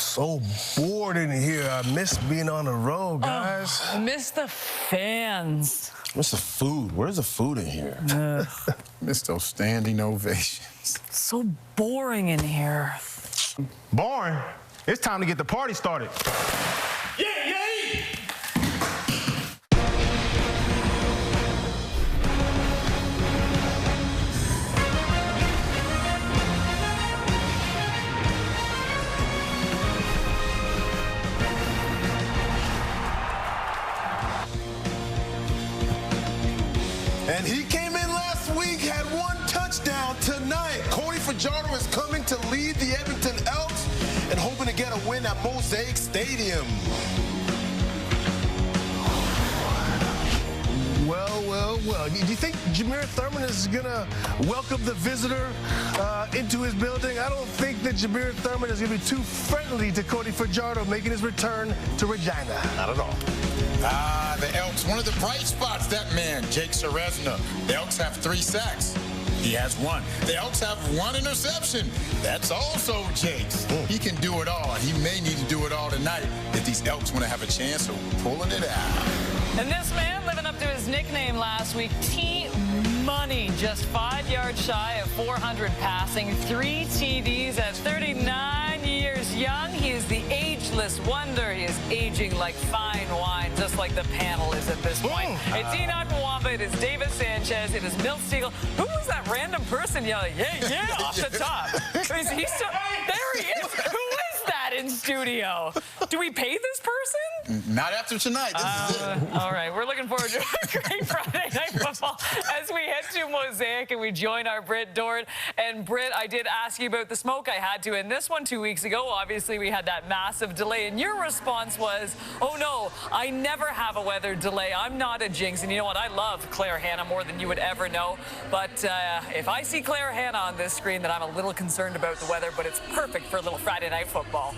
So bored in here. I miss being on the road, guys. I miss the fans. Miss the food. Where's the food in here? Miss those standing ovations. So boring in here. Boring? It's time to get the party started. Yay! And he came in last week, had one touchdown. Tonight, Cody Fajardo is coming to lead the Edmonton Elks and hoping to get a win at Mosaic Stadium. Well. Do you think Jameer Thurman is going to welcome the visitor into his building? I don't think that Jameer Thurman is going to be too friendly to Cody Fajardo making his return to Regina. Not at all. The Elks, one of the bright spots, that man, Jake Ceresna. The Elks have 3 sacks. He has 1. The Elks have 1 interception. That's also Jake's. He can do it all. He may need to do it all tonight if these Elks want to have a chance of pulling it out. And this man, living up to his nickname last week, T-Money, just 5 yards shy of 400 passing, 3 TDs at 39 years young. He is the ageless wonder. He is aging like fine wine, just like the panel is at this point. It's Enoch Mwamba, it is David Sanchez, it is Milt Stegall. Who was that random person yelling, yeah, off the top? Is he still, there he is. Who is that in studio? Do we pay this person? Not after tonight. This is it. All right, we're looking forward to a great Friday Night Football as we head to Mosaic and we join our Britt Dort. And Britt, I did ask you about the smoke. I had to in this one 2 weeks ago. Obviously, we had that massive delay, and your response was, oh no, I never have a weather delay. I'm not a jinx. And you know what? I love Claire Hanna more than you would ever know. But if I see Claire Hanna on this screen, then I'm a little concerned about the weather, but it's perfect for a little Friday Night Football.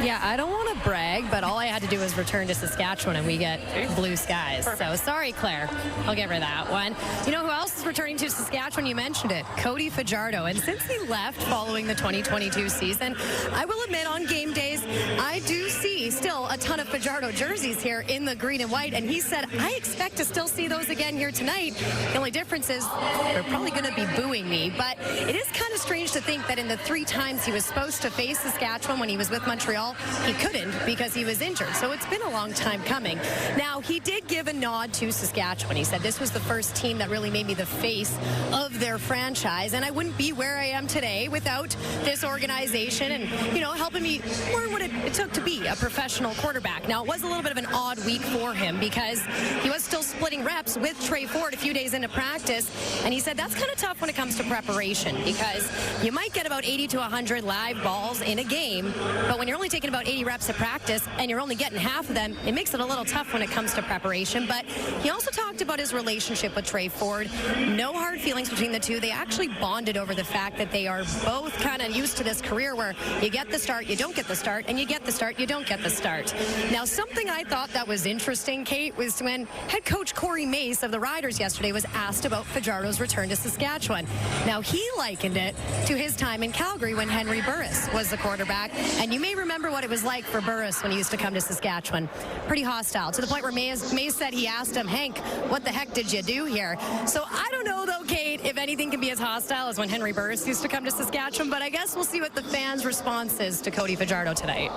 Yeah, I don't want to brag, but all I had to do was return to Saskatchewan and we get blue skies. Perfect. So sorry, Claire. I'll get rid of that one. You know who else is returning to Saskatchewan? You mentioned it, Cody Fajardo. And since he left following the 2022 season, I will admit on game days, I do see still a ton of Fajardo jerseys here in the green and white. And he said, I expect to still see those again here tonight. The only difference is they're probably going to be booing me. But it is kind of strange to think that in the 3 times he was supposed to face Saskatchewan when he was with Montreal, he couldn't because he was injured. So it's been a long time coming. Now, he did give a nod to Saskatchewan. He said this was the first team that really made me the face of their franchise, and I wouldn't be where I am today without this organization and, you know, helping me learn what it took to be a professional quarterback. Now, it was a little bit of an odd week for him because he was still splitting reps with Trey Ford a few days into practice, and he said that's kind of tough when it comes to preparation because you might get about 80 to 100 live balls in a game, but when you're only taking about 80 reps at practice and you're only getting half of them, it makes it a little tough when it comes to preparation. But he also talked about his relationship with Trey Ford. No hard feelings between the two. They actually bonded over the fact that they are both kind of used to this career where you get the start, you don't get the start, and you get the start, you don't get the start. Now, something I thought that was interesting, Kate, was when head coach Corey Mace of the Riders yesterday was asked about Fajardo's return to Saskatchewan. Now, he likened it to his time in Calgary when Henry Burris was the quarterback. And you may remember what it was like for Burris when he used to come to Saskatchewan. Pretty hostile, to the point where Mace said he asked him, Hank, what the heck did you do here? So I don't know, though, Kate, if anything can be as hostile as when Henry Burris used to come to Saskatchewan, but I guess we'll see what the fans' response is to Cody Fajardo tonight.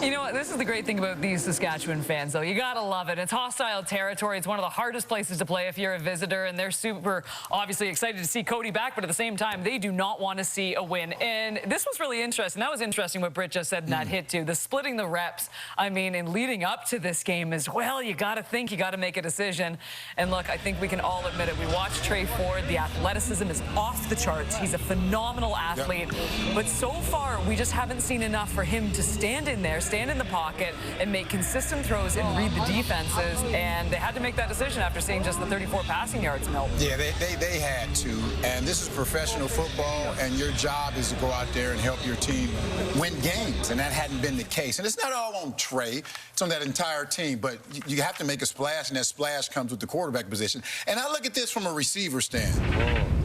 You know what? This is the great thing about these Saskatchewan fans, though. You got to love it. It's hostile territory. It's one of the hardest places to play if you're a visitor, and they're super, obviously, excited to see Cody back, but at the same time, they do not want to see a win. And this was really interesting. That was interesting what Britt just said in that hit, too. The splitting the reps, I mean, and leading up to this game as well, you got to think, you got to make a decision. And look, I think we can all admit it. We watched Trey Ford. The athleticism is off the charts. He's a phenomenal athlete. But so far, we just haven't seen enough for him to stand in there, stand in the pocket, and make consistent throws and read the defenses. And they had to make that decision after seeing just the 34 passing yards, Milt. Yeah, they had to. And this is professional football, and your job is to go out there and help your team win games. And that hadn't been the case. And it's not all on Trey. It's on that entire team. But you have to make a splash, and that splash comes with the quarterback position. And I look at this from a receiver stand.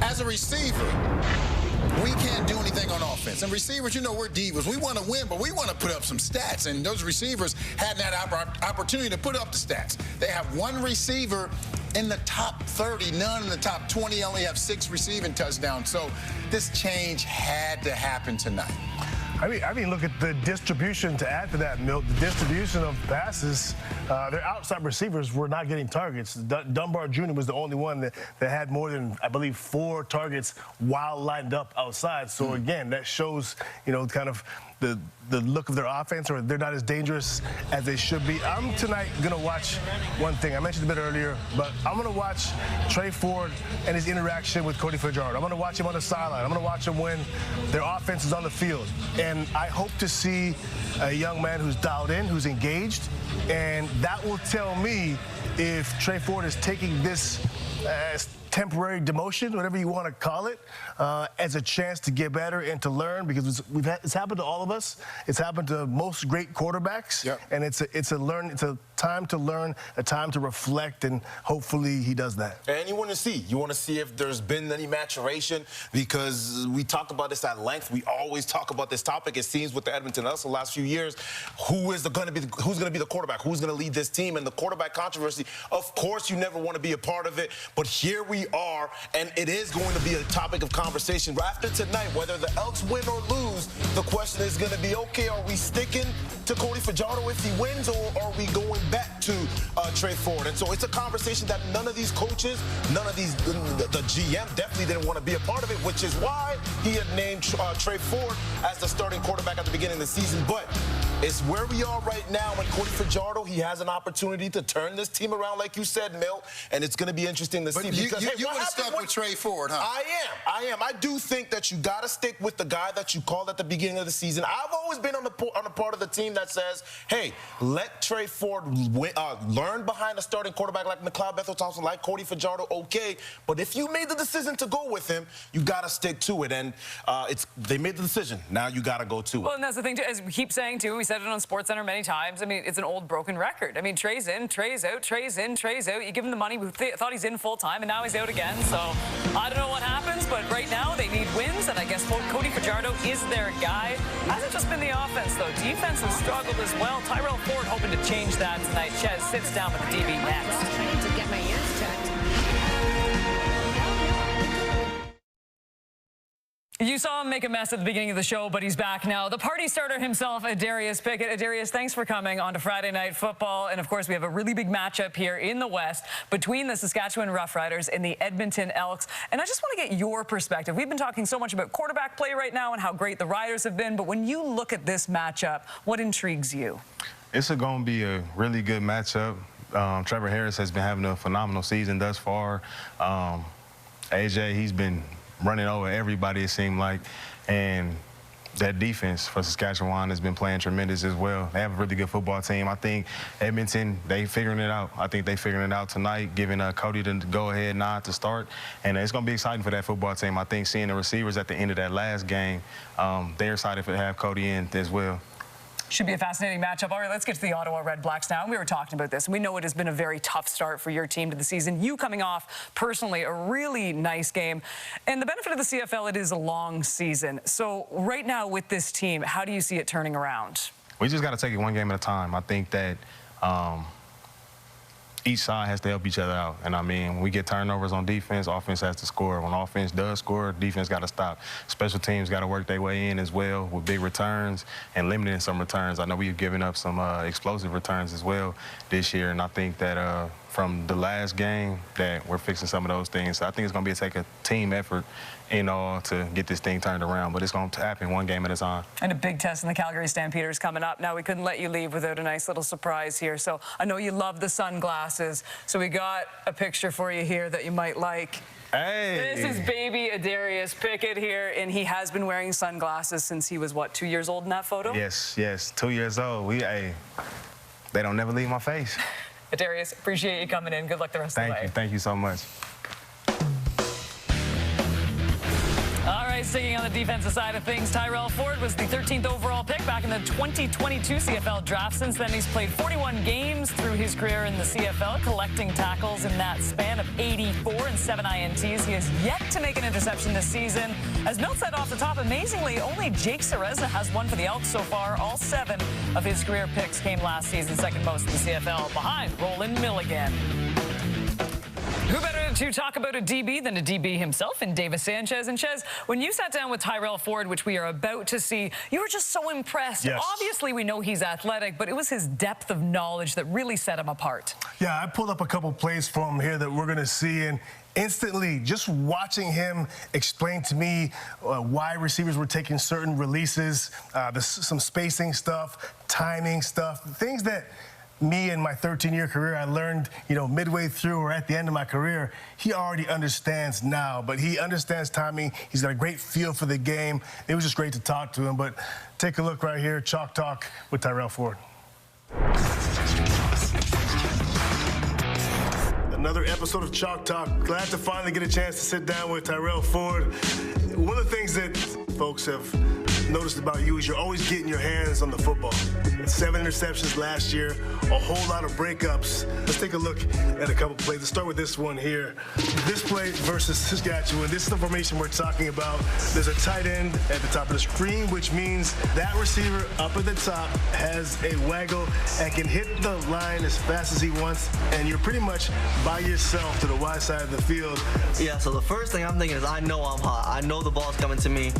As a receiver, we can't do anything on offense. And receivers, you know, we're divas. We want to win, but we want to put up some stats. And those receivers had that opportunity to put up the stats. They have one receiver in the top 30, none in the top 20, only have 6 receiving touchdowns. So this change had to happen tonight. I mean, look at the distribution to add to that, Milt. The distribution of passes, their outside receivers were not getting targets. Dunbar Jr. was the only one that had more than, I believe, 4 targets while lined up outside. So, again, that shows, you know, kind of the look of their offense, or they're not as dangerous as they should be. I'm tonight going to watch one thing. I mentioned a bit earlier, but I'm going to watch Trey Ford and his interaction with Cody Fajardo. I'm going to watch him on the sideline. I'm going to watch him when their offense is on the field. And I hope to see a young man who's dialed in, who's engaged, and that will tell me if Trey Ford is taking this temporary demotion, whatever you want to call it, as a chance to get better and to learn, because it's happened to all of us. It's happened to most great quarterbacks, and it's a time to learn, a time to reflect, and hopefully he does that. And you want to see if there's been any maturation, because we talked about this at length. We always talk about this topic. It seems with the Edmonton Elks the last few years, who's going to be the quarterback? Who's going to lead this team? And the quarterback controversy, of course, you never want to be a part of it, but here we are, and it is going to be a topic of conversation. After tonight, whether the Elks win or lose, the question is going to be, okay, are we sticking to Cody Fajardo if he wins, or are we going back to Trey Ford? And so it's a conversation that none of these coaches, none of these, the GM definitely didn't want to be a part of it, which is why he had named Trey Ford as the starting quarterback at the beginning of the season. But it's where we are right now, and Cody Fajardo, he has an opportunity to turn this team around, like you said, Milt, and it's going to be interesting to see. Because, you would have stuck with Trey Ford, huh? I am. I do think that you got to stick with the guy that you called at the beginning of the season. I've always been on the part of the team that says, hey, let Trey Ford learn behind a starting quarterback like McLeod Bethel-Thompson, like Cody Fajardo, okay. But if you made the decision to go with him, you got to stick to it. And they made the decision. Now you got to go to it. Well, and that's the thing, too, as we keep saying, too, we said it on SportsCenter many times. I mean, it's an old broken record. I mean, Trey's in, Trey's out, Trey's in, Trey's out. You give him the money. We thought he's in full time, and now he's out again. So I don't know what happens, but right now they need wins, and I guess Cody Fajardo is their guy. Hasn't just been the offense, though. Defense has struggled as well. Tyrell Ford hoping to change that tonight. Chez sits down with the DB next. I need to get my ears checked. You saw him make a mess at the beginning of the show, but he's back now. The party starter himself, Adarius Pickett. Adarius, thanks for coming on to Friday Night Football. And, of course, we have a really big matchup here in the West between the Saskatchewan Roughriders and the Edmonton Elks. And I just want to get your perspective. We've been talking so much about quarterback play right now and how great the Riders have been. But when you look at this matchup, what intrigues you? It's going to be a really good matchup. Trevor Harris has been having a phenomenal season thus far. AJ, he's been running over everybody, it seemed like. And that defense for Saskatchewan has been playing tremendous as well. They have a really good football team. I think Edmonton, they figuring it out. I think they figuring it out tonight, giving Cody the go-ahead nod to start. And it's going to be exciting for that football team. I think seeing the receivers at the end of that last game, they're excited to have Cody in as well. Should be a fascinating matchup. All right, let's get to the Ottawa Red Blacks now. We were talking about this, and we know it has been a very tough start for your team to the season. You coming off, personally, a really nice game. And the benefit of the CFL, it is a long season. So right now with this team, how do you see it turning around? We just got to take it one game at a time. I think that each side has to help each other out. And, I mean, when we get turnovers on defense, offense has to score. When offense does score, defense got to stop. Special teams got to work their way in as well with big returns and limiting some returns. I know we've given up some explosive returns as well this year, and I think that from the last game that we're fixing some of those things. So I think it's going to take a team effort in all to get this thing turned around, but it's going to happen one game at a time. And a big test in the Calgary Stampeders coming up. Now, we couldn't let you leave without a nice little surprise here. So I know you love the sunglasses, so we got a picture for you here that you might like. Hey. This is baby Adarius Pickett here, and he has been wearing sunglasses since he was, what, 2 years old in that photo? Yes, 2 years old. They don't never leave my face. Adarius, appreciate you coming in. Good luck the rest of the way. Thank you so much. All right, sticking on the defensive side of things, Tyrell Ford was the 13th overall pick back in the 2022 CFL draft. Since then, he's played 41 games through his career in the CFL, collecting tackles in that span of 84 and 7 INTs. He has yet to make an interception this season. As Milt said off the top, amazingly, only Jake Ceresna has one for the Elks so far. All 7 of his career picks came last season, second most in the CFL, behind Roland Milligan. Who better to talk about a DB than a DB himself in Davis Sanchez? And Chez, when you sat down with Tyrell Ford, which we are about to see, you were just so impressed. Yes. Obviously, we know he's athletic, but it was his depth of knowledge that really set him apart. Yeah, I pulled up a couple plays from him here that we're going to see, and instantly, just watching him explain to me why receivers were taking certain releases, some spacing stuff, timing stuff, things that me in my 13-year career, I learned, midway through or at the end of my career, he already understands now, but he understands timing. He's got a great feel for the game. It was just great to talk to him, but take a look right here, Chalk Talk with Tyrell Ford. Another episode of Chalk Talk. Glad to finally get a chance to sit down with Tyrell Ford. One of the things that folks have noticed about you is you're always getting your hands on the football. 7 interceptions last year, a whole lot of breakups. Let's take a look at a couple plays. Let's start with this one here. This play versus Saskatchewan. This is the formation we're talking about. There's a tight end at the top of the screen, which means that receiver up at the top has a waggle and can hit the line as fast as he wants, and you're pretty much by yourself to the wide side of the field. Yeah, so the first thing I'm thinking is I know I'm hot. I know the ball's coming to me.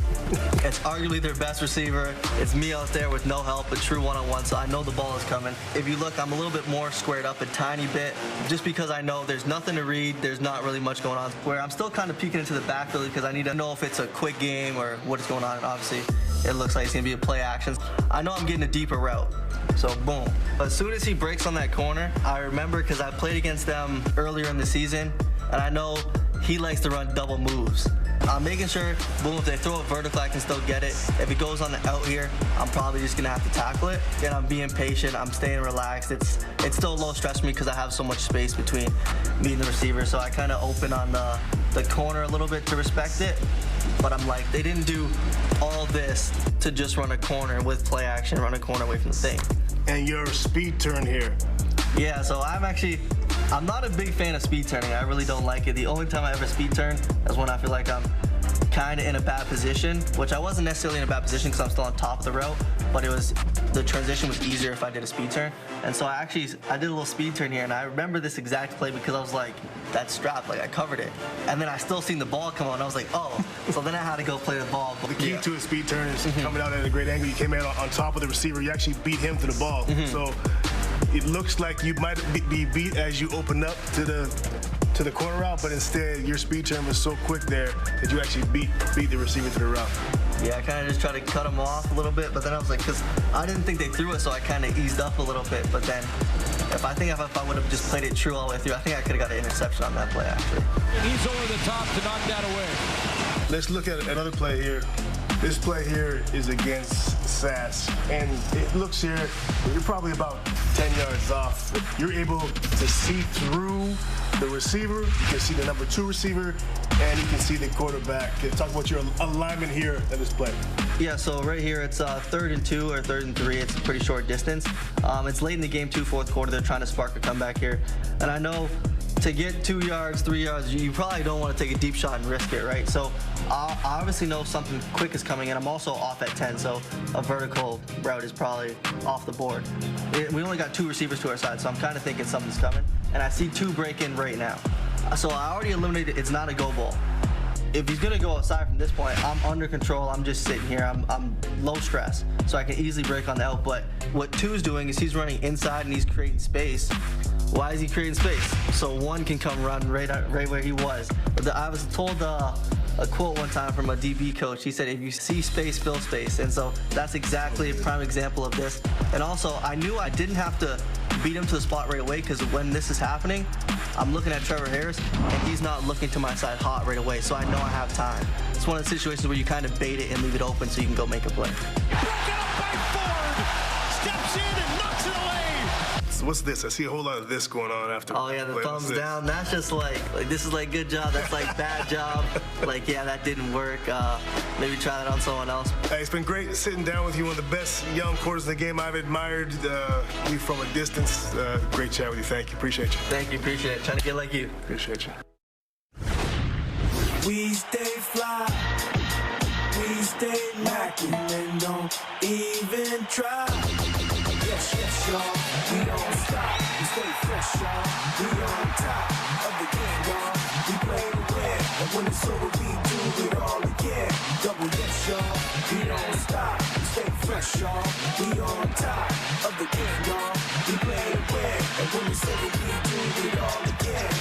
It's arguably their best receiver. It's me out there with no help, a true one-on-one, so I know the ball is coming. If you look, I'm a little bit more squared up a tiny bit, just because I know there's nothing to read, there's not really much going on. Where I'm still kind of peeking into the backfield because I need to know if it's a quick game or what is going on, and obviously it looks like it's going to be a play action. I know I'm getting a deeper route. So boom. As soon as he breaks on that corner, I remember because I played against them earlier in the season, and I know he likes to run double moves. I'm making sure, boom, if they throw it vertical, I can still get it. If it goes on the out here, I'm probably just gonna have to tackle it. And I'm being patient, I'm staying relaxed. It's still low stress for me because I have so much space between me and the receiver. So I kind of open on the corner a little bit to respect it. But I'm like, they didn't do all this to just run a corner with play action, run a corner away from the thing. And your speed turn here. Yeah, so I'm not a big fan of speed turning. I really don't like it. The only time I ever speed turn is when I feel like I'm kind of in a bad position, which I wasn't necessarily in a bad position because I'm still on top of the route, but the transition was easier if I did a speed turn. And so I did a little speed turn here, and I remember this exact play because I was like, that strap, like I covered it. And then I still seen the ball come on, and I was like, oh. So then I had to go play the ball. The key to a speed turn is coming out at a great angle. You came out on top of the receiver. You actually beat him to the ball. So it looks like you might be beat as you open up to the corner route, but instead your speed turn was so quick there that you actually beat the receiver to the route. Yeah, I kind of just tried to cut him off a little bit, but then I was like, because I didn't think they threw it, so I kind of eased up a little bit. But then if I would have just played it true all the way through, I think I could have got an interception on that play, actually. He's over the top to knock that away. Let's look at another play here. This play here is against Sass, and it looks here, you're probably about 10 yards off. You're able to see through the receiver, you can see the number 2 receiver, and you can see the quarterback. Talk about your alignment here in this play. Yeah, so right here it's 3rd and 2 or 3rd and 3. It's a pretty short distance. It's late in the game too, 4th quarter. They're trying to spark a comeback here. And I know to get 2 yards, 3 yards, you probably don't want to take a deep shot and risk it, right? So I obviously know something quick is coming, and I'm also off at 10, so a vertical route is probably off the board. We only got 2 receivers to our side, so I'm kind of thinking something's coming. And I see 2 break in right now. So I already eliminated, it's not a go ball. If he's gonna go outside from this point, I'm under control, I'm just sitting here, I'm low stress, so I can easily break on the out. But what 2's doing is he's running inside and he's creating space. Why is he creating space? So 1 can come run right where he was. I was told a quote one time from a DB coach. He said, if you see space, fill space. And so that's exactly a prime example of this. And also, I knew I didn't have to beat him to the spot right away, because when this is happening, I'm looking at Trevor Harris, and he's not looking to my side hot right away, so I know I have time. It's one of the situations where you kind of bait it and leave it open so you can go make a play. Broken up by Ford. steps in and knocks it away. So what's this? I see a whole lot of this going on after. Oh yeah, the thumbs down. That's just like this is like good job. That's like bad job. Like yeah, that didn't work. Maybe try that on someone else. Hey, it's been great sitting down with you. One of the best young quarters in the game. I've admired you from a distance. Great chat with you. Thank you. Appreciate you. Thank you. Appreciate it. Trying to get like you. Appreciate you. We stay fly. We stay mackin' and don't even try. Yes, yes, y'all. We don't stop. We stay fresh, y'all. We on top of the game, y'all. We play to win, and when it's over, we do it all again. Double yes, y'all. We don't stop. We stay fresh, y'all. We on top of the game, y'all. We play to win, and when it's over, we do it all again.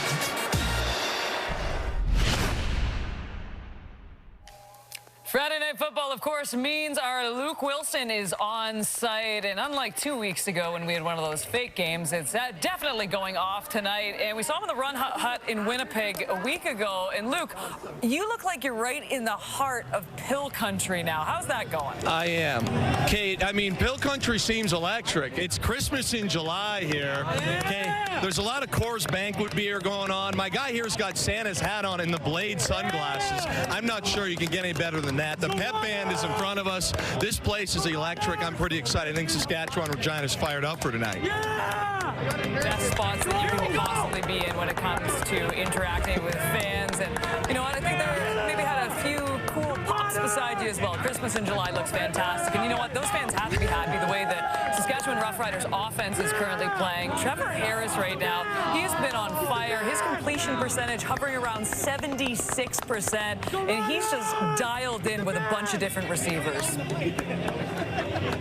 Friday Night Football, of course, means our Luke Wilson is on site. And unlike 2 weeks ago when we had one of those fake games, it's definitely going off tonight. And we saw him in the Run Hut in Winnipeg a week ago. And Luke, you look like you're right in the heart of Pill Country now. How's that going? I am. Kate, I mean, Pill Country seems electric. It's Christmas in July here. Okay? There's a lot of Coors Banquet beer going on. My guy here's got Santa's hat on and the Blade sunglasses. I'm not sure you can get any better than that. The pep band is in front of us. This place is electric. I'm pretty excited. I think Saskatchewan Regina's fired up for tonight. Best spots that you can possibly be in when it comes to interacting with fans. And you know what? I think there maybe had a few cool pops beside you as well. Christmas in July looks fantastic. And you know what? Those fans have to be happy the way that Saskatchewan Roughriders offense is currently playing. Trevor Harris right now, he's been on fire. His completion percentage hovering around 76%. And he's just dialed in with a bunch of different receivers.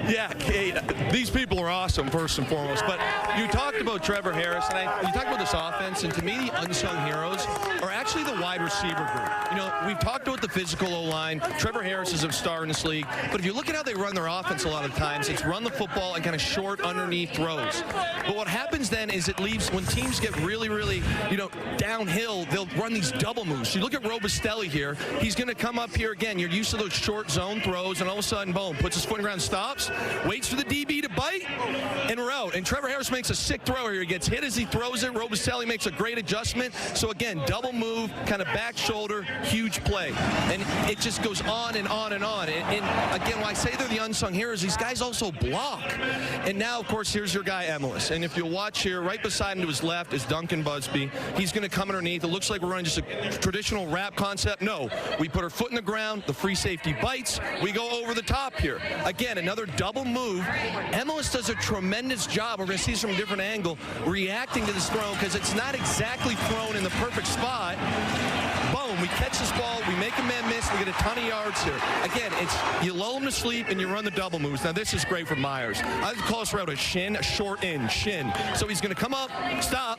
Yeah, Kate, these people are awesome, first and foremost. But you talked about Trevor Harris, and you talked about this offense, and to me, the unsung heroes are actually the wide receiver group. You know, we've talked about the physical O-line. Trevor Harris is a star in this league. But if you look at how they run their offense a lot of times, it's run the football and kind of short underneath throws. But what happens then is it leaves, when teams get really, really, downhill, they'll run these double moves. So you look at Robustelli here. He's going to come up here again. You're used to those short zone throws, and all of a sudden, boom, puts his foot in the ground, stops, waits for the DB to bite, and we're out. And Trevor Harris makes a sick throw here. He gets hit as he throws it. Robustelli makes a great adjustment. So again, double move, kind of back shoulder, huge play. And it just goes on and on and on. And again, when I say they're the unsung heroes, these guys also block. And now, of course, here's your guy, Emelis. And if you'll watch here, right beside him to his left is Duncan Busby. He's going to come underneath. It looks like we're running just a traditional wrap concept. No, we put our foot in the ground. The free safety bites. We go over the top here. Again, another double move. Emelis does a tremendous job. We're going to see this from a different angle, reacting to this throw because it's not exactly thrown in the perfect spot. Boom, we catch this ball, we make a man miss, we get a ton of yards here. Again, it's you lull him to sleep and you run the double moves. Now this is great for Myers. I call this route a shin, a short in, shin. So he's going to come up, stop,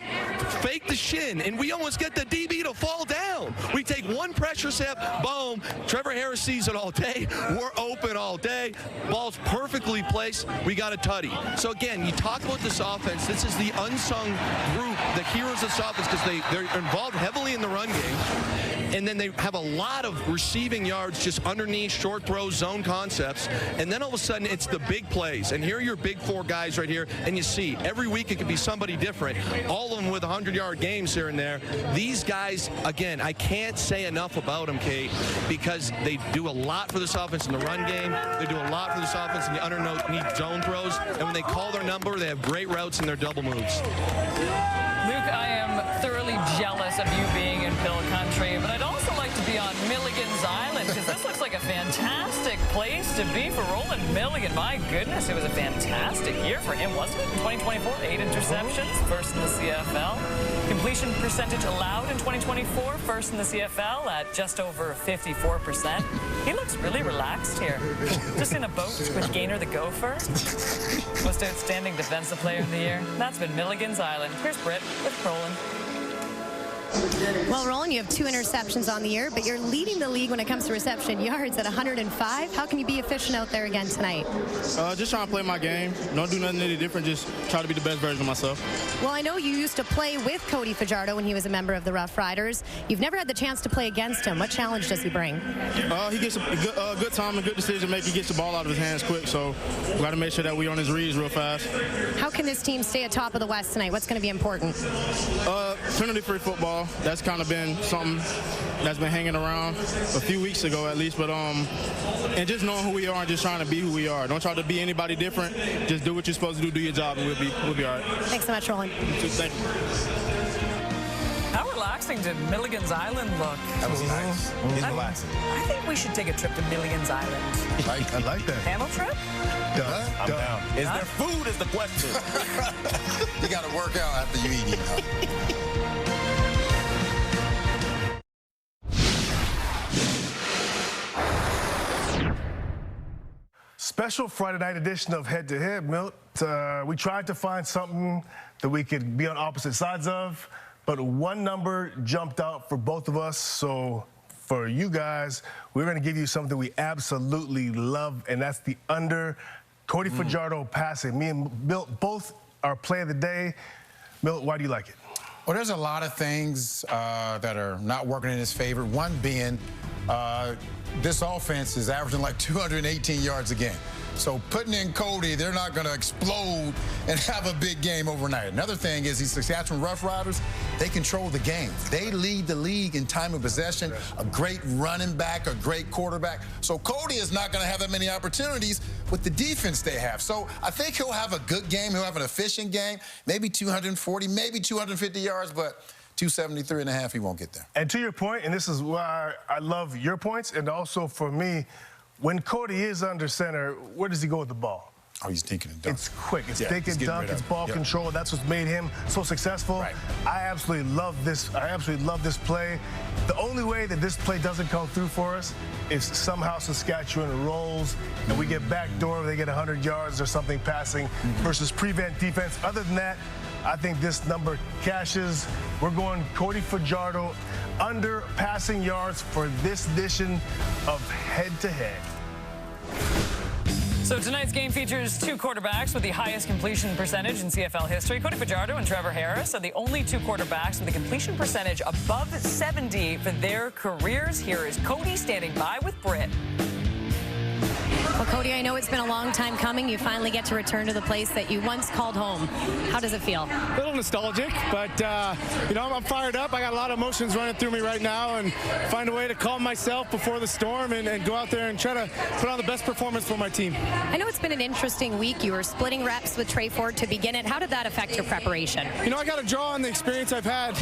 fake the shin, and we almost get the DB to fall down. We take one pressure step, boom. Trevor Harris sees it all day. We're open all day. Ball's perfectly placed. We got a tutty. So again, you talk about this offense. This is the unsung group, the heroes of this offense, because they're involved heavily in the run game. And then they have a lot of receiving yards just underneath, short throws, zone concepts. And then all of a sudden, it's the big plays. And here are your big four guys right here. And you see, every week it could be somebody different. All of them with 100-yard games here and there. These guys, again, I can't say enough about them, Kate, because they do a lot for this offense in the run game. They do a lot for this offense in the underneath zone throws. And when they call their number, they have great routes in their double moves. Luke, I am thoroughly jealous of you being in Pill Country, but I'd also like to be on Milligan's Island because this looks like a fantastic place to be for Roland Milligan. My goodness, it was a fantastic year for him, wasn't it? In 2024, 8 interceptions, first in the CFL. Completion percentage allowed in 2024, first in the CFL at just over 54%. He looks really relaxed here. Just in a boat with Gaynor the Gopher. Most outstanding defensive player of the year. That's been Milligan's Island. Here's Britt with Roland. Well, Roland, you have 2 interceptions on the year, but you're leading the league when it comes to reception yards at 105. How can you be efficient out there again tonight? Just trying to play my game. Don't do nothing any different. Just try to be the best version of myself. Well, I know you used to play with Cody Fajardo when he was a member of the Roughriders. You've never had the chance to play against him. What challenge does he bring? He gets a good time and good decision making. He gets the ball out of his hands quick, so we got to make sure that we on his reads real fast. How can this team stay atop of the West tonight? What's going to be important? Penalty-free football. That's kind of been something that's been hanging around a few weeks ago at least, but and just knowing who we are and just trying to be who we are. Don't try to be anybody different. Just do what you're supposed to do your job, and we'll be all right. Thanks so much, Roland. Thank you. How relaxing did Milligan's Island look? That was nice. He's relaxing. I think we should take a trip to Milligan's Island. I like that. Camel trip? I'm down. Is there food is the question. You got to work out after you eat, you know. Special Friday night edition of Head to Head, Milt. We tried to find something that we could be on opposite sides of, but one number jumped out for both of us. So for you guys, we're going to give you something we absolutely love, and that's the under. Cody Fajardo passing. Me and Milt both are play of the day. Milt, why do you like it? Well, there's a lot of things that are not working in his favor. One being this offense is averaging like 218 yards a game. So putting in Cody, they're not going to explode and have a big game overnight. Another thing is these Saskatchewan Roughriders, they control the game. They lead the league in time of possession, a great running back, a great quarterback. So Cody is not going to have that many opportunities with the defense they have. So I think he'll have a good game. He'll have an efficient game, maybe 240, maybe 250 yards, but 273.5, he won't get there. And to your point, and this is why I love your points, and also for me, when Cody is under center, where does he go with the ball? Oh, he's thinking and dunk. It's quick. It's Yeah, think he's and getting dunk. rid It's of it. ball Yep. control. That's what's made him so successful. Right. I absolutely love this. I absolutely love this play. The only way that this play doesn't come through for us is somehow Saskatchewan rolls and we get backdoor. They get 100 yards or something passing versus prevent defense. Other than that, I think this number cashes. We're going Cody Fajardo under passing yards for this edition of Head to Head. So tonight's game features 2 quarterbacks with the highest completion percentage in CFL history. Cody Fajardo and Trevor Harris are the only 2 quarterbacks with a completion percentage above 70 for their careers. Here is Cody standing by with Britt. Well, Cody, I know it's been a long time coming. You finally get to return to the place that you once called home. How does it feel? A little nostalgic, but, you know, I'm fired up. I got a lot of emotions running through me right now and find a way to calm myself before the storm and go out there and try to put on the best performance for my team. I know it's been an interesting week. You were splitting reps with Trey Ford to begin it. How did that affect your preparation? You know, I got to draw on the experience I've had.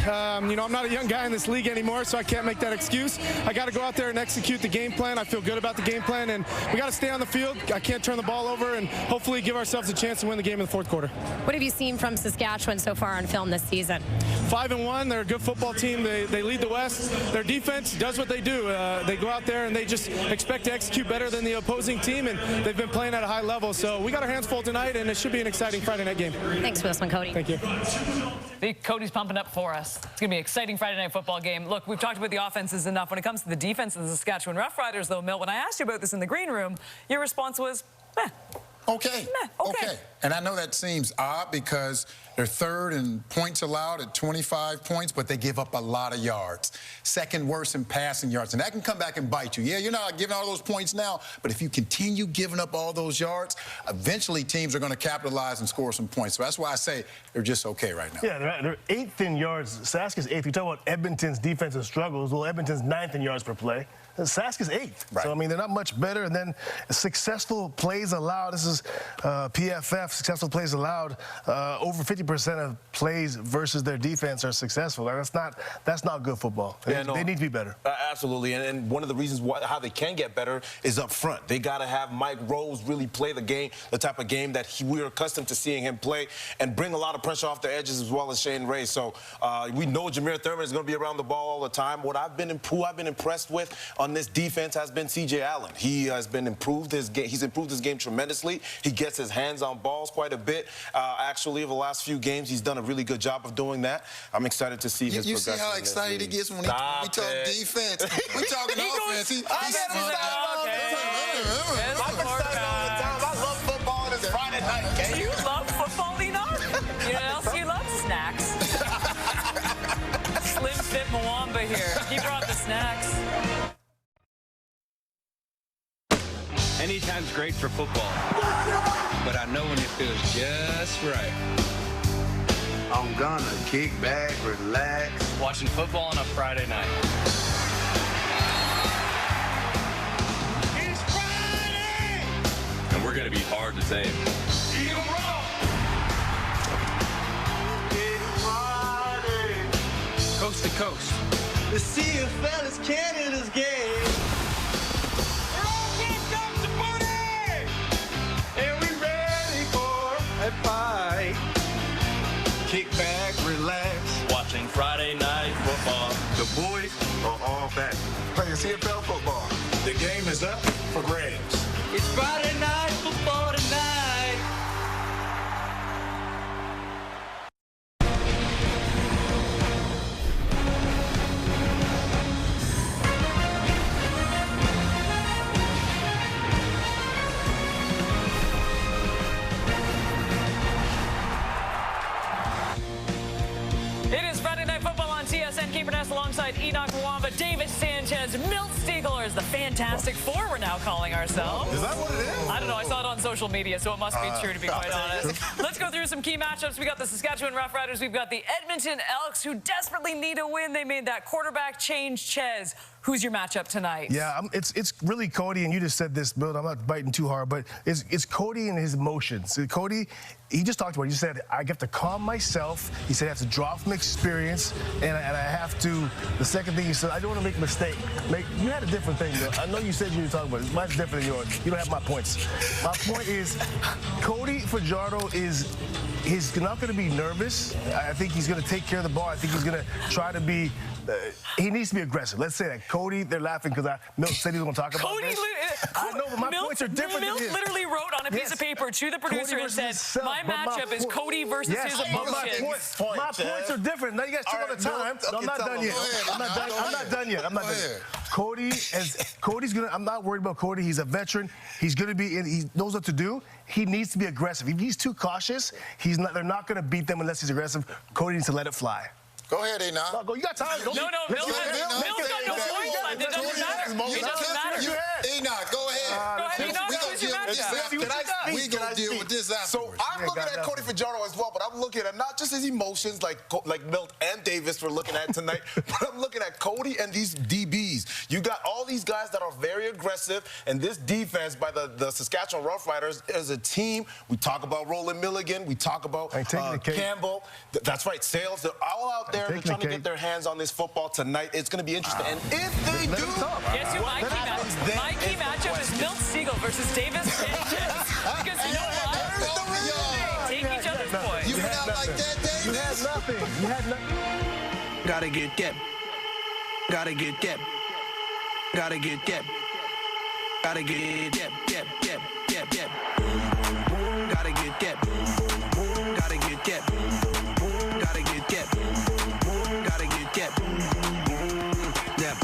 You know, I'm not a young guy in this league anymore, so I can't make that excuse. I got to go out there and execute the game plan. I feel good about the game plan, and we got to stay on the field. I can't turn the ball over and hopefully give ourselves a chance to win the game in the 4th quarter. What have you seen from Saskatchewan so far on film this season? 5-1. They're a good football team. They lead the West. Their defense does what they do. They go out there and they just expect to execute better than the opposing team, and they've been playing at a high level. So we got our hands full tonight, and it should be an exciting Friday night game. Thanks for this one, Cody. Thank you. Cody's pumping up for us. It's going to be an exciting Friday night football game. Look, we've talked about the offenses enough. When it comes to the defense of the Saskatchewan Roughriders, though, Milt, when I asked you about this in the green room, your response was, meh. Okay. Okay. And I know that seems odd because they're 3rd in points allowed at 25 points, but they give up a lot of yards. 2nd worst in passing yards. And that can come back and bite you. Yeah, you're not giving all those points now, but if you continue giving up all those yards, eventually teams are going to capitalize and score some points. So that's why I say they're just okay right now. Yeah, they're 8th in yards. Sask is 8th. You talk about Edmonton's defensive struggles. Well, Edmonton's 9th in yards per play. Sask is 8th. Right. So, I mean, they're not much better. And then successful plays allowed. This is PFF, successful plays allowed. Over 50% of plays versus their defense are successful. That's not good football. Yeah, they need to be better. Absolutely. And one of the reasons how they can get better is up front. They got to have Mike Rose really play the game, the type of game that we're accustomed to seeing him play, and bring a lot of pressure off the edges as well as Shane Ray. So we know Jameer Thurman is going to be around the ball all the time. Who I've been impressed with on this defense has been C.J. Allen. He has been improved his game. He's improved his game tremendously. He gets his hands on balls quite a bit. Actually, over the last few games, he's done a really good job of doing that. I'm excited to see his progression. You see how excited he gets when we talk defense? We talking offense. I love football and it's Friday night, okay? You love football, Enoch? You know what else you love? Snacks. Slim Fit Mwamba here. He brought the snacks. Anytime's great for football, but I know when it feels just right. I'm gonna kick back, relax. Watching football on a Friday night. It's Friday! And we're gonna be hard to tame. Eagle roll! It's Friday! Coast to coast. The CFL is Canada's game. We're all kicked up to party! And we ready for a fight. Kick back, relax. Watching Friday night football. The boys are all back. Playing CFL football. The game is up for grabs. It's Friday night football tonight. It is Friday Night Football on TSN. Kate Burness alongside Enoch Mwamba, David Sanchez, Milt Stieglers, the Fantastic Four we're now calling ourselves. Is that what it is? I don't know. I saw it on social media, so it must be true, to be quite honest. Let's go through some key matchups. We got the Saskatchewan Roughriders. We've got the Edmonton Elks, who desperately need a win. They made that quarterback change. Ches, who's your matchup tonight? Yeah, it's really Cody, and you just said this, Bill. I'm not biting too hard, but it's Cody and his emotions. Cody, he just talked about it. He said, I have to calm myself. He said, I have to draw from experience, and I have to. The second thing he said, I don't want to make a mistake. You had a different thing, Bill. I know you said you were talking about it. Mine's different than yours. You don't have my points. My point is, Cody Fajardo he's not going to be nervous. I think he's going to take care of the ball. I think he's going to try to be. He needs to be aggressive. Let's say that. Cody, they're laughing because Milt said he was going to talk about Cody, this. I know, but my points are different Milt than his. literally wrote on a piece of paper to the producer and said, my matchup is Cody versus his emotions. My points are different. Now you guys talk all the time. No, I'm not done yet. I'm not done yet. I'm not done yet. Cody's gonna. I'm not worried about Cody. He's a veteran. He's gonna be. He knows what to do. He needs to be aggressive. If he's too cautious, they're not gonna beat them unless he's aggressive. Cody needs to let it fly. Go ahead, Enoch. No, go. You got time. No, Milt's got no points left. It doesn't matter. It doesn't matter. Enoch, go ahead. Go ahead, Enoch. Who's your matchup? We gonna deal with this afterwards. So I'm looking at Cody Fajardo as well, but I'm looking at not just his emotions like Milt and Davis were looking at tonight, but I'm looking at Cody and these DBs. You got all these guys that are very aggressive, and this defense by the Saskatchewan Roughriders is a team. We talk about Roland Milligan. We talk about Campbell. That's right, Sales. They're all out there. They're trying to get their hands on this football tonight. It's going to be interesting. And if they do, guess who my key matchup is Milt Siegel versus Davis Sanchez. Because you know what? Take each other's points. You went out like that, Davis? You had nothing. You had nothing. Gotta get depth. Gotta get depth. Gotta get depth. Gotta get depth. Gotta get depth. Gotta get depth. Gotta get depth. Gotta get depth. Depth.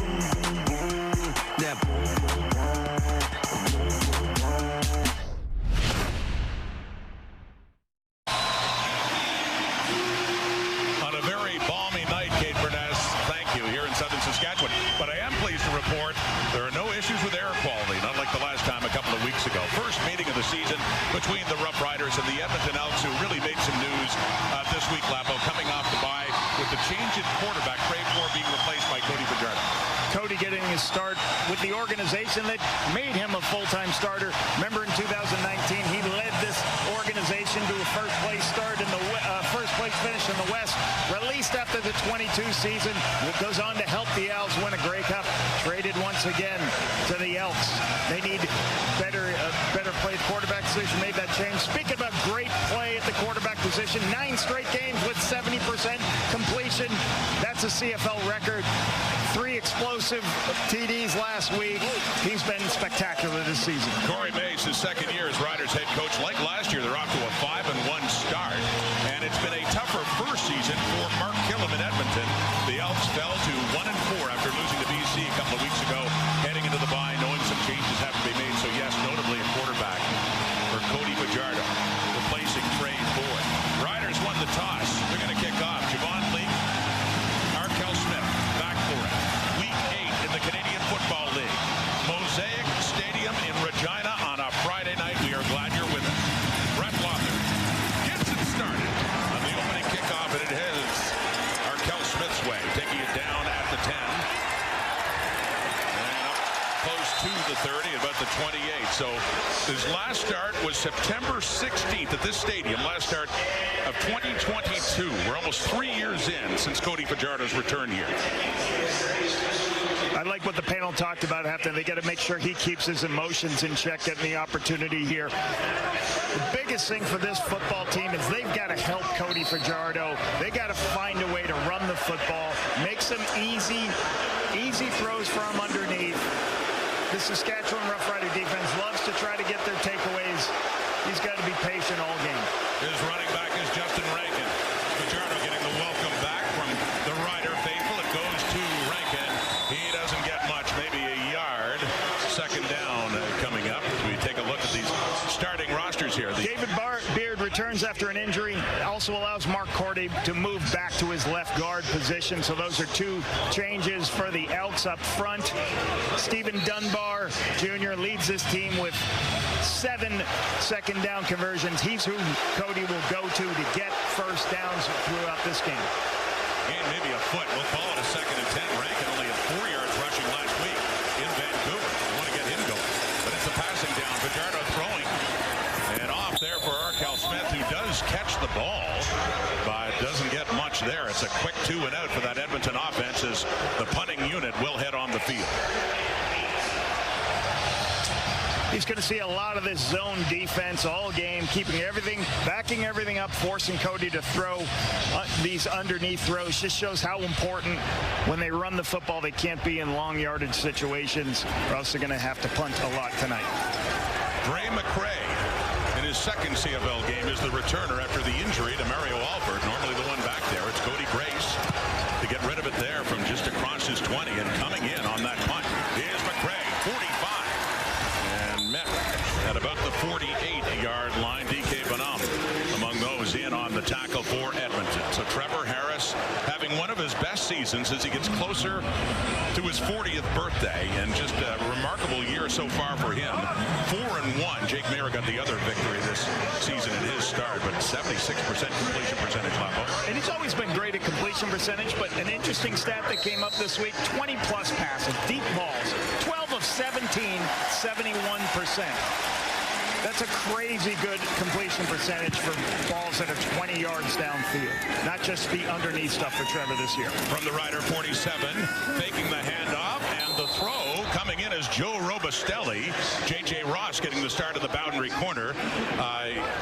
On a very balmy night, Kate Burness, thank you, here in southern Saskatchewan. But I am pleased to report there are no issues with air quality, not like the last time a couple of weeks ago. First meeting of the season between the Roughriders and the Edmonton Elks, who really made some news this week, Lapo, coming off the bye with the change in quarterback, Craig Moore being replaced by Cody Fajardo. Cody getting his start with the organization that made him a full-time starter. Remember in 2019, he led this organization to a first-place start in the first-place finish in the West. Released after the 22 season, it goes on to help the Elks win a Grey Cup. Traded once again to the Elks. They need better play at quarterback position. Made that change. Speaking about great play at the quarterback position, 9 straight games with 70% completion. That's a CFL record. 3 explosive TDs last week. He's been spectacular this season. Corey Mays, his second year as Riders Roughriders head coach, like last year, they're off to a 5-1 start. And it's been a tougher first season for Mark Killam in Edmonton. The Elks fell to 1-4 after losing to BC a couple of weeks ago, heading into the bye, knowing some changes have to be made. So yes, notably a quarterback for Cody Fajardo, replacing Trey Ford. Riders won the toss. They're going to kick off. Javon Leake, Arkell Smith back for it. Week 8 in the Canadian Football League. Mosaic Stadium in Regina on a Friday night. We are glad you're with us. Brett Lawler gets it started on the opening kickoff, and it is Arkell Smith's way, taking it down at the 10. And up close to the 30, about the 28. So his last start was September 16th at this stadium, last start of 2022. We're almost 3 years in since Cody Fajardo's return here. I like what the panel talked about after. They got to make sure he keeps his emotions in check, getting the opportunity here. The biggest thing for this football team is they've got to help Cody Fajardo. They got to find a way to run the football, make some easy throws for him underneath. The Saskatchewan Roughrider defense loves to try to get their takeaways. He's got to be patient all game. His running back is Justin Rankin. Fajardo getting the welcome back from the Rider faithful. It goes to Rankin. He doesn't get much, maybe a yard. Second down coming up as we take a look at these starting rosters here. David Beard returns after an injury. Also allows Mark Cordy to move back to his left guard position. So those are two changes for the Elks up front. Stephen Dunbar Jr. leads this team with 7 second down conversions. He's who Cody will go to get first downs throughout this game. And maybe a foot. We'll call it a 2nd and 10. Rankin only had 4 yards rushing last week in Vancouver. We want to get him going. But it's a passing down. Fajardo throwing. And off there for Arkell Smith, who does catch the ball, but doesn't get much there. It's a quick 2 and out for that Edmonton offense as the punting unit will head on the field. He's going to see a lot of this zone defense all game, backing everything up, forcing Cody to throw these underneath throws. Just shows how important when they run the football, they can't be in long yardage situations, or else they're going to have to punt a lot tonight. Dre McCray, in his second CFL game, is the returner after the injury to Mario Alford. Normally the one back there. It's Cody Grace to get rid of it there from just across his 20, and coming in on that punt is McCray, 45. Met at about the 48-yard line. DK Bonham among those in on the tackle for Edmonton. So Trevor Harris having one of his best seasons as he gets closer to his 40th birthday, and just a remarkable year so far for him. 4-1. Jake Mayer got the other victory this season in his start, but 76% completion percentage, Lapo. And he's always been great at completion percentage, but an interesting stat that came up this week, 20-plus passes, deep balls, 12 of 17, 71%. That's a crazy good completion percentage for balls that are 20 yards downfield. Not just the underneath stuff for Trevor this year. From the Rider 47, faking the handoff, and the throw coming in as Joe Robustelli. J.J. Ross getting the start of the boundary corner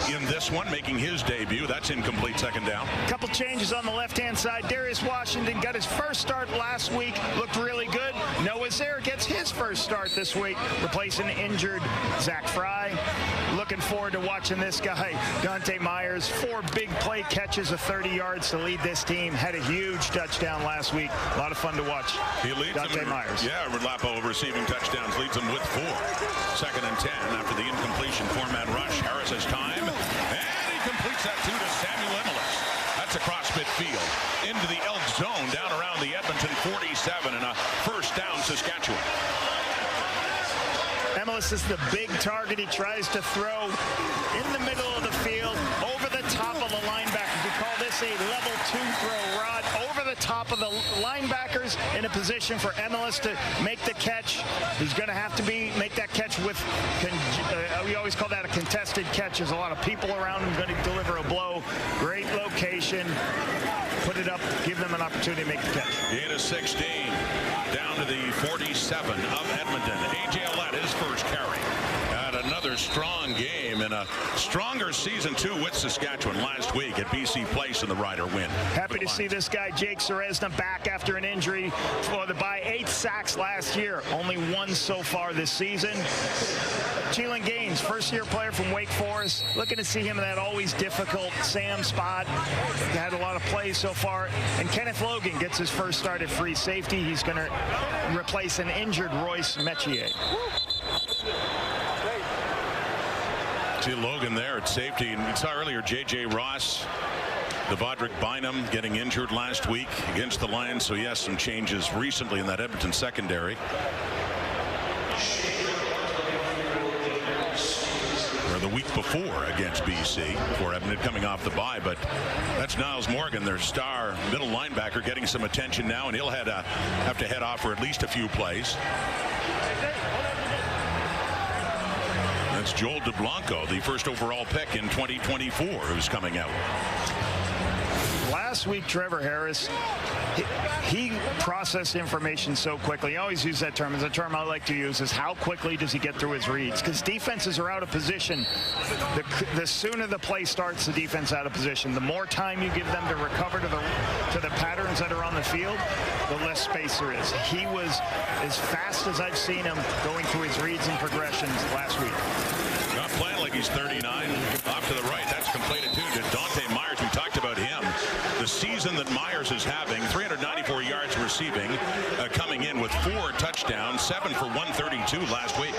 in this one, making his debut. That's incomplete, second down. Couple changes on the left-hand side. Darius Washington got his first start last week. Looked really good. Noah Zare gets his first start this week, replacing injured Zach Fry. Looking forward to watching this guy, Dante Myers. 4 big play catches of 30 yards to lead this team. Had a huge touchdown last week. A lot of fun to watch. He leads Dante Myers. Yeah, Lapo receiving touchdowns, leads them with 4. 2nd and 10 after the incompletion 4-man rush. Harris has time, and he completes that to Samuel Emilus. That's across midfield into the Elks zone, down around the Edmonton 47, and a first down Saskatchewan. Emilus is the big target. He tries to throw in the middle of the field, over the top of the linebackers. We call this a level 2 throw, Rod. Over the top of the linebackers in a position for Emilus to make the catch. He's going to have to make that catch with, we always call that a contested catch. There's a lot of people around him going to deliver a blow. Great location. Put it up, give them an opportunity to make the catch. Gain of 16, down to the 47 of Edmonton. A.J. Allett, his first carry. And another another strong game and a stronger season, too, with Saskatchewan last week at BC Place in the Rider win. Happy to see this guy, Jake Ceresna, back after an injury for the bye. 8 sacks last year, only 1 so far this season. Cheelan Gaines, first-year player from Wake Forest. Looking to see him in that always difficult Sam spot. Had a lot of plays so far. And Kenneth Logan gets his first start at free safety. He's going to replace an injured Royce Metier. See Logan there at safety, and we saw earlier J.J. Ross, the Vodrick Bynum getting injured last week against the Lions. So yes, some changes recently in that Edmonton secondary. Or the week before against BC, before Edmonton coming off the bye. But that's Niles Morgan, their star middle linebacker, getting some attention now, and he'll have to head off for at least a few plays. That's Joel DeBlanco, the first overall pick in 2024, who's coming out. Last week, Trevor Harris, he processed information so quickly. I always use that term. It's a term I like to use, is how quickly does he get through his reads? Because defenses are out of position. The sooner the play starts, the defense out of position. The more time you give them to recover to the patterns that are on the field, the less space there is. He was as fast as I've seen him going through his reads and progressions last week. Not playing like he's 39. Off to the right. That's completed too to Dante Myers. We talked about him. The season that Myers is having, 394 yards receiving, coming in with 4 touchdowns, 7 for 132 last week.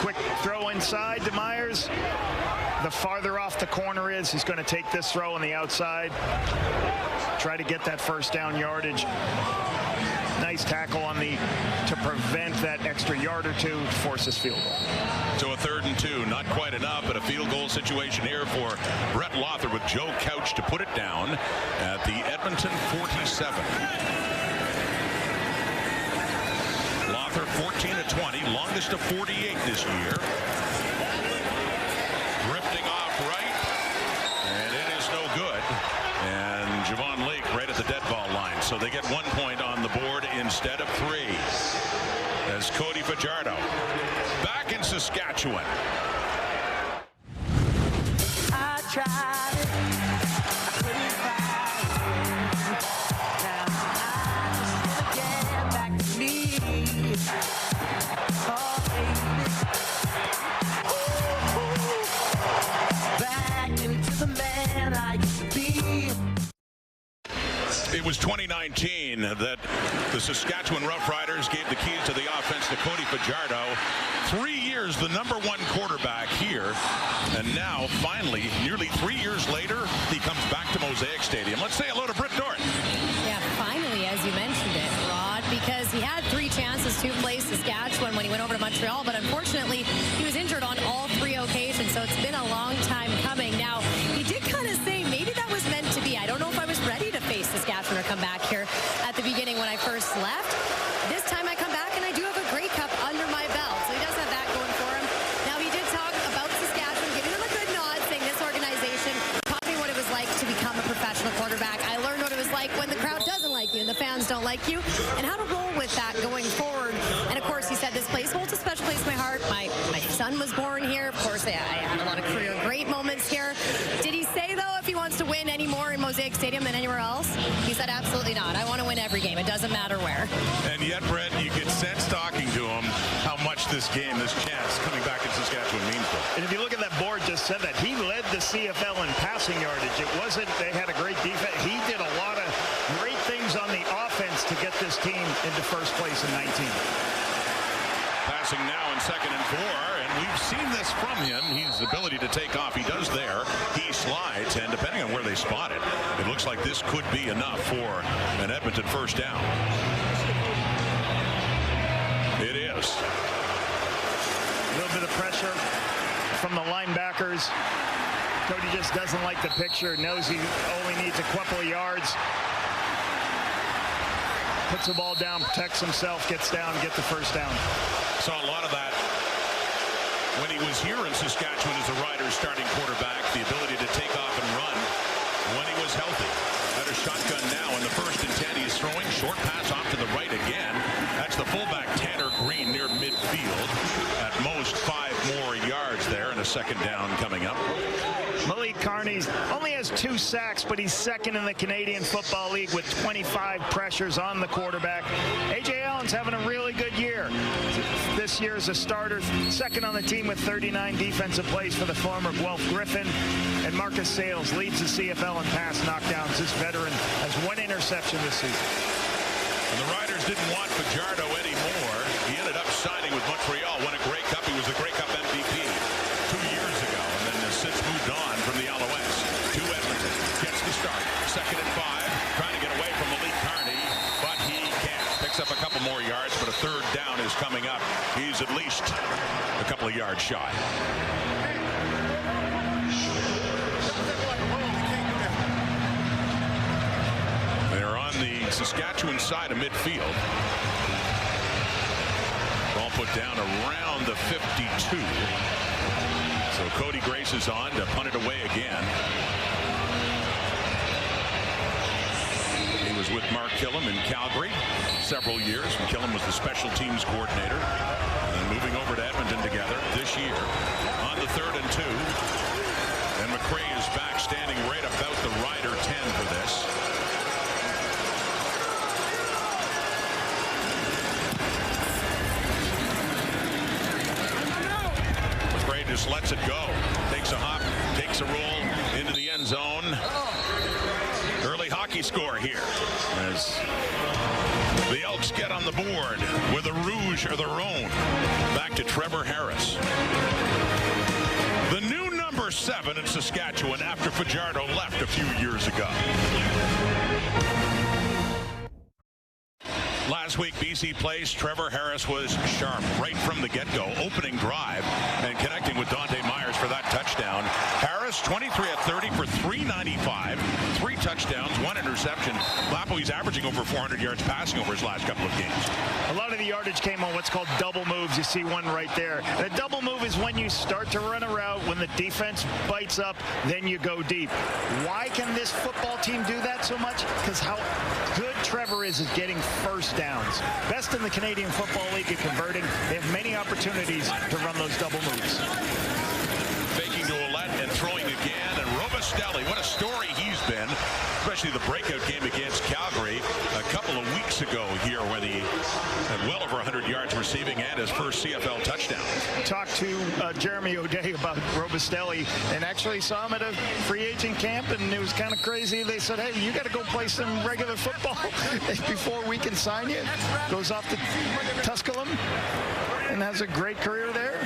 Quick throw inside to Myers. The farther off the corner is, he's going to take this throw on the outside. Try to get that first down yardage. Nice tackle on to prevent that extra yard or 2 to force this field goal. So a 3rd and 2, not quite enough, but a field goal situation here for Brett Lothar with Joe Couch to put it down at the Edmonton 47. Lothar 14 of 20, longest of 48 this year. Drifting off right, and it is no good. And Javon Lake right at the dead ball line. So they get 1 point on the board instead of 3. As Cody Fajardo back in Saskatchewan. I tried it. I couldn't find it. Now I just wanna get back to me. Oh, baby. Ooh, back into the man I used to be. It was 2019 that the Saskatchewan Roughriders gave the keys to the offense to Cody Fajardo. 3 years the #1 quarterback here, and now finally, nearly 3 years later, he comes back to Mosaic Stadium. Let's say hello to Britt Dorn. Yeah, finally, as you mentioned it, Rod, because he had 3 chances to play Saskatchewan when he went over to Montreal, but unfortunately, he was injured on all 3 occasions, so it's been a long time coming. Now, he did kind of say maybe that was meant to be. I don't know if I was ready to face Saskatchewan or come back here at the beginning when I first left. This time I come back and I do have a Grey Cup under my belt, so he does have that going for him. Now, he did talk about Saskatchewan, giving them a good nod, saying this organization taught me what it was like to become a professional quarterback. I learned what it was like when the crowd doesn't like you and the fans don't like you, and how to roll with that going forward. And of course, he said this place holds a special place in my heart. My son was born here. Of course, I had a lot of career great moments here. Did he say, though, if he wants to win any more in Mosaic Stadium than anywhere else? He said, absolutely not. I want to win every game. It doesn't matter where. And yet, Brett, you get sense talking to him how much this game, this chance coming back in Saskatchewan means to him. And if you look at that board, just said that he led the CFL in passing yardage. It wasn't they had a great defense. He did a lot of great things on the offense to get this team into first place in 19. Passing now in 2nd and 4, and we've seen this from him. His ability to take off, he does there. He slides, and depending on where they spot it, it looks like this could be enough for an Edmonton first down. It is. A little bit of pressure from the linebackers. Cody just doesn't like the picture, knows he only needs a couple of yards. Puts the ball down, protects himself, gets down, get the first down. Saw a lot of that when he was here in Saskatchewan as a Riders starting quarterback, the ability to take off and run when he was healthy. At a shotgun now in the 1st and 10. He's throwing short pass off to the right again. That's the fullback Tanner Green near midfield. At most 5 more yards second down coming up. Malik Carney only has 2 sacks, but he's second in the Canadian Football League with 25 pressures on the quarterback. A.J. Allen's having a really good year. This year as a starter, second on the team with 39 defensive plays for the former Guelph Griffin. And Marcus Sales leads the CFL in pass knockdowns. This veteran has 1 interception this season. And the Riders didn't want Fajardo anymore. He ended up signing with Montreal, won a Grey Cup. He was the Grey Cup MVP 2 years ago, and then has since moved on from the Alouettes to Edmonton. Gets the start. Second and 5, trying to get away from Malik Carney, but he can't. Picks up a couple more yards, but a third down is coming up. He's at least a couple of yards shy. They're on the Saskatchewan side of midfield. Ball put down around the 52. So Cody Grace is on to punt it away again. He was with Mark Killam in Calgary several years, and Killam was the special teams coordinator. And moving over to Edmonton together this year on the 3rd and 2. And McRae is back, standing right about the Rider 10 for this. McRae just lets it go. Takes a hop, takes a roll into the end zone. Early hockey score here as the Elks get on the board with a rouge of their own. Back to Trevor Harris. The new number 7 in Saskatchewan after Fajardo left a few years ago. Last week, BC Place, Trevor Harris was sharp right from the get-go, opening drive and connecting with Dante Myers for that touchdown. Harris, 23 of 30 for 395, 3 touchdowns, 1 interception. Lapo, he's averaging over 400 yards passing over his last couple of games. A lot of the yardage came on what's called double moves. You see one right there. And a double move is when you start to run a route, when the defense bites up, then you go deep. Why can this football team do that so much? Because how good Trevor is getting first downs. Best in the Canadian Football League at converting. They have many opportunities to run those double moves. Faking to Ouellette and throwing again. And Robustelli, what a story he's been, especially the breakout game against Calgary a couple of weeks ago here, where he had well over 100 yards receiving and his first CFL touchdown. Talked to Jeremy O'Day about Robustelli and actually saw him at a free agent camp, and it was kind of crazy. They said, hey, you got to go play some regular football before we can sign you. Goes off to Tusculum and has a great career there.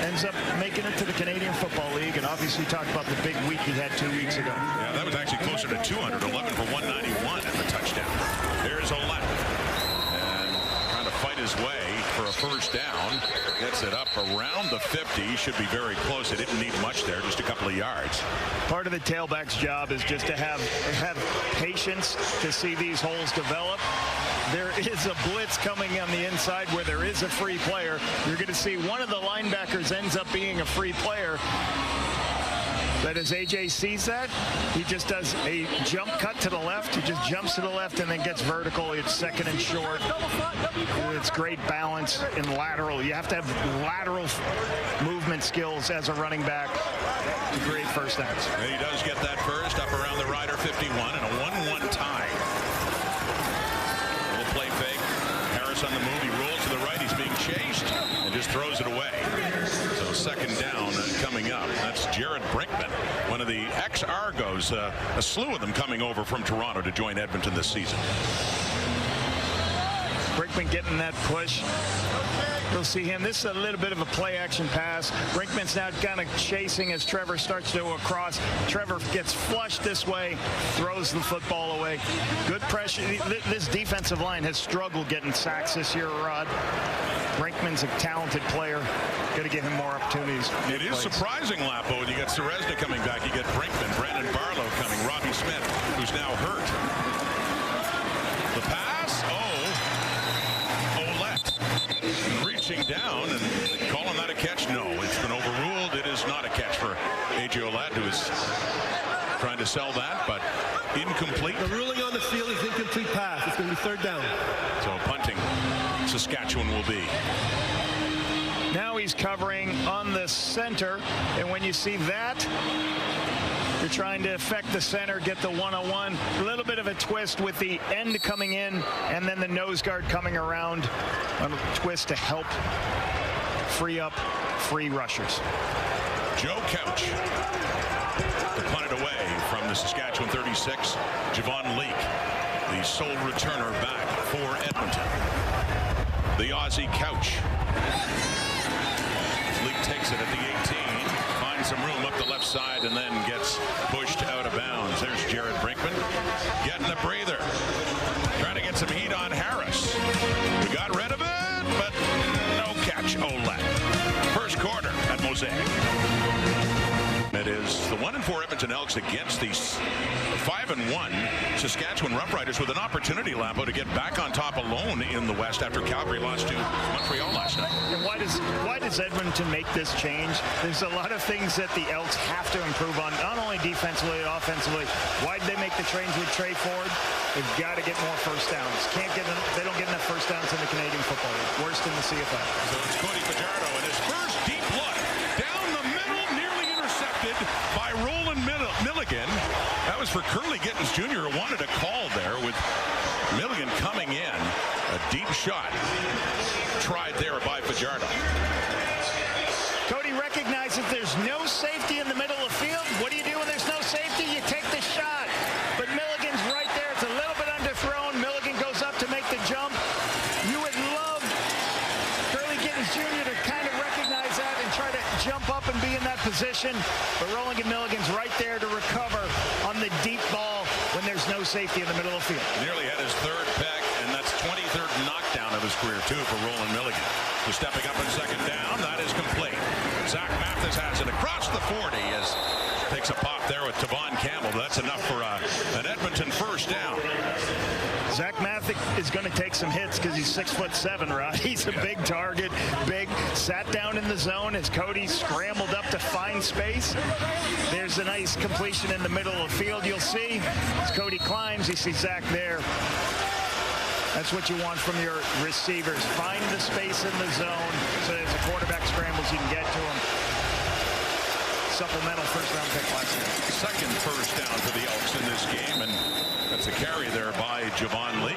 Ends up making it to the Canadian Football League, and obviously talked about the big week he had 2 weeks ago. Yeah, that was actually closer to 200, 11 for 191 at the touchdown. There's Ouellette. And trying to fight his way for a first down. Gets it up around the 50. Should be very close. They didn't need much there, just a couple of yards. Part of the tailback's job is just to have patience to see these holes develop. There is a blitz coming on the inside where there is a free player. You're going to see one of the linebackers ends up being a free player. But as AJ sees that, he just does a jump cut to the left. He just jumps to the left and then gets vertical. It's second and short. It's great balance in lateral. You have to have lateral movement skills as a running back to create first downs. He does get that first up around the Rider 51 and a 1-1 tie. Little play fake. Harris on the move. He rolls to the right. He's being chased and just throws it away. So second down coming up. That's Jared Brinkman, one of the ex-Argos, a slew of them coming over from Toronto to join Edmonton this season. Brinkman getting that push. We'll see him. This is a little bit of a play-action pass. Brinkman's now kind of chasing as Trevor starts to go across. Trevor gets flushed this way, throws the football away. Good pressure. This defensive line has struggled getting sacks this year, Rod. Brinkman's a talented player. Got to give him more opportunities. It is surprising, Lapo, when you got Serezna coming back. You get Brinkman, Brandon Barlow coming, Robbie Smith, who's now hurt. The pass, Ouellette reaching down and calling that a catch. No, it's been overruled. It is not a catch for A.J. Ouellette, who is trying to sell that, but incomplete. The ruling on the field is incomplete pass. It's going to be third down. So punting, Saskatchewan will be. Now he's covering on the center, and when you see that, you're trying to affect the center, get the one-on-one. A little bit of a twist with the end coming in, and then the nose guard coming around on a twist to help free up free rushers. Joe Couch to punt it away from the Saskatchewan 36. Javon Leake, the sole returner back for Edmonton. The Aussie Couch. Leake takes it at the 18, finds some room up the left side, and then gets pushed out of bounds. There's Jared Brinkman getting the breather, trying to get some heat on Harris. We got rid of it, but no catch. Olet. First quarter at Mosaic. It is the 1-4 Edmonton Elks against the 5-1 Saskatchewan Roughriders with an opportunity, Lampo, to get back on top alone in the West after Calgary lost to Montreal last night. And why does Edmonton make this change? There's a lot of things that the Elks have to improve on, not only defensively and offensively. Why did they make the change with Trey Ford? They've got to get more first downs. They don't get enough first downs in the Canadian Football League. Worst in the CFL. So it's Cody Fajardo and his first deep look down the middle, nearly intercepted by Roland Milligan. That was for Curly Gittins Jr., who wanted a call there with Milligan coming in. A deep shot tried there by Fajardo. Cody recognizes there's no safety in the middle of the field. What do you do when there's no safety? You take the shot. But Milligan's right there. It's a little bit underthrown. Milligan goes up to make the jump. You would love Curly Gittins Jr. to kind of recognize that and try to jump up and be in that position. But Roland Milligan's right there to recover on the deep ball when there's no safety in the middle of the field. Nearly had his third peck, and that's 23rd knockdown of his career, too, for Roland Milligan. So stepping up in second down, that is complete. Zach Mathis has it across the 40 as takes a pop there with Tavon Campbell. That's enough for an Edmonton first down. Zach Mathis is going to take some hits because he's 6'7", Rod. He's a big target, big. Sat down in the zone as Cody scrambled up to find space. There's a nice completion in the middle of the field. You'll see as Cody climbs, you see Zach there. That's what you want from your receivers. Find the space in the zone so as the quarterback scrambles, you can get to him. Supplemental first-round pick last year. Second first down for the Elks in this game, and that's a carry there by Javon Lee.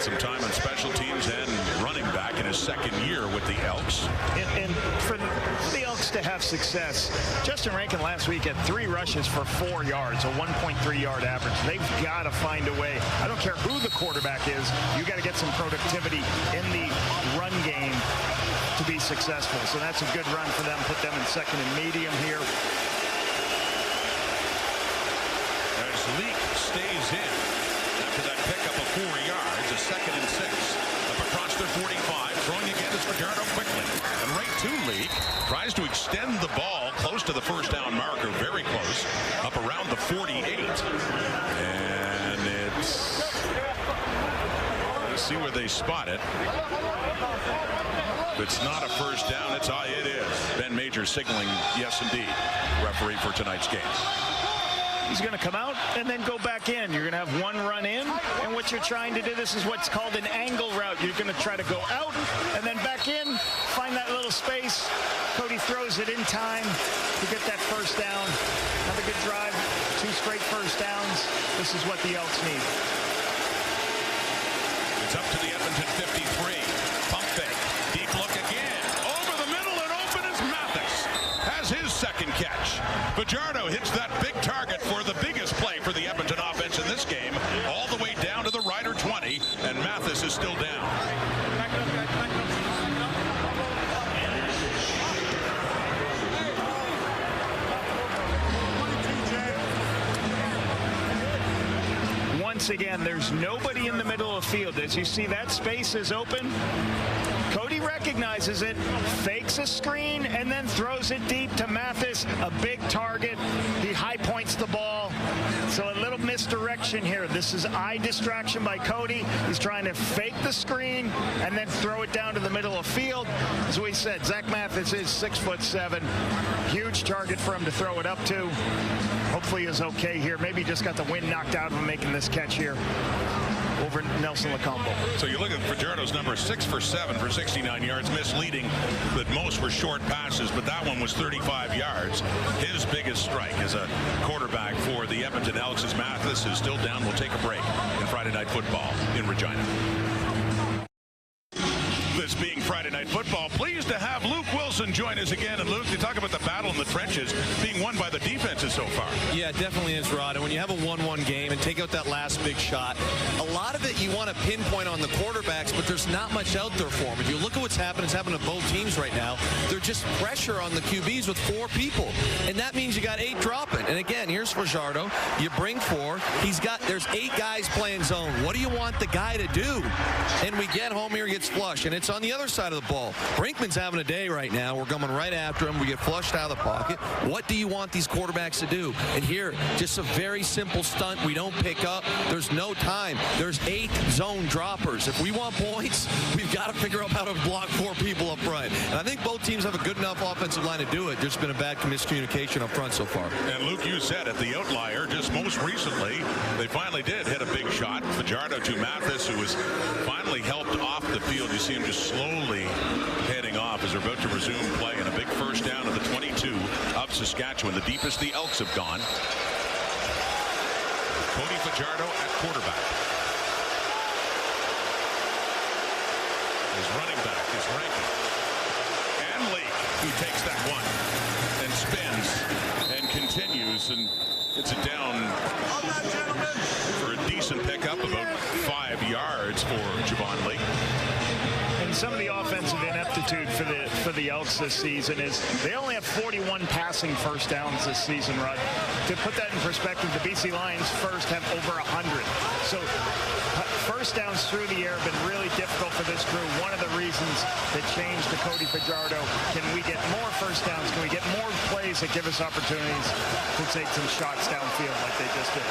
Some time on special teams and running back in his second year with the Elks. And for the Elks to have success, Justin Rankin last week had 3 rushes for 4 yards, a 1.3-yard average. They've got to find a way. I don't care who the quarterback is. You got to get some productivity in the run game to be successful. So that's a good run for them. Put them in second and medium here. As Leak stays in after that pickup of 4 yards, a second and 6 up across their 45. Throwing again is Fajardo quickly. And right to Leak. Tries to extend the ball close to the first down marker, very close, up around the 48. And it's... Let's see where they spot it. If it's not a first down, it is. Ben Major signaling yes, indeed, referee for tonight's game. He's going to come out and then go back in. You're going to have one run in, and what you're trying to do, this is what's called an angle route. You're going to try to go out and then back in, find that little space. Cody throws it in time to get that first down. Have a good drive, 2 straight first downs. This is what the Elks need. It's up to the Edmonton 53. Pump fake. Deep look again. Over the middle and open is Mathis. Has his second catch. Fajardo hits that big target for the biggest play for the Edmonton offense in this game. All the way down to the Rider 20, and Mathis is still down. Once again, there's nobody in the middle of the field. As you see, that space is open. Cody recognizes it, fakes a screen, and then throws it deep to Mathis, a big target. He high points the ball. So a little misdirection here. This is eye distraction by Cody. He's trying to fake the screen and then throw it down to the middle of the field. As we said, Zach Mathis is 6'7". Huge target for him to throw it up to. Hopefully he's okay here. Maybe he just got the wind knocked out of him making this catch here. over Nelson Lacombo. So you look at Fajardo's number, 6 for 7 for 69 yards, misleading that most were short passes, but that one was 35 yards. His biggest strike as a quarterback for the Edmonton Elks as Mathis is still down. We'll take a break in Friday Night Football in Regina. This being Friday Night Football, pleased to have Luke Wilson join us again. And Luke, to talk about the battle in the trenches being won by the defenses so far. Yeah, it definitely is, Rod. And when you have a 1-1 game and take out that last big shot, a lot of it you want to pinpoint on the quarterbacks, but there's not much out there for them. If you look at what's happening, it's happening to both teams right now. They're just pressure on the QBs with 4 people. And that means you got 8 dropping. And again, here's Fajardo. You bring 4. There's 8 guys playing zone. What do you want the guy to do? And we get home here, gets flushed. And it's on the other side of the ball. Brinkman's having a day right now. We're coming right after him. We get flushed out of the pocket. What do you want these quarterbacks to do? And here, just a very simple stunt. We don't pick up. There's no time. There's 8 zone droppers. If we want points, we've got to figure out how to block 4 people up front. And I think both teams have a good enough offensive line to do it. There's been a bad miscommunication up front so far. And Luke, you said at the outlier just most recently, they finally did hit a big shot. Fajardo to Mathis, who was finally helped off the field. You see him just slowly heading off as they're about to resume play, and a big first down at the 22 of Saskatchewan, the deepest the Elks have gone. Cody Fajardo at quarterback. His running back is Rankin. And Lee, who takes that one and spins and continues and gets it down for a decent pickup, about 5 yards for Javon Lee. And some of the offensive ineptitude for the Elks this season is they only have 41 passing first downs this season, Rod. To put that in perspective, the BC Lions first have over 100. So first downs through the air have been really difficult for this crew. One of the reasons that changed to Cody Fajardo, can we get more first downs? Can we get more plays that give us opportunities to take some shots downfield like they just did?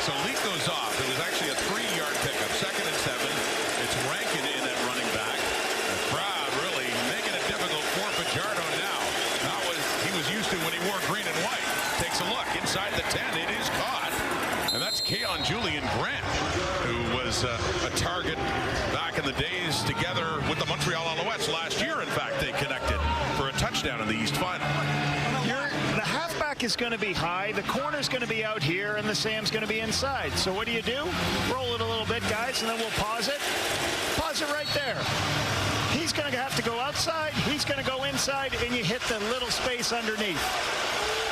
So Leak goes off. It was actually a 3-yard pickup. 2nd and 7. It's Rankin in at running back. The crowd really making it difficult for Fajardo now. He was used to when he wore green and white. Takes a look inside the 10. It is caught. And that's Keon Julian Grant, who was a target back in the days together with the Montreal Alouettes last year. In fact, they connected for a touchdown in the East Final. The halfback is going to be high, the corner's going to be out here, and the Sam's going to be inside. So what do? Roll it a little bit, guys, and then we'll pause it. Pause it right there. He's going to have to go outside, he's going to go inside, and you hit the little space underneath.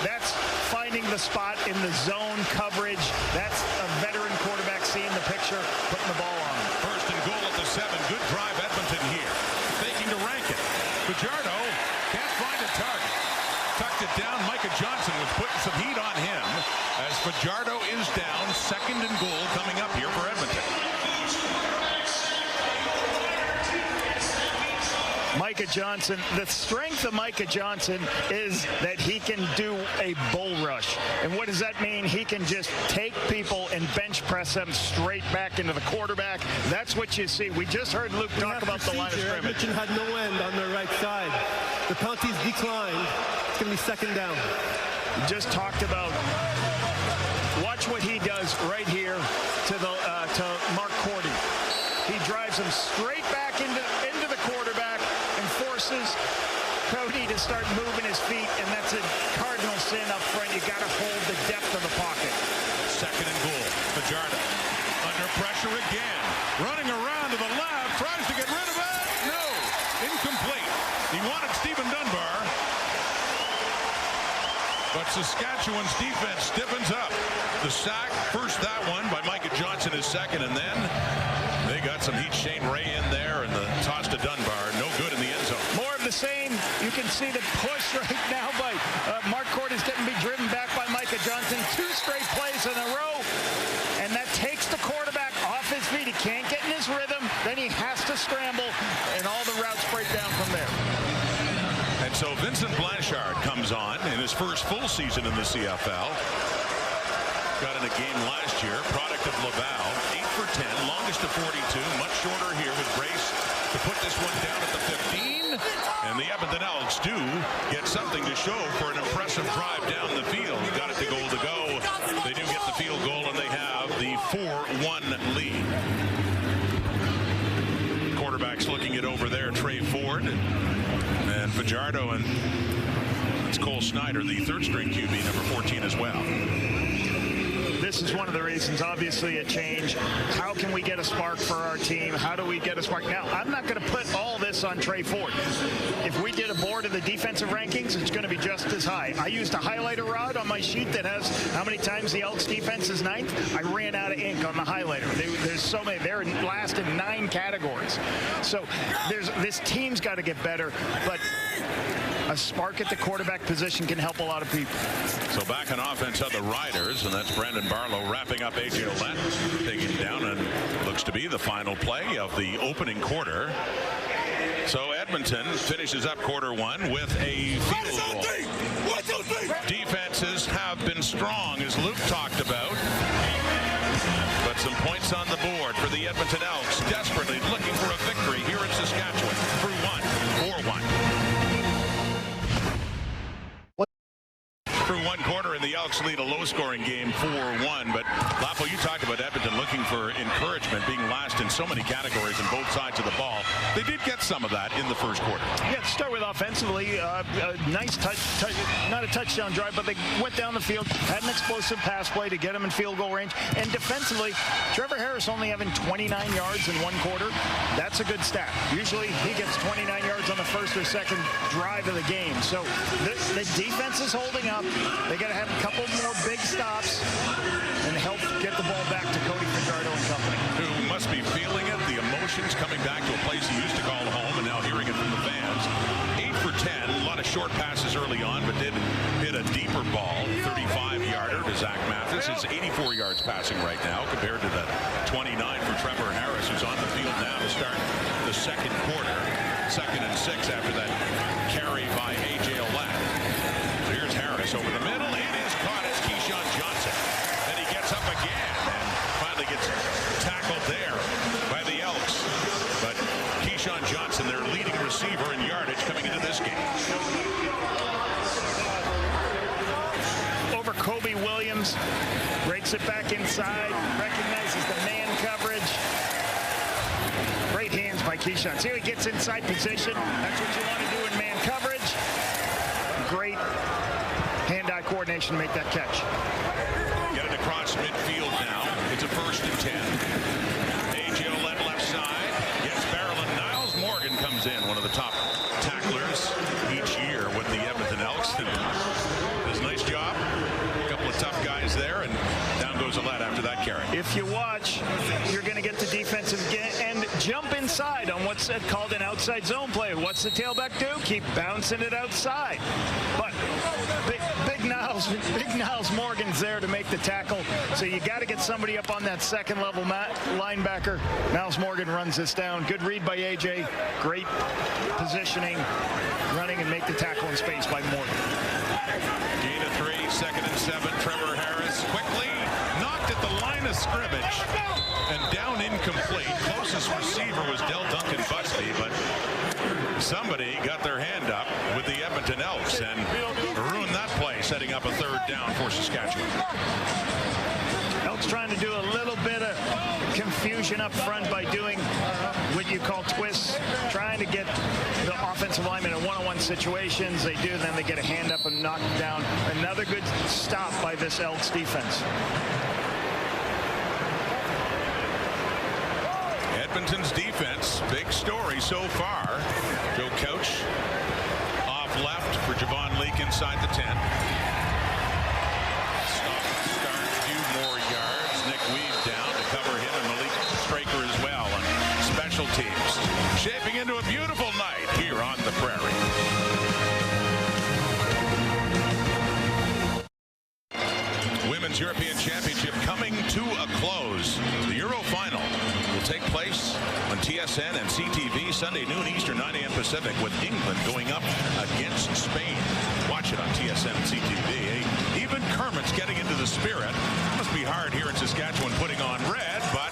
That's finding the spot in the zone coverage. That's a veteran quarterback seeing the picture, putting the ball on. First and goal at the 7. Good drive, Edmonton here. Faking to Rankin. Fajardo can't find a target. Tucked it down. Micah Johnson was putting some heat on him as Fajardo is down. 2nd and goal coming up here for Edmonton. Micah Johnson, the strength of Micah Johnson is that he can do a bull rush. And what does that mean? He can just take people and bench press them straight back into the quarterback. That's what you see. We just heard Luke talk about the line of scrimmage. Edmonton had no end on their right side. The penalties declined. It's going to be 2nd down. Just talked about, watch what he does right here to Mark Cordy. He drives him straight back into the quarterback and forces Cody to start moving his feet, and that's a cardinal sin up front. You got to hold the depth of the pocket. 2nd and goal. Fajardo under pressure again. Running around to the left, tries to get rid of it. No, incomplete. He wanted Stephen Dunbar, but Saskatchewan's defense stiffens up. The sack, first that one by Micah Johnson is 2nd, and then they got some heat. Shane Ray in there, and the toss to Dunbar, no good in the end zone. More of the same. You can see the push right now by Mark Cordy's getting driven back by Micah Johnson. 2 straight plays in a row, and that takes the quarterback off his feet. He can't get in his rhythm. Then he has to scramble, and all the routes break down from there. And so Vincent Blanchard comes on in his first full season in the CFL. Got in a game last year, product of Laval, 8 for 10, longest to 42, much shorter here with Brace to put this one down at the 15. And the Edmonton Elks do get something to show for an impressive drive down the field. Got it to goal to go. They do get the field goal, and they have the 4-1 lead. Schneider, the third-string QB, number 14 as well. This is one of the reasons, obviously, a change. How can we get a spark for our team? How do we get a spark? Now, I'm not going to put all this on Trey Ford. If we did a board of the defensive rankings, it's going to be just as high. I used a highlighter rod on my sheet that has how many times the Elks defense is ninth. I ran out of ink on the highlighter. There's so many. They're last in 9 categories. So this team's got to get better, but a spark at the quarterback position can help a lot of people. So back on offense are the Riders, and that's Brandon Barlow wrapping up A.J. Olette, taking him down, and looks to be the final play of the opening quarter. So Edmonton finishes up quarter 1 with a field goal. Defenses have been strong, as Luke talked about. But some points on the board for the Edmonton Elks, desperately looking for a victory here in Saskatchewan. Through 4-1. Through one quarter, and the Elks lead a low-scoring game 4-1. But Lapo, you talked about Edmonton looking for encouragement, being last in so many categories on both sides of the ball. They did get some of that in the first quarter. Yeah, to start with offensively, a nice touch, not a touchdown drive, but they went down the field, had an explosive pass play to get them in field goal range. And defensively, Trevor Harris only having 29 yards in one quarter. That's a good stat. Usually he gets 29 yards on the first or second drive of the game. So the defense is holding up. They got to have a couple more big stops and help get the ball back to Cody Fajardo and company. Who must be feeling it, the emotions coming back to a place he used to call home and now hearing it from the fans. 8 for 10, a lot of short passes early on, but did hit a deeper ball, 35-yarder to Zach Mathis. It's 84 yards passing right now compared to the 29 for Trevor Harris, who's on the field now to start the second quarter. 2nd and 6 after that carry by A.J. Olette. Here's Harris over the middle. It is caught as Keyshawn Johnson. Then he gets up again and finally gets tackled there by the Elks. But Keyshawn Johnson, their leading receiver in yardage coming into this game. Over Kobe Williams. Breaks it back inside. Recognizes the man coverage. Great hands by Keyshawn. See how he gets inside position. That's what you want to do in man coverage. Great hand-eye coordination to make that catch. Get it across midfield now. It's a 1st and 10. A.J. Olette left side. Gets barrel, and Niles Morgan comes in, one of the top tacklers each year with the Edmonton Elks. And does a nice job. A couple of tough guys there, and down goes Olette after that carry. If you watch, you're going to get the defensive and jump inside on what's called an outside zone play. What's the tailback do? Keep bouncing it outside. But Big Niles Morgan's there to make the tackle. So you got to get somebody up on that second level linebacker. Niles Morgan runs this down. Good read by AJ. Great positioning, running and make the tackle in space by Morgan. Gain of 3, 2nd and 7. Trevor Harris quickly knocked at the line of scrimmage and down incomplete. Closest receiver was Del Duncan Busby, but somebody got their hand up with the Edmonton Elks and ruined that play, setting up a 3rd down for Saskatchewan. Elks trying to do a little bit of confusion up front by doing what you call twists, trying to get the offensive lineman in one-on-one situations. They do, then they get a hand up and knock down. Another good stop by this Elks defense. Edmonton's defense, big story so far. Joe Couch off left for Javon Leake inside the 10. Start a few more yards. Nick Weave down to cover him, and Malik Straker as well. And special teams shaping into a beautiful night here on the Prairie. Women's European Championship coming to a close. The Euro final will take place on TSN and CTV Sunday noon Eastern, 9 a.m. Pacific, with England going up against Spain. Watch it on TSN and CTV. Even Kermit's getting into the spirit. Must be hard here in Saskatchewan putting on red, but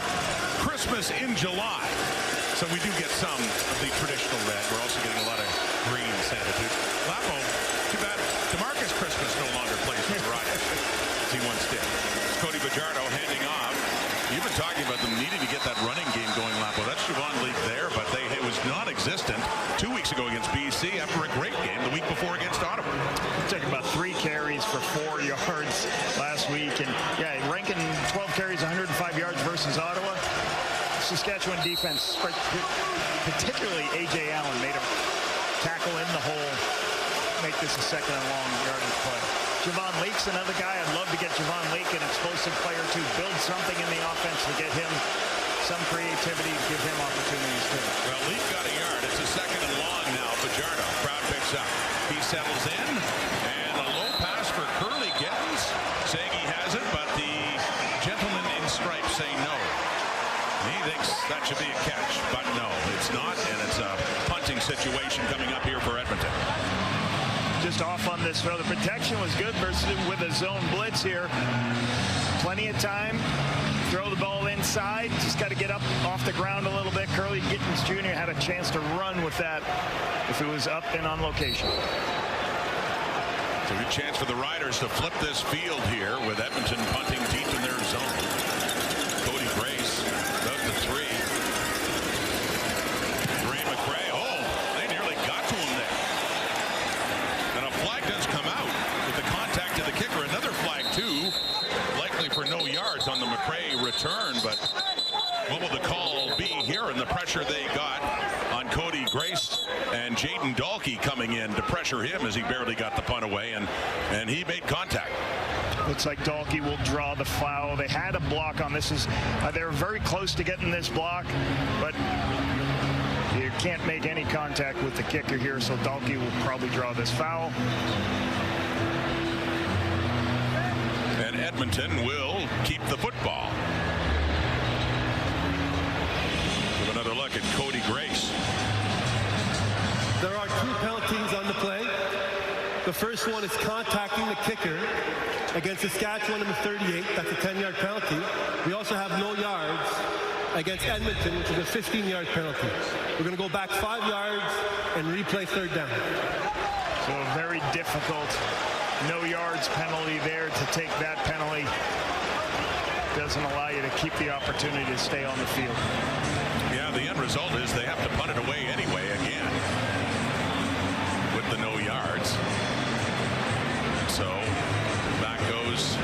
Christmas in July. So we do get some of the traditional red. We're also getting a lot of green Santa too. Lapo, too bad DeMarcus Christmas no longer plays for the Riders. He once did. Cody Fajardo handing off. You've been talking about them needing to get that running game going, Lapo. That's Javon Leake there, but it was non-existent 2 weeks ago against BC after a great game the week before against Ottawa. It's taken about for 4 yards last week. And yeah, ranking 12 carries, 105 yards versus Ottawa. Saskatchewan defense, particularly A.J. Allen, made a tackle in the hole, make this a second and long yardage play. Javon Leake's another guy. I'd love to get Javon Leake, an explosive player, to build something in the offense to get him some creativity, give him opportunities too. Well, Leake got a yard. It's a second and long now. Fajardo, crowd picks up. He settles in, and a low pass for Curly Gittens, saying he has it, but the gentlemen in stripes say no. He thinks that should be a catch, but no, it's not, and it's a punting situation coming up here for Edmonton. Just off on this throw. The protection was good versus with a zone blitz here. Plenty of time. Throw the ball inside. Just got to get up off the ground a little bit. Curly Gittens Jr. had a chance to run with that if it was up and on location. It's a good chance for the Riders to flip this field here with Edmonton punting deep in their zone. Cody Grace does the 3. Ray McRae. Oh, they nearly got to him there. And a flag does come out with the contact to the kicker. Another flag, too. Likely for no yards on the McRae return, but what will the call be here? And the pressure they got on Cody Grace and Jaden Dalkey coming in to pressure him as he barely got the punt away, and he made contact. Looks like Dalkey will draw the foul. They had a block on this. They were very close to getting this block, but you can't make any contact with the kicker here, so Dalkey will probably draw this foul. And Edmonton will keep the football. Give another look at Cody Grace. There are 2 penalties on the play. The first one is contacting the kicker against Saskatchewan number 38. That's a 10-yard penalty. We also have no yards against Edmonton, which is a 15-yard penalty. We're going to go back 5 yards and replay 3rd down. So a very difficult no yards penalty there. To take that penalty doesn't allow you to keep the opportunity to stay on the field. Yeah, the end result is they have to punt it away anyway again with the no yards. So back goes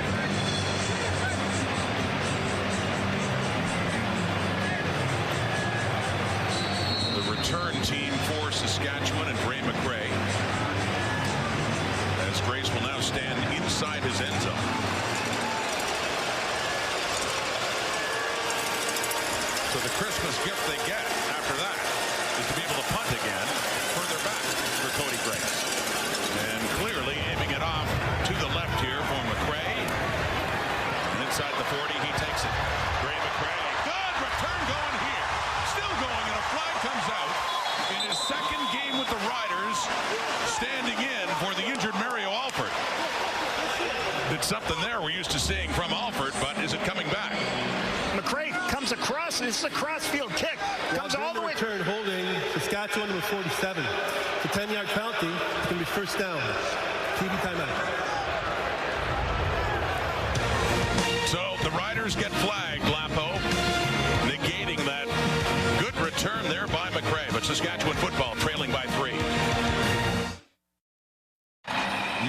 the return team for Saskatchewan and Ray McRae, as Grace will now stand inside his end zone. So the Christmas gift they get after that is to be able to punt again further back for Cody Grace. And clearly aiming it off to the left here for McRae. And inside the 40, he takes it. Ray McRae, good return going here. Still going, and a flag comes out in his second game with the Riders, standing in for the injured Mario Alford. It's something there we're used to seeing from Alford, but is it coming back? McRae comes across. This is a cross-field kick. Comes all the way. Return holding Saskatchewan number 47. It's a 10-yard penalty. It's going to be 1st down. TV timeout. So the Riders get flagged, Lapo, negating that good return there by McRae. But Saskatchewan football trailing by 3.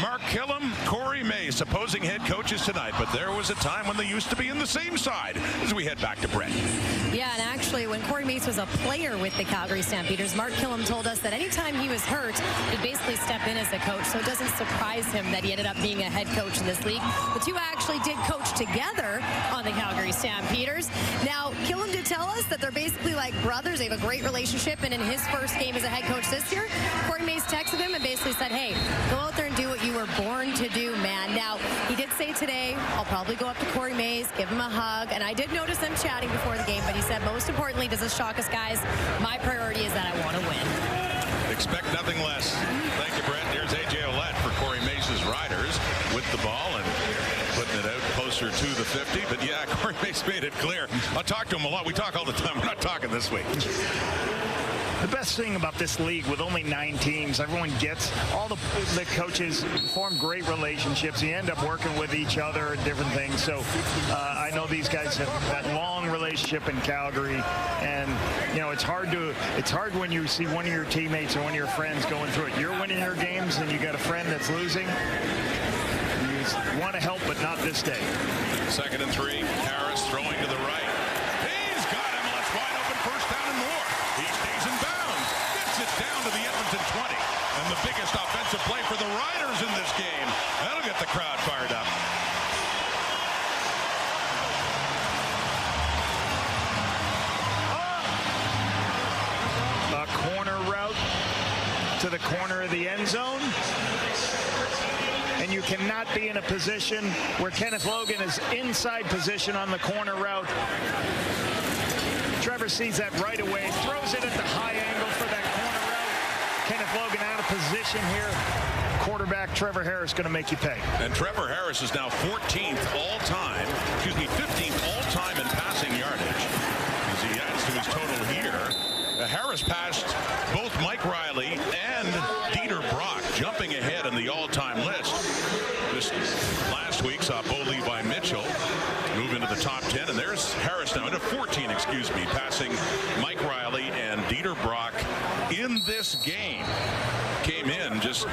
Mark Killam, Corey Mace, opposing head coaches tonight, but there was a time when they used to be in the same side as we head back to Brett. Yeah, and actually, when Corey Mace was a player with the Calgary Stampeders, Mark Killam told us that anytime he was hurt, he'd basically step in as a coach, so it doesn't surprise him that he ended up being a head coach in this league. The two actually did coach together on the Calgary Stampeders. Now, Killam did tell us that they're basically like brothers. They have a great relationship, and in his first game as a head coach this year, Corey Mace texted him and basically said, hey, go out there and do what you were born to do, man. Now, he did say today, I'll probably go up to Corey Mace, give him a hug, and I did notice them chatting before the game, but he said, most importantly, does this shock us, guys? My priority is that I want to win. Expect nothing less. Thank you, Brett. Here's A.J. Ouellette for Corey Mace's Riders with the ball and putting it out closer to the 50. But yeah, Corey Mace made it clear. I'll talk to him a lot. We talk all the time. We're not talking this week. The best thing about this league, with only 9 teams, everyone gets, all the coaches form great relationships. You end up working with each other and different things. So I know these guys have that long relationship in Calgary, and you know it's hard when you see one of your teammates or one of your friends going through it. You're winning your games, and you got a friend that's losing. want to help, but not this day. 2nd and 3. Harris throwing to the right. He's got him. It's wide open. First down and more. He stays in bounds. Gets it down to the Edmonton 20. And the biggest offensive play for the Riders in this game. That'll get the crowd fired up. A corner route to the corner of the end zone. And you cannot be in a position where Kenneth Logan is inside position on the corner route. Trevor sees that right away, throws it at the high angle for that corner route. Kenneth Logan out of position here. Quarterback Trevor Harris going to make you pay. And Trevor Harris is now 14th all-time, 15th all-time in passing yardage. As he adds to his total here. Harris passed both Mike Riley and Dieter Brock, jumping ahead in the all-time list. This last week saw Bo Levi Mitchell move into the top 10, and there's Harris now into 14, passing Mike Riley and Dieter Brock in this game. Came in just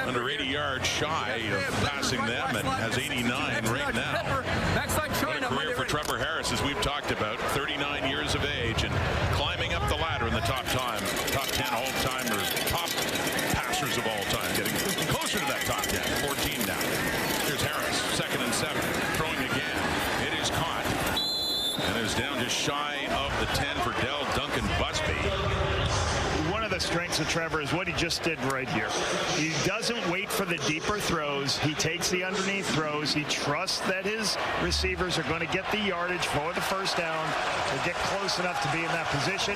under 80 yards shy of passing them and has 89 right now. What a career for Trevor Harris, as we've talked about. 39 years of age and climbing up the ladder in the top 10 all-timers, top passers of all time, getting closer to that top 10. 14 now. Here's Harris, 2nd and 7, throwing again. It is caught and is down just shy of the 10 for Dell Duncan Busby. One of the strengths of Trevor is what he just did right here. He doesn't wait for the deeper throws. He takes the underneath throws. He trusts that his receivers are going to get the yardage for the first down. They get close enough to be in that position.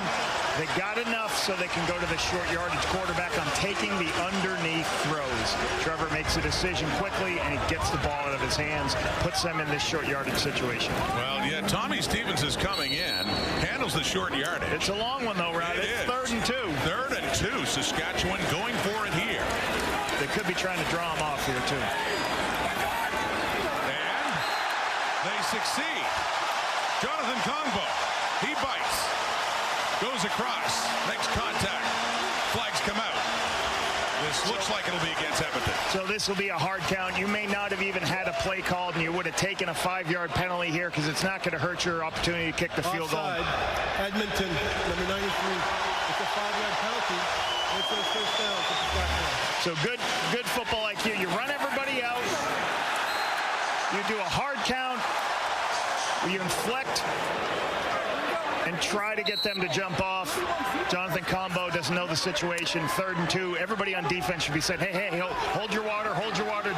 They got enough so they can go to the short yardage quarterback on taking the underneath throws. Trevor makes a decision quickly, and he gets the ball out of his hands, puts them in this short yardage situation. Well, yeah, Tommy Stevens is coming in, handles the short yardage. It's a long one, though, Rod. It's 3rd and 2. 3rd and 2. Saskatchewan going for it here. They could be trying to draw him off here, too. And they succeed. Jonathan Kongbo, he bites, goes across, makes contact. Flags come out. This looks like it'll be against Edmonton. So this will be a hard count. You may not have even had a play called, and you would have taken a 5-yard penalty here because it's not going to hurt your opportunity to kick the field goal. Edmonton, number 93. It's a 5-yard penalty. It's a first down. So good football IQ. You run everybody out. You do a hard count. You inflect and try to get them to jump off. Jonathan Combo doesn't know the situation. 3rd and 2. Everybody on defense should be saying, hey, hold your water,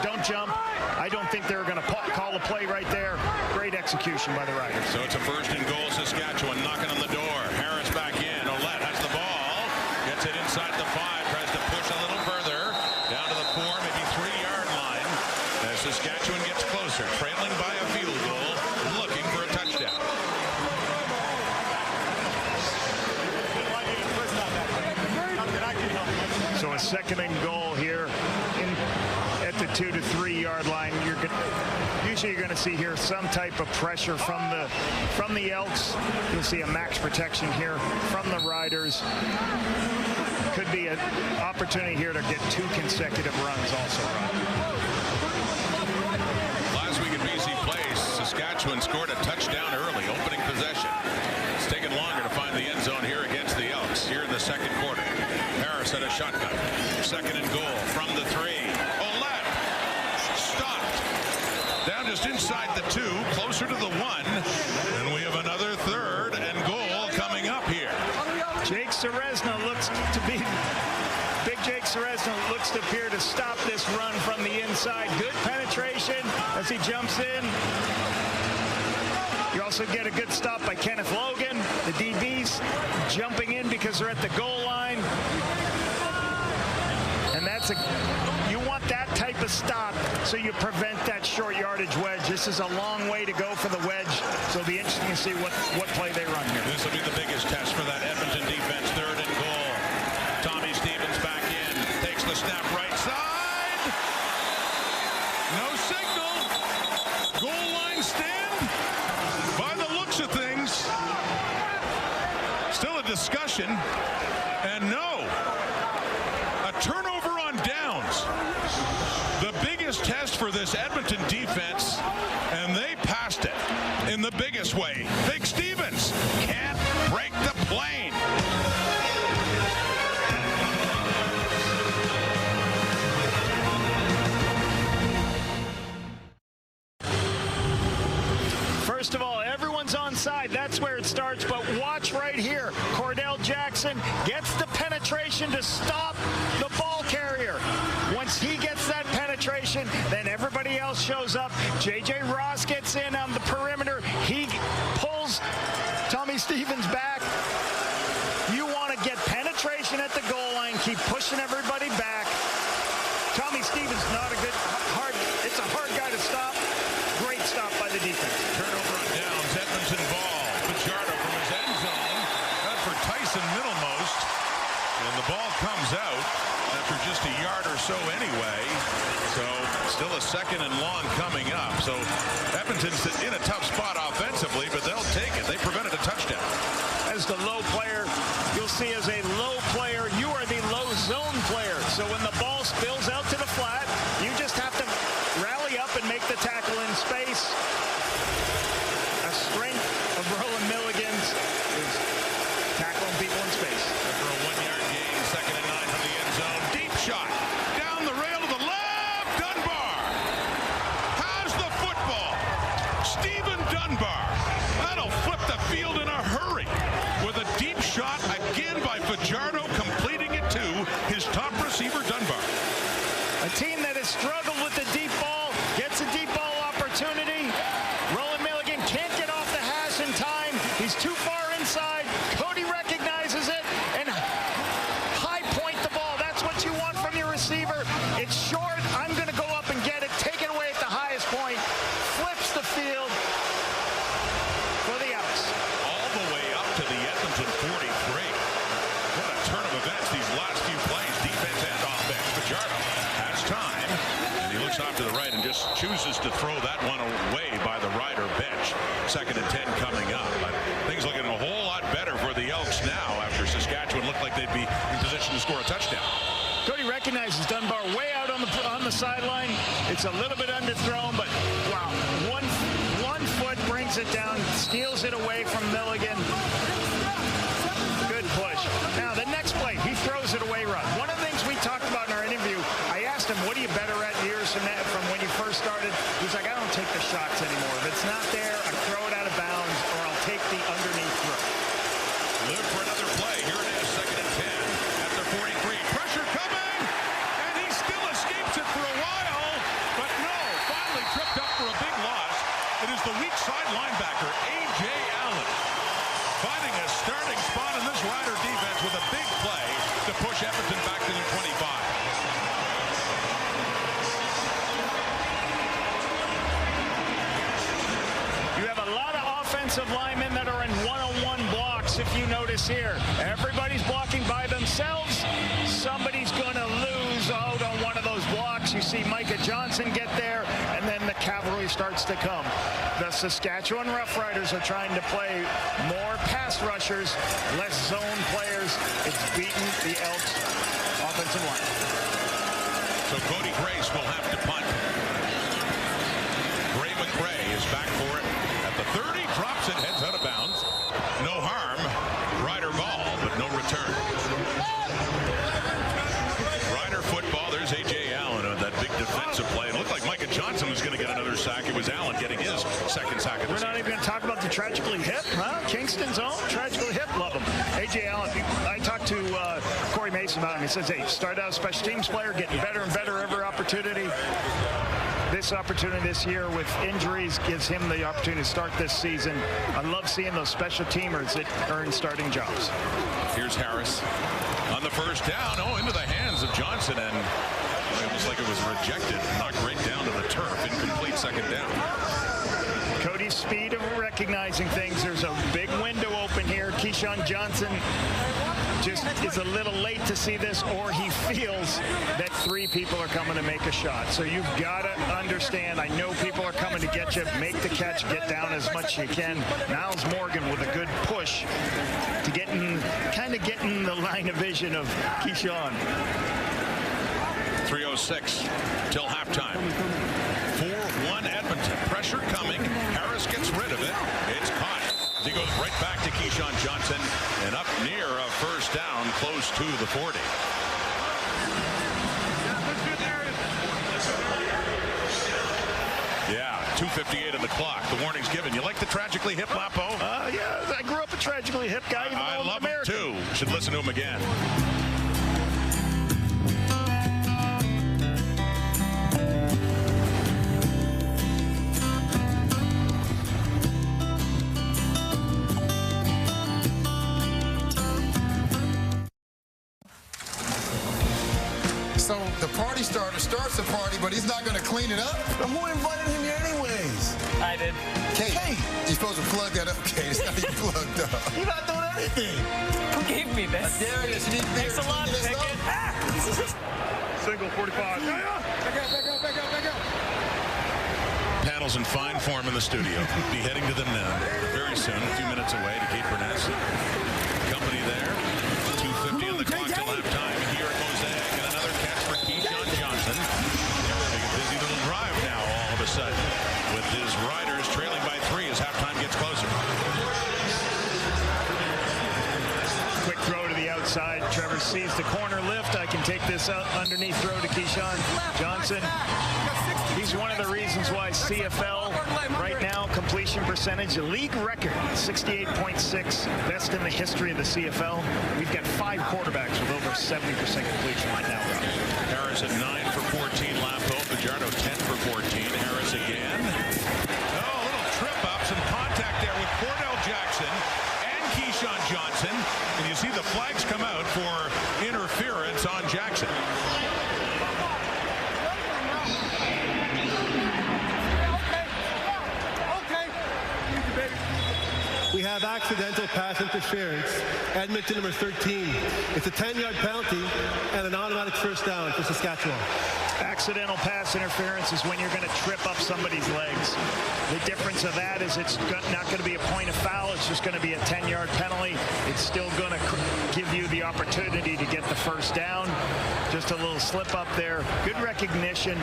don't jump. I don't think they're going to call a play right there. Great execution by the Riders. So it's a 1st and goal. Saskatchewan knocking on the door. Harris back in. Ouellette has the ball. Gets it inside the 5. Tries to push a little further. Down to the 4, maybe 3-yard line. As Saskatchewan gets closer, trailing by a field goal, looking for a touchdown. So a 2nd and goal here at the 2 to 3 yard line. Usually you're going to see here some type of pressure from the Elks. You'll see a max protection here from the Riders. Could be an opportunity here to get 2 consecutive runs also. Last week at BC Place, Saskatchewan scored a touchdown early, opening possession. It's taken longer to find the end zone here against the Elks here in the 2nd quarter. Harris at a shotgun. 2nd and goal from the 3. Ouellette stopped. Down just inside the 2, closer to the 1. And we have another 3rd and goal coming up here. Jake Serezna looks to be... Big Jake Serezna looks to appear to stop this run from the inside. Good penetration as he jumps in. You also get a good stop by Kenneth Logan. The DBs jumping in because they're at the goal line. And you want that type of stop so you prevent that short yardage wedge. This is a long way to go for the wedge, so it'll be interesting to see what play they run here. This will be the biggest test for that Edmonton defense. 3rd and goal. Tommy Stevens back in, takes the snap right side. No signal. Goal line stand. By the looks of things, still a discussion, and no. A turnover on downs. The biggest test for this Edmonton defense, and they passed it in the biggest way. Big Stevens can't break the plane. First of all, everyone's onside. That's where it starts. But watch right here. Cordell Jackson gets the penetration to stop the ball carrier. Once he gets that penetration, then everybody else shows up. J.J. Ross gets in on the perimeter. He pulls Tommy Stevens back. You want to get penetration at the goal line. Keep pushing everybody back. Tommy Stevens, not a good, it's a hard guy to stop. Great stop by the defense. Turnover on downs. Edmonton ball. Fajardo from his end zone. Got for Tyson Middlemost. And the ball comes out after just a yard or so anyway. So still a second and long coming up. So Edmonton's in a tough spot offensively, but they'll take it. They prevented a touchdown. As the low player, you'll see as a low player, you are the low zone player. So when the ball spills out to the flat, you just have to rally up and make the tackle in space. A strength of Roland Milligan's is tackling people in space. For a 1-yard gain, 2nd and 9 from the end zone. Deep shot. Down the rail to the left. Dunbar has the football. Stephen Dunbar. That'll flip the field in a hurry with a deep shot again by Fajardo, completing it to his top receiver, Dunbar. A team that has struggled with the deep ball gets a deep ball opportunity. Roland Milligan can't get off the hash in time. He's too far inside. Cody recognizes it and high point the ball. That's what you want from your receiver. It's short. I'm going to go up and get it. Take it away at the highest point. Flips the field for the Elks. All the way up to the Edmonton 43. What a turn of events these last few plays. Defense and offense. Fajardo has time. And he looks off to the right and just chooses to throw that one away by the Rider bench. 2nd and 10 coming up. But things looking a whole lot better for the Elks now after Saskatchewan looked like they'd be in position to score a touchdown. Cody recognizes Dunbar way out on the sideline. It's a little bit underthrown, but wow, one foot brings it down, steals it away from Milligan. Good push. Now the next play, he throws it away run. One of the things we talked about in our interview, I asked him, what are you better at years from when you first started? He's like, I don't take the shots anymore. If it's not there, I throw it out of bounds, or I'll take the underneath throw. Look for another play. Here it is, 2nd and 10 at the 43. Pressure coming, and he still escapes it for a while, but no, finally tripped up for a big loss. It is the weak side linebacker, A.J. Allen, finding a starting spot in this Rider defense with a big play to push Edmonton back to the 25. You have a lot of offensive linemen that are in one-on-one blocks, if you notice here. Everybody's blocking by themselves. Somebody's going to lose out on one of those blocks. You see Micah Johnson get there, and then the cavalry starts to come. The Saskatchewan Roughriders are trying to play more pass rushers, less zone players. It's beaten the Elks offensive line. So Cody Grace will have to punt. Gray McRae is back for it at the 30, drops it, heads out of bounds. No harm. Rider ball, but no return. Rider football. There's A.J. Allen on that big defensive play. It looked like Micah Johnson was going to get another sack. It was Allen getting his second sack of the We're not even going to talk about the tragically hip, huh? Kingston's own tragically hip. Love him. A.J. Allen, I talked to Corey Mason about him. He says, hey, started out as a special teams player, getting better and better every opportunity. This opportunity this year with injuries gives him the opportunity to start this season. I love seeing those special teamers that earn starting jobs. Here's Harris on the first down. Oh, into the hands of Johnson, and it was like it was rejected. Knocked right down to the turf. Incomplete 2nd down. Cody's speed of recognizing things. There's a big window open here. Keyshawn Johnson just is a little late to see this, or he feels that 3 people are coming to make a shot. So you've got to understand, I know people are coming to get you. Make the catch, get down as much as you can. Niles Morgan with a good push to kind of get in the line of vision of Keyshawn. 3:06 till halftime. 4-1 Edmonton. Pressure coming. Harris gets rid of it. It's caught. He goes right back to Keyshawn Johnson and up near a first down, close to the 40. Yeah, 2:58 on the clock. The warning's given. You like the tragically hip, Lapo? Yeah, I grew up a tragically hip guy. Even I though I'm love him American. too. Should listen to him again. So the party starter starts the party, but he's not going to clean it up? But who invited him here anyways? I did. Kate, you're supposed to plug that up, Kate. It's not even plugged up. You're not doing anything. Who gave me this? Darius, you need to be Thanks a lot, Pickett. Single 45. Back up. Panels in fine form in the studio. Be heading to them now. Very soon, a few minutes away to Kate Burness. Company there. 2:50 on the clock till halftime. Here at Mosaic, and another catch for Keyshawn Johnson. Having a busy little drive now all of a sudden with his Riders trailing by 3 as halftime gets closer. Quick throw to the outside. Trevor sees the corner lift. I can take this out underneath throw to Keyshawn Johnson. He's one of the reasons why CFL right now completion percentage, a league record, 68.6, best in the history of the CFL. We've got 5 quarterbacks with over 70% completion right now. Harris at 9 for 14. Lapo, Fajardo 10 for 14. Harris again. Oh, a little trip up, some contact there with Cordell Jackson and Keyshawn Johnson. And you see the flags come out for interference on Jackson. We have accidental pass interference. Edmonton number 13. It's a 10-yard penalty and an automatic first down for Saskatchewan. Accidental pass interference is when you're going to trip up somebody's legs. The difference of that is it's not going to be a point of foul. It's just going to be a 10-yard penalty. It's still going to give you the opportunity to get the first down. Just a little slip up there. Good recognition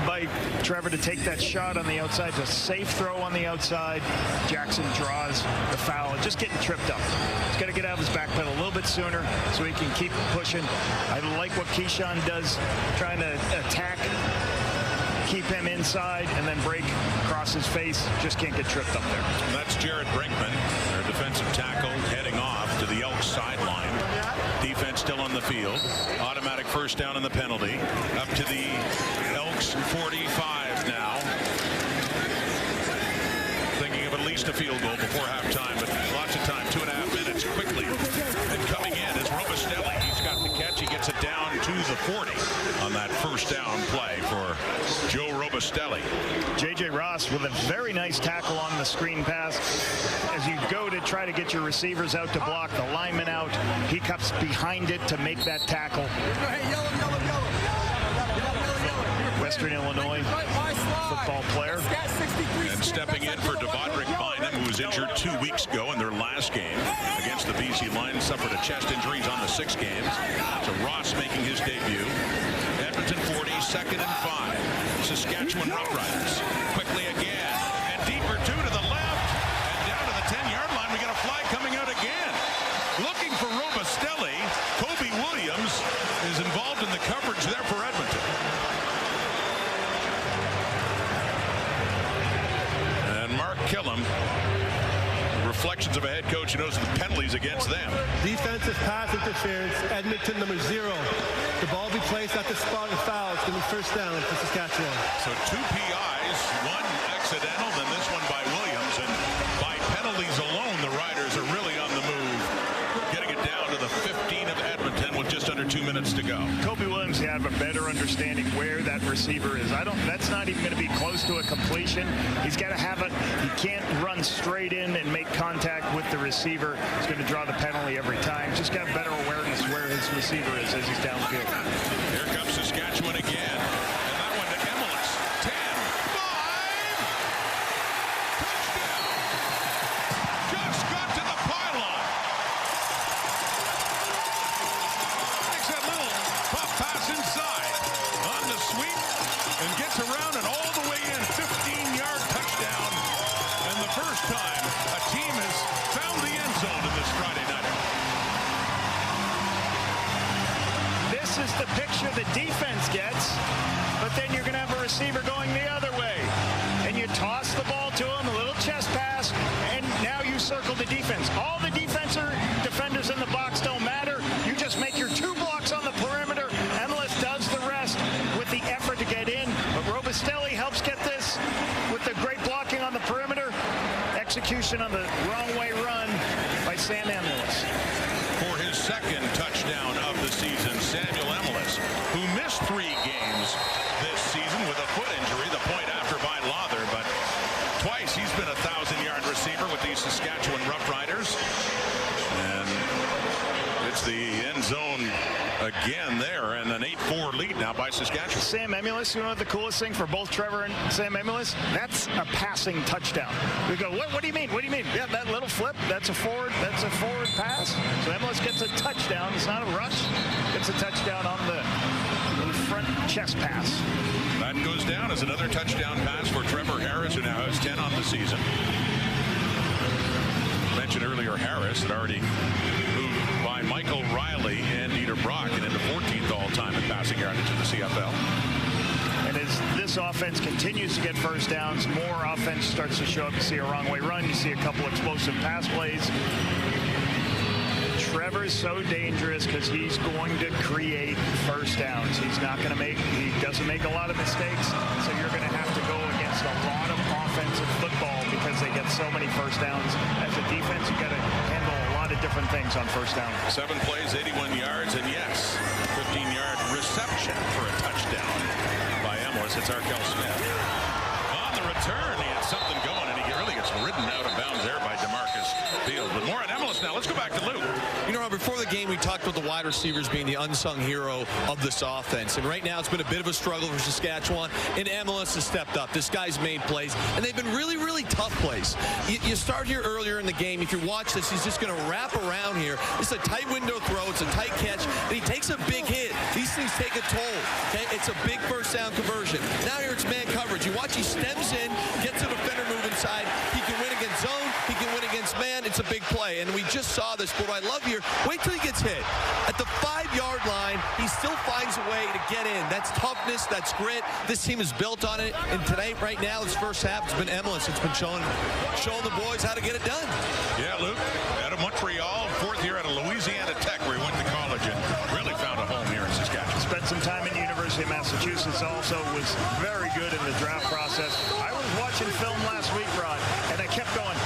by Trevor to take that shot on the outside. It's a safe throw on the outside. Jackson draws the foul and just getting tripped up. He's got to get out of his back pedal a little bit sooner so he can keep pushing. I like what Keyshawn does, trying to attack, keep him inside, and then break across his face. Just can't get tripped up there. And that's Jared Brinkman, their defensive tackle, heading off to the Elks sideline. Defense still on the field. Automatic first down in the penalty. Up to the Elks 45 now. Thinking of at least a field goal before halftime, but lots of time, 2.5 minutes quickly. And coming in is Robustelli. He's got the catch. He gets it down to the 40 on that first down play for Joe Robustelli. J.J. Ross with a very nice tackle on the screen pass. As you go to try to get your receivers out to block the lineman out, he comes behind it to make that tackle. Western Illinois football player. And stepping in for Devondrick Bynum, who was injured 2 weeks ago in their last game against the BC Lions, suffered a chest injury on the 6 games. So Ross making his debut. Edmonton 40, 2nd and 5. Saskatchewan Roughriders quickly again, and deeper 2 to the left, and down to the 10-yard line. We got a flag coming out again. Looking for Robustelli. Kobe Williams is involved in the coverage there for Edmonton. And Mark Killam, reflections of a head coach who knows the penalties against them. Defensive pass interference, Edmonton number 0. The ball be placed at the spot of foul. It's going to be first down for Saskatchewan. So 2 PIs, 1 accidental, then this one by Williams. And by penalties alone, the Riders are really on the move, getting it down to the 15 of Edmonton with just under 2 minutes to go. Kobe Williams have a better understanding where that receiver is. That's not even going to be close to a completion. He's got to have it. He can't run straight in and make contact with the receiver. He's going to draw the penalty every time. Just got better awareness where his receiver is as he's downfield. Here comes Saskatchewan again. And that one to Emilus. 10, 5. Touchdown. Just got to the pylon. Makes that little pop pass inside. extra the defense gets, but then you're going to have a receiver going the other way. And you toss the ball to him, a little chest pass, and now you circle the defense. All the defenders in the box don't matter. You just make your 2 blocks on the perimeter. MLS does the rest with the effort to get in. But Robustelli helps get this with the great blocking on the perimeter. Execution on the wrong way run by Sam Emilus. For his second touchdown of the season, Samuel Emilus, who missed 3 games this season with a foot injury, the point after by Lawther, but twice he's been a 1,000-yard receiver with the Saskatchewan Roughriders. And it's the end zone again there, and an 8-4 lead now by Saskatchewan. Sam Emilus, you know what the coolest thing for both Trevor and Sam Emilus? That's a passing touchdown. We go, what do you mean? What do you mean? Yeah, that little flip, that's a forward pass. So Emilus gets a touchdown. It's not a rush. Gets a touchdown on the front chest pass. That goes down as another touchdown pass for Trevor Harris, who now has 10 on the season. Mentioned earlier, Harris had already moved by Michael Riley and Dieter Brock and into 14th all-time in passing yardage in the CFL. And as this offense continues to get first downs, more offense starts to show up. You see a wrong way run. You see a couple explosive pass plays. Trevor's so dangerous because he's going to create first downs. He doesn't make a lot of mistakes, so you're going to have to go against a lot of offensive football because they get so many first downs. As a defense, you got to handle a lot of different things on first down. 7 plays, 81 yards, and yes, 15-yard reception for a touchdown by Emilus. It's Arkell Smith. On the return, he had something going, and he really gets ridden out of bounds there by DeMarcus Fields. But more on Emilus now. Let's go back to Luke. You know, before the game, we talked about the wide receivers being the unsung hero of this offense. And right now, it's been a bit of a struggle for Saskatchewan. And Emilus has stepped up. This guy's made plays. And they've been really, really tough plays. You start here earlier in the game. If you watch this, he's just going to wrap around here. It's a tight window throw. It's a tight catch. And he takes a big hit. These things take a toll. Okay? It's a big first down conversion. Now here it's man coverage. You watch, he stems in, gets a defender move inside. He can win against zone. He can win against man. It's a big play. And we just saw this. But what I love here, wait till he gets hit. At the 5-yard line, he still finds a way to get in. That's toughness. That's grit. This team is built on it. And tonight, right now, this first half, it's been Emilus. It's been showing the boys how to get it done. Yeah, Luke, out of Montreal, 4th year out of Louisiana Tech, where he went to college and really found a home here in Saskatchewan. Spent some time in University of Massachusetts. Also was very good in the draft process. I was watching film last week, Rod, and I kept going,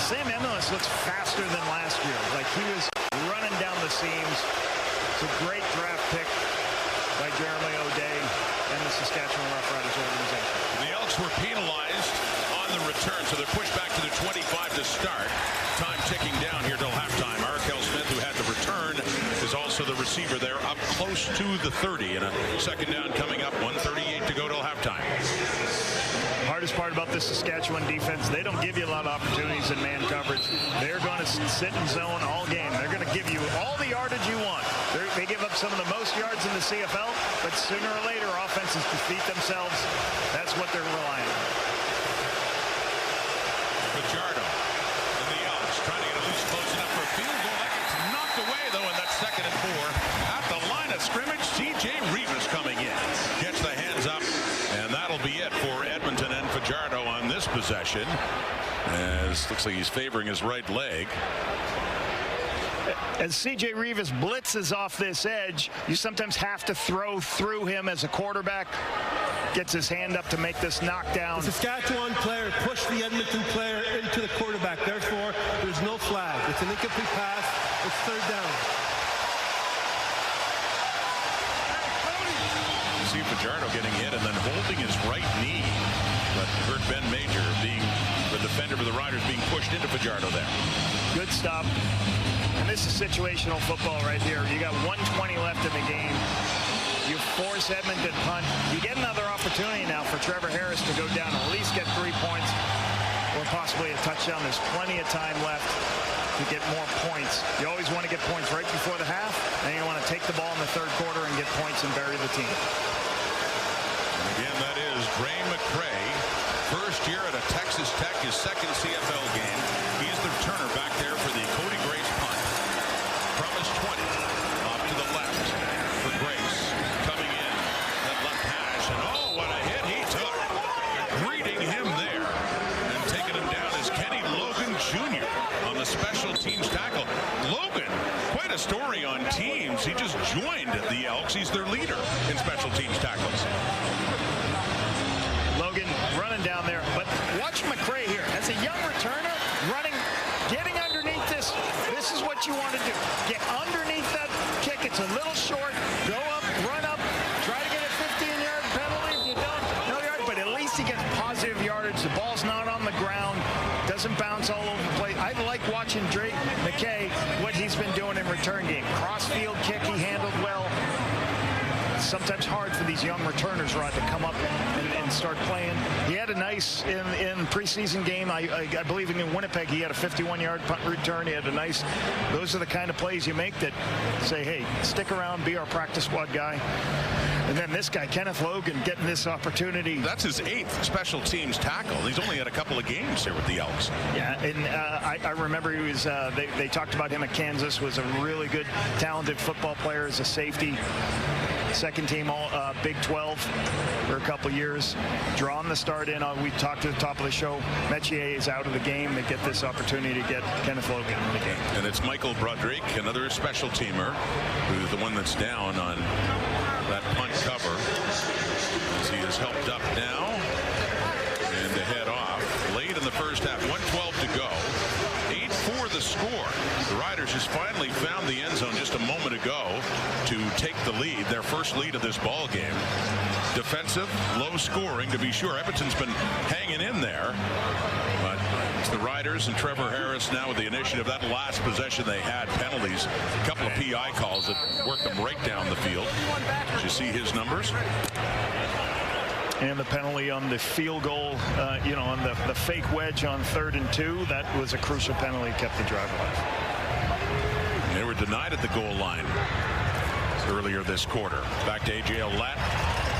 Sam Emilus looks faster than last year. Like he was running down the seams. It's a great draft pick by Jeremy O'Day and the Saskatchewan Roughriders organization. The Elks were penalized on the return, so they're pushed back to the 25 to start. Time ticking down here till halftime. Arkell Smith, who had the return, is also the receiver there, up close to the 30. And a second down coming up, 1:38 to go till halftime. Hardest part about this Saskatchewan defense, they don't give you a lot of opportunities in man coverage. They're going to sit in zone all game. They're going to give you all the yardage you want. They give up some of the most yards in the CFL, but sooner or later, offenses defeat themselves. That's what they're relying on. Fajardo and the Elks trying to get it loose close enough for a field goal. That gets knocked away, though, and that's 2nd and 4. At the line of scrimmage, C.J. Rivas coming in. Gets the hands up, and that'll be it for Edmonton and Fajardo on this possession. As looks like he's favoring his right leg. As C.J. Rivas blitzes off this edge, you sometimes have to throw through him as a quarterback. Gets his hand up to make this knockdown. The Saskatchewan player pushed the Edmonton player into the quarterback. Therefore, there's no flag. It's an incomplete pass. It's 3rd down. You see Fajardo getting hit and then holding his right knee. But Kurt Ben Major, being the defender for the Riders, being pushed into Fajardo there. Good stop. And this is situational football right here. You got 1:20 left in the game. You force Edmonton punt. You get another opportunity now for Trevor Harris to go down, at least get 3 points or possibly a touchdown. There's plenty of time left to get more points. You always want to get points right before the half, and you want to take the ball in the 3rd quarter and get points and bury the team. And again, that is Ray McCray. First year at a Texas Tech, his 2nd CFL game. He's the returner back there for the Cody Grace punt. From his 20, off to the left for Grace. Coming on teams. He just joined the Elks. He's their leader in special teams tackles. Logan running down there, but watch McRae here. As a young returner, running, getting underneath this. This is what you want to do. Get underneath that kick. It's a little short. Go up, run up, try to get a 15-yard penalty. If you don't, no yard, but at least he gets positive yardage. The ball's not on the ground. Doesn't bounce all over the place. I like watching Drake McKay, what he's been doing in return game. Cross-field kick he handled well. Sometimes hard for these young returners, Rod, to come up and start playing. He had a nice in preseason game. I believe in Winnipeg he had a 51-yard punt return. He had a nice. Those are the kind of plays you make that say, hey, stick around, be our practice squad guy. And then this guy, Kenneth Logan, getting this opportunity. That's his 8th special teams tackle. He's only had a couple of games here with the Elks. Yeah, and I remember he was. They talked about him at Kansas. Was a really good, talented football player as a safety. Second team all Big 12 for a couple years. Drawing the start in. We talked at the top of the show. Metier is out of the game. They get this opportunity to get Kenneth Logan in the game. And it's Michael Broderick, another special teamer, who's the one that's down on that punt cover. As he is helped up now and to head off late in the first half. 1:12 to go. 8-4 the score. The Riders just finally found the end zone just a moment ago to take the lead, their first lead of this ball game. Defensive, low scoring to be sure. Edmonton's been hanging in there, but it's the Riders and Trevor Harris now with the initiative. That last possession they had, penalties, a couple of PI calls that worked them right down the field. Did you see his numbers? And the penalty on the field goal, on the fake wedge on 3rd and 2, that was a crucial penalty, kept the drive alive. They were denied at the goal line earlier this quarter. Back to A.J. Ouellette.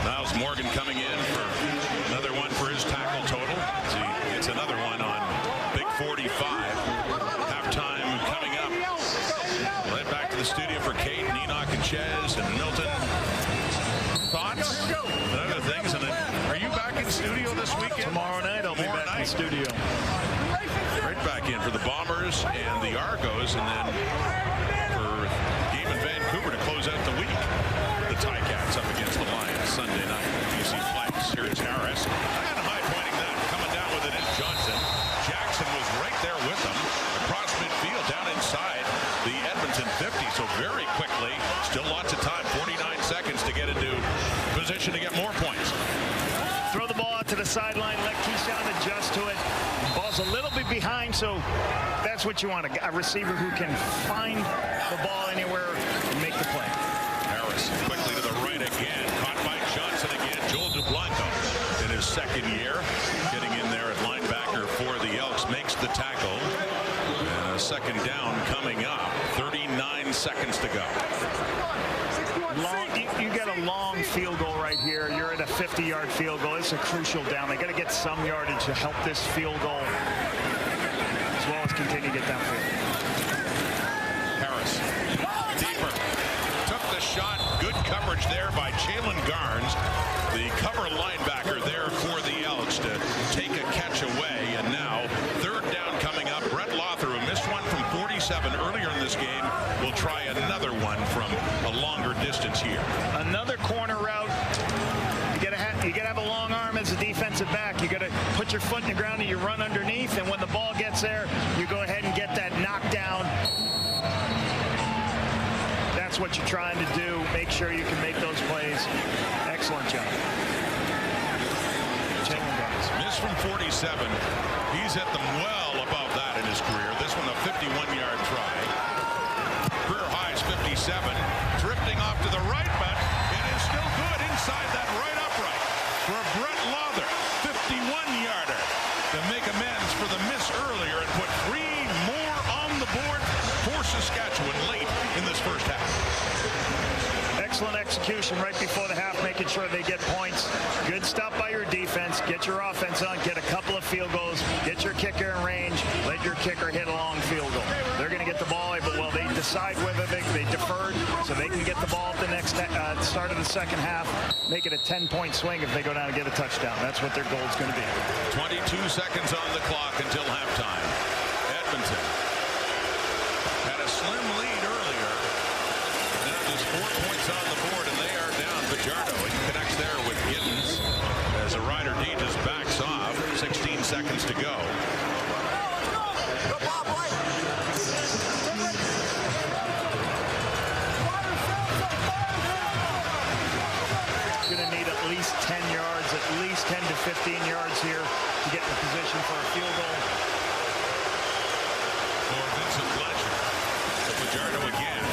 Niles Morgan coming in for another one for his tackle total. It's another one on Big 45. Halftime coming up. We'll head back to the studio for Kate, and Enoch, and Ches, and Milton. Thoughts and other things. And are you back in studio this weekend? Tomorrow night I'll be back in studio. Right back in for the Bombers and the Argos, and then for game in Vancouver to close out the week. The Ticats up against the Lions Sunday night. BC Flags. Here is Harris. And high pointing that. Coming down with it is Johnson. Jackson was right there with him. Across midfield, down inside the Edmonton 50. So very quickly, still lots of time. 49 seconds to get into position to get more points. Throw the ball out to the sideline. Let Keyshawn adjust to it. Ball's a little bit behind, so that's what you want. A receiver who can find the ball anywhere and make the play. Harris quickly to the right again. Caught by Johnson again. Joel DeBlanco in his second year. Getting in there at linebacker for the Elks. Makes the tackle. And a second down coming up. 39 seconds to go. You got a long field goal right here. You're at a 50-yard field goal. It's a crucial down. They got to get some yardage to help this field goal as well as continue to get downfield. Harris deeper. Took the shot. Good coverage there by Jalen Garnes, the cover linebacker there for the Elks, to take a catch away. And now third down coming up. Brett Lother, who missed one from 47 earlier in this game, will try another one from a longer distance here. Another corner route. You gotta have a long arm as a defensive back. You gotta put your foot in the ground and you run underneath, and when the ball gets there, you go ahead and get that knockdown. That's what you're trying to do. Make sure you can make those plays. Excellent job. Miss from 47. He's hit them well above that in his career. This one a 51-yard try. Career high is 57. Drifting off to the right, but it is still good inside that right upright for Brett Lother. 51-yarder to make amends for the miss earlier and put 3 more on the board for Saskatchewan late in this first half. Excellent execution right before the half, making sure they get points. Good stuff by your defense. Get your offense on. Get a couple of field goals. Get your kicker in range. Let your kicker hit a long field goal. They're going to get the ball, but well, they decide whether they deferred so they can get the ball at the next start of the second half. Make it a 10-point swing if they go down and get a touchdown. That's what their goal is going to be. 22 seconds on the clock until halftime. Edmonton had a slim lead earlier. just 4 points on the board, and they are down. Fajardo, he connects there with Giddens as a Rider D just backs off. 16 seconds to go. Going to need at least 10 yards, at least 10 to 15 yards here to get in position for a field goal. For Vincent Fletcher. So Fajardo again.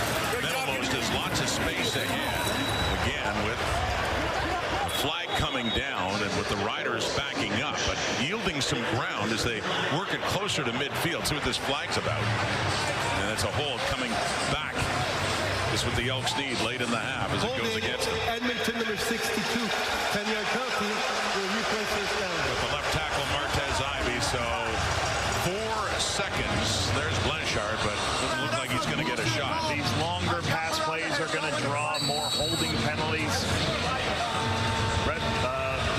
Middlemost has lots of space ahead. Again with the flag coming down and with the Riders backing up, but yielding some ground as they work it closer to midfield. See what this flag's about. And it's a hold coming back. Is what the Elks need late in the half as it goes against them. Edmonton, number 62, 10-yard penalty. Will replay first down. With the left tackle, Martez Ivy. So 4 seconds. There's Blanchard, but doesn't look like he's going to get a shot. These longer pass plays are going to draw more holding penalties.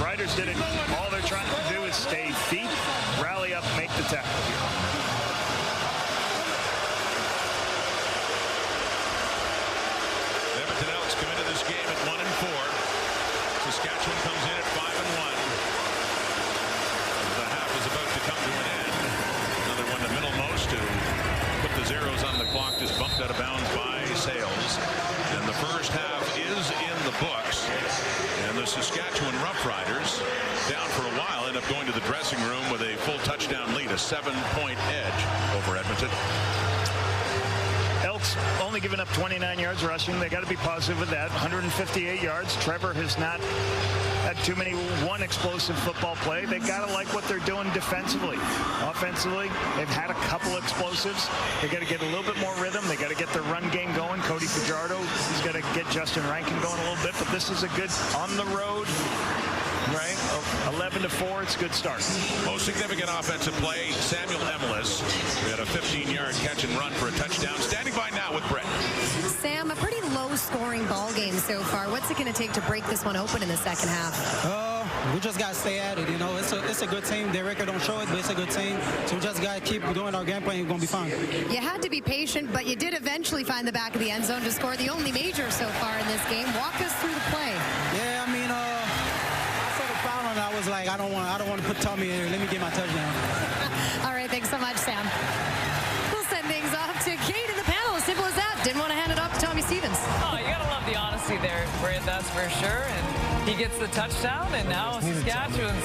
Riders did it. All they're trying to do is stay feet, rally up, make the tackle here. Come into this game at 1-4. Saskatchewan comes in at 5-1. The half is about to come to an end. Another one to Middlemost to put the zeros on the clock, just bumped out of bounds by Sales. And the first half is in the books. And the Saskatchewan Roughriders, down for a while, end up going to the dressing room with a full touchdown lead, a 7-point edge over Edmonton. Elks only giving up 29 yards rushing. They got to be positive with that. 158 yards. Trevor has not had too many one explosive football play. They got to like what they're doing defensively. Offensively, they've had a couple explosives. They got to get a little bit more rhythm. They got to get their run game going. Cody Fajardo, he's got to get Justin Rankin going a little bit. But this is a good on the road. Right, 11-4. It's a good start. Most significant offensive play, Samuel Emelis. We had a 15-yard catch and run for a touchdown. Standing by now with Brett. Sam, a pretty low-scoring ball game so far. What's it going to take to break this one open in the second half? We just got to stay at it. You know, it's a good team. Their record don't show it, but it's a good team. So we just got to keep doing our game plan. It's going to be fun. You had to be patient, but you did eventually find the back of the end zone to score the only major so far in this game. Walk us through the play. Yeah, I mean, I was like, I don't want to put Tommy in here. Let me get my touchdown. All right, thanks so much, Sam. We'll send things off to Kate and the panel. As simple as that. Didn't want to hand it off to Tommy Stevens. Oh, you gotta love the honesty there, Brett. That's for sure. And he gets the touchdown, and now Saskatchewan's.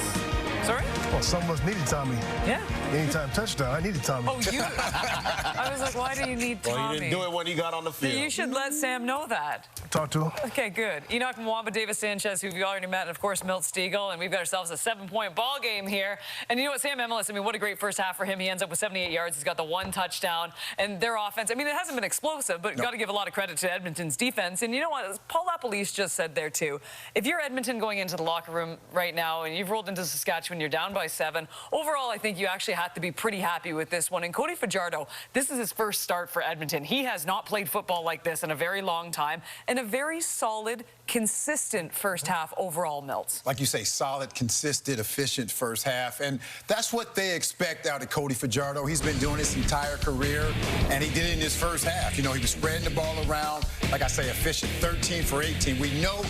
Sorry? Well, some of us needed Tommy. Yeah. Anytime touchdown, I needed Tommy. Oh, you? I was like, why do you need Tommy? Well, he didn't do it when he got on the field. You should let Sam know that. Talk to him. Okay, good. Enoch Mwamba, Davis Sanchez, who we already met, and of course, Milt Stiegel, and we've got ourselves a 7-point ball game here. And you know what, Sam Emelis, I mean, what a great first half for him. He ends up with 78 yards. He's got the 1 touchdown, and their offense, I mean, it hasn't been explosive, but you got to give a lot of credit to Edmonton's defense. And you know what, Paul LaPolice just said there too. If you're Edmonton going into the locker room right now, and you've rolled into Saskatchewan, you're down by 7. Overall, I think you actually have to be pretty happy with this one. And Cody Fajardo, this is his first start for Edmonton. He has not played football like this in a very long time, and a very solid, consistent first half overall, Milts. Like you say, solid, consistent, efficient first half. And that's what they expect out of Cody Fajardo. He's been doing his entire career, and he did it in his first half. You know, he was spreading the ball around. Like I say, efficient, 13 for 18. We know,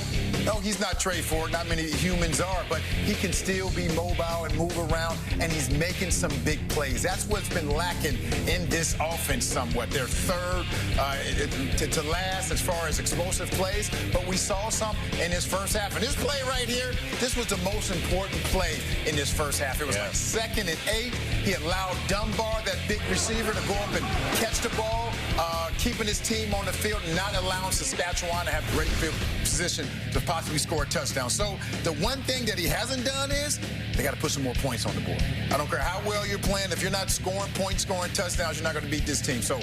no, he's not Trey Ford. Not many humans are, but he can still be mobile and move around, and he's making some big plays. That's what's been lacking in this offense somewhat. They're third to last as far as explosive plays, but we saw some in his first half. And this play right here, this was the most important play in this first half. It was like 2nd and 8. He allowed Dunbar, that big receiver, to go up and catch the ball, keeping his team on the field and not allowing Saskatchewan to have great field position to possibly score a touchdown. So the one thing that he hasn't done is they got to put some more points on the board. I don't care how well you're playing. If you're not scoring points, scoring touchdowns, you're not going to beat this team. So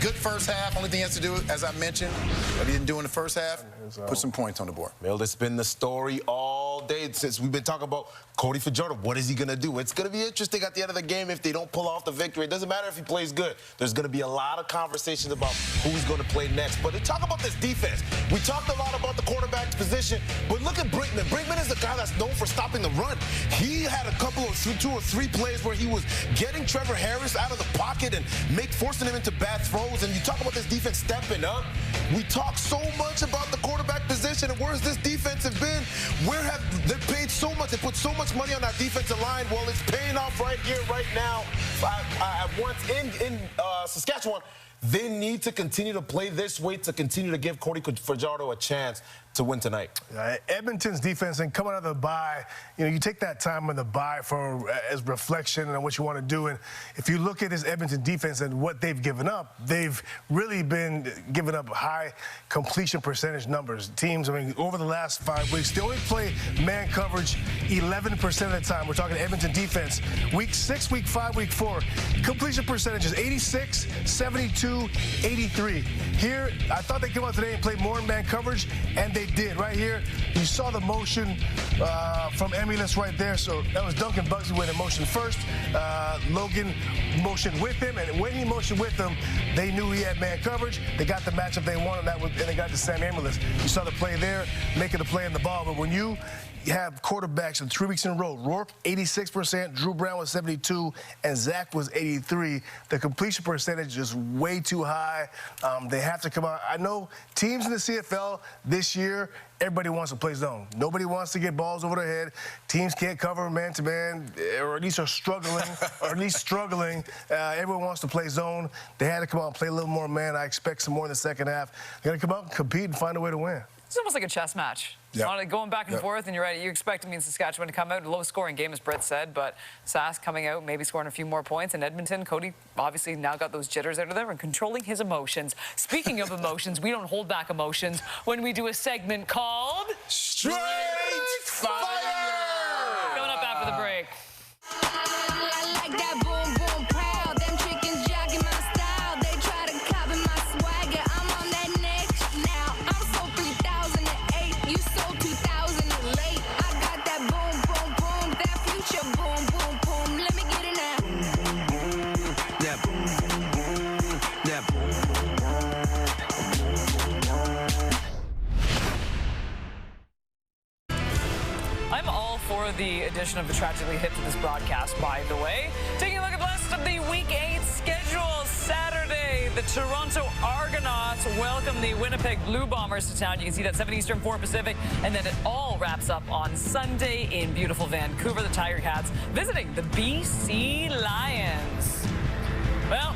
good first half. Only thing he has to do, as I mentioned, what he didn't do in the first half, put some points on the board. Well, it's been the story all day since we've been talking about Cody Fajardo. What is he going to do? It's going to be interesting at the end of the game if they don't pull off the victory. It doesn't matter if he plays good. There's going to be a lot of conversations about who's going to play next. But to talk about this defense, we talked a lot about the quarterback position, but look at Brinkman. Brinkman is the guy that's known for stopping the run. He had a couple of 2 or 3 plays where he was getting Trevor Harris out of the pocket and forcing him into bad throws. And you talk about this defense stepping up. We talk so much about the quarterback position, and where's this defense have been? Where have they paid so much? They put so much money on that defensive line. Well, it's paying off right here, right now. Once in Saskatchewan, they need to continue to play this way to continue to give Cody Fajardo a chance to win tonight. Edmonton's defense, and coming out of the bye, you take that time in the bye as reflection on what you want to do. And if you look at this Edmonton defense and what they've given up, they've really been giving up high completion percentage numbers. Teams, over the last 5 weeks, they only play man coverage 11% of the time. We're talking Edmonton defense. Week 6, week 5, week 4, completion percentages 86, 72, 83. Here, I thought they'd come out today and play more man coverage, and they did. Right here, you saw the motion from Emulus right there. So that was Duncan Bugsy with a motion first. Logan motioned with him, and when he motioned with them, they knew he had man coverage. They got the matchup they wanted, and they got to Sam Emulus. You saw the play there, making the play in the ball. But when you have quarterbacks in 3 weeks in a row, Rourke 86%, Drew Brown was 72, and Zach was 83. The completion percentage is way too high. They have to come out. I know teams in the CFL this year, everybody wants to play zone. Nobody wants to get balls over their head. Teams can't cover man-to-man, or at least are struggling, everyone wants to play zone. They had to come out and play a little more man. I expect some more in the second half. They're going to come out and compete and find a way to win. It's almost like a chess match. Yep. Going back and forth, and you're right, you expect me in Saskatchewan to come out, a low-scoring game, as Brett said, but Sask coming out, maybe scoring a few more points, and Edmonton, Cody obviously now got those jitters out of there and controlling his emotions. Speaking of emotions, we don't hold back emotions when we do a segment called Straight Fire! Coming up after the break. I like that boom, boom, proud. Them chickens jogging my style. They try to copy my swagger. I'm on that next now. I'm so 3008. You sold 2000 late. I got that boom, boom, boom. That future boom, boom, boom. Let me get it now. That boom, boom, boom. That boom, boom, I'm all for the addition of the Tragically Hip to this broadcast, by the way. Taking a look at the rest of the Week 8 schedule. Saturday, the Toronto Argonauts welcome the Winnipeg Blue Bombers to town. You can see that 7 Eastern, 4 Pacific. And then it all wraps up on Sunday in beautiful Vancouver. The Tiger Cats visiting the BC Lions. Well,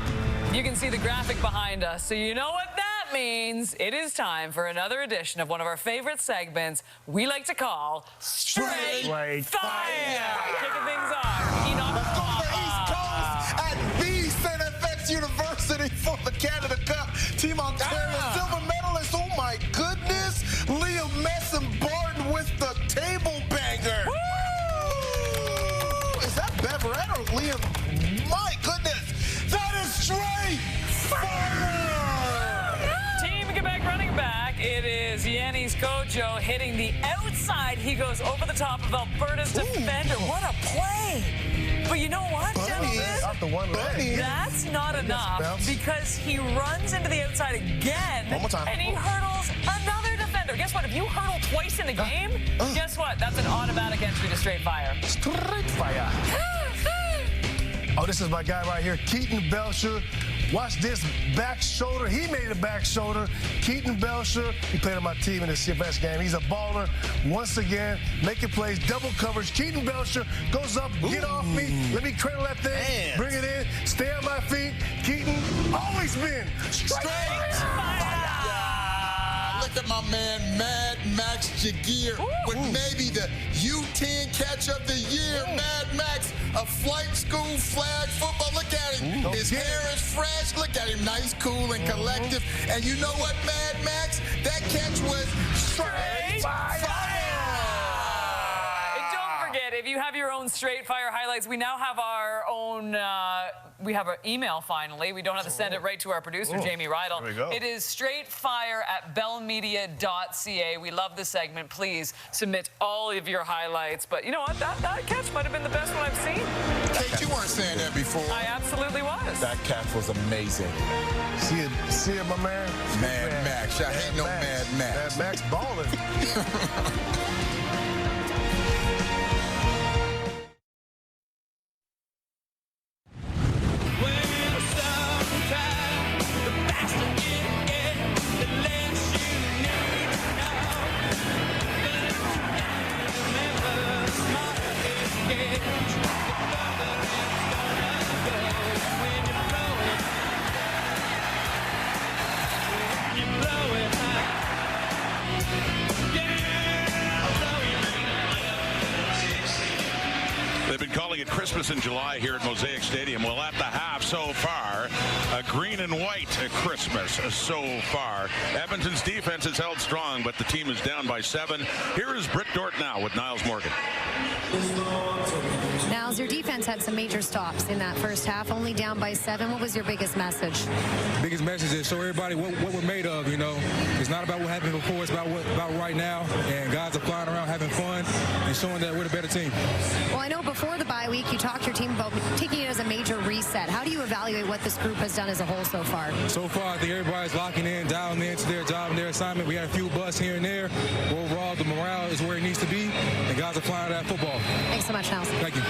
you can see the graphic behind us, so you know what that means. It is time for another edition of one of our favorite segments we like to call Straight Fire. Kicking things off. Let's go to the East Coast at the St. FX University for the Canada Cup. Team Ontario silver medalist. Oh my goodness. Liam Messon Barton with the table banger. Woo! Is that Beverett or Liam? My goodness. That is Straight Fire. Team Quebec running back. It is Yannis Kojo hitting the outside. He goes over the top of Alberta's defender. What a play. But you know what, gentlemen? That's not enough because he runs into the outside again. One more time. And he hurdles another defender. Guess what? If you hurdle twice in a game, guess what? That's an automatic entry to Straight Fire. Straight Fire. Oh, this is my guy right here, Keaton Belcher. Watch this back shoulder. He made a back shoulder. Keaton Belcher, he played on my team in the CFS game. He's a baller. Once again, making plays, double coverage. Keaton Belcher goes up, get off me. Let me cradle that thing, bring it in, stay on my feet. Keaton, always been straight fire. Look at my man, Mad Max Jagir, with maybe the U10 catch of the year. Mad Max, a flight school flag football. Look at him. His hair is fresh. Look at him. Nice, cool, and collective. And you know what, Mad Max? That catch was straight fire. And don't forget, If you have your own Straight Fire highlights, we now have our own, we have our email finally. We don't have to send it right to our producer, Jamie Rydell. There we go. It is straightfire@bellmedia.ca. We love this segment. Please submit all of your highlights. But you know what? That catch might have been the best one I've seen. Kate, you weren't saying that before. I absolutely was. That catch was amazing. See it, my man? Mad Max. I hate no Mad Max. Mad Max balling. They've been calling it Christmas in July here at Mosaic Stadium. Well, at the half so far, a green and white Christmas so far. Edmonton's defense has held strong, but the team is down by 7. Here is Britt Dort now with Niles Morgan. Niles, your defense had some major stops in that first half, only down by 7. What was your biggest message? Biggest message is show everybody what we're made of, you know. It's not about what happened before, it's about right now. And guys are flying around having fun and showing that we're the better team. Well, I know before the bye week, you talked to your team about taking it as a major reset. How do you evaluate what this group has done as a whole so far? So far, I think everybody's locking in, dialing into their job and their assignment. We had a few busts here and there. But overall, the morale is where it needs to be, and guys are flying that football. Thanks so much, Niles. Thank you.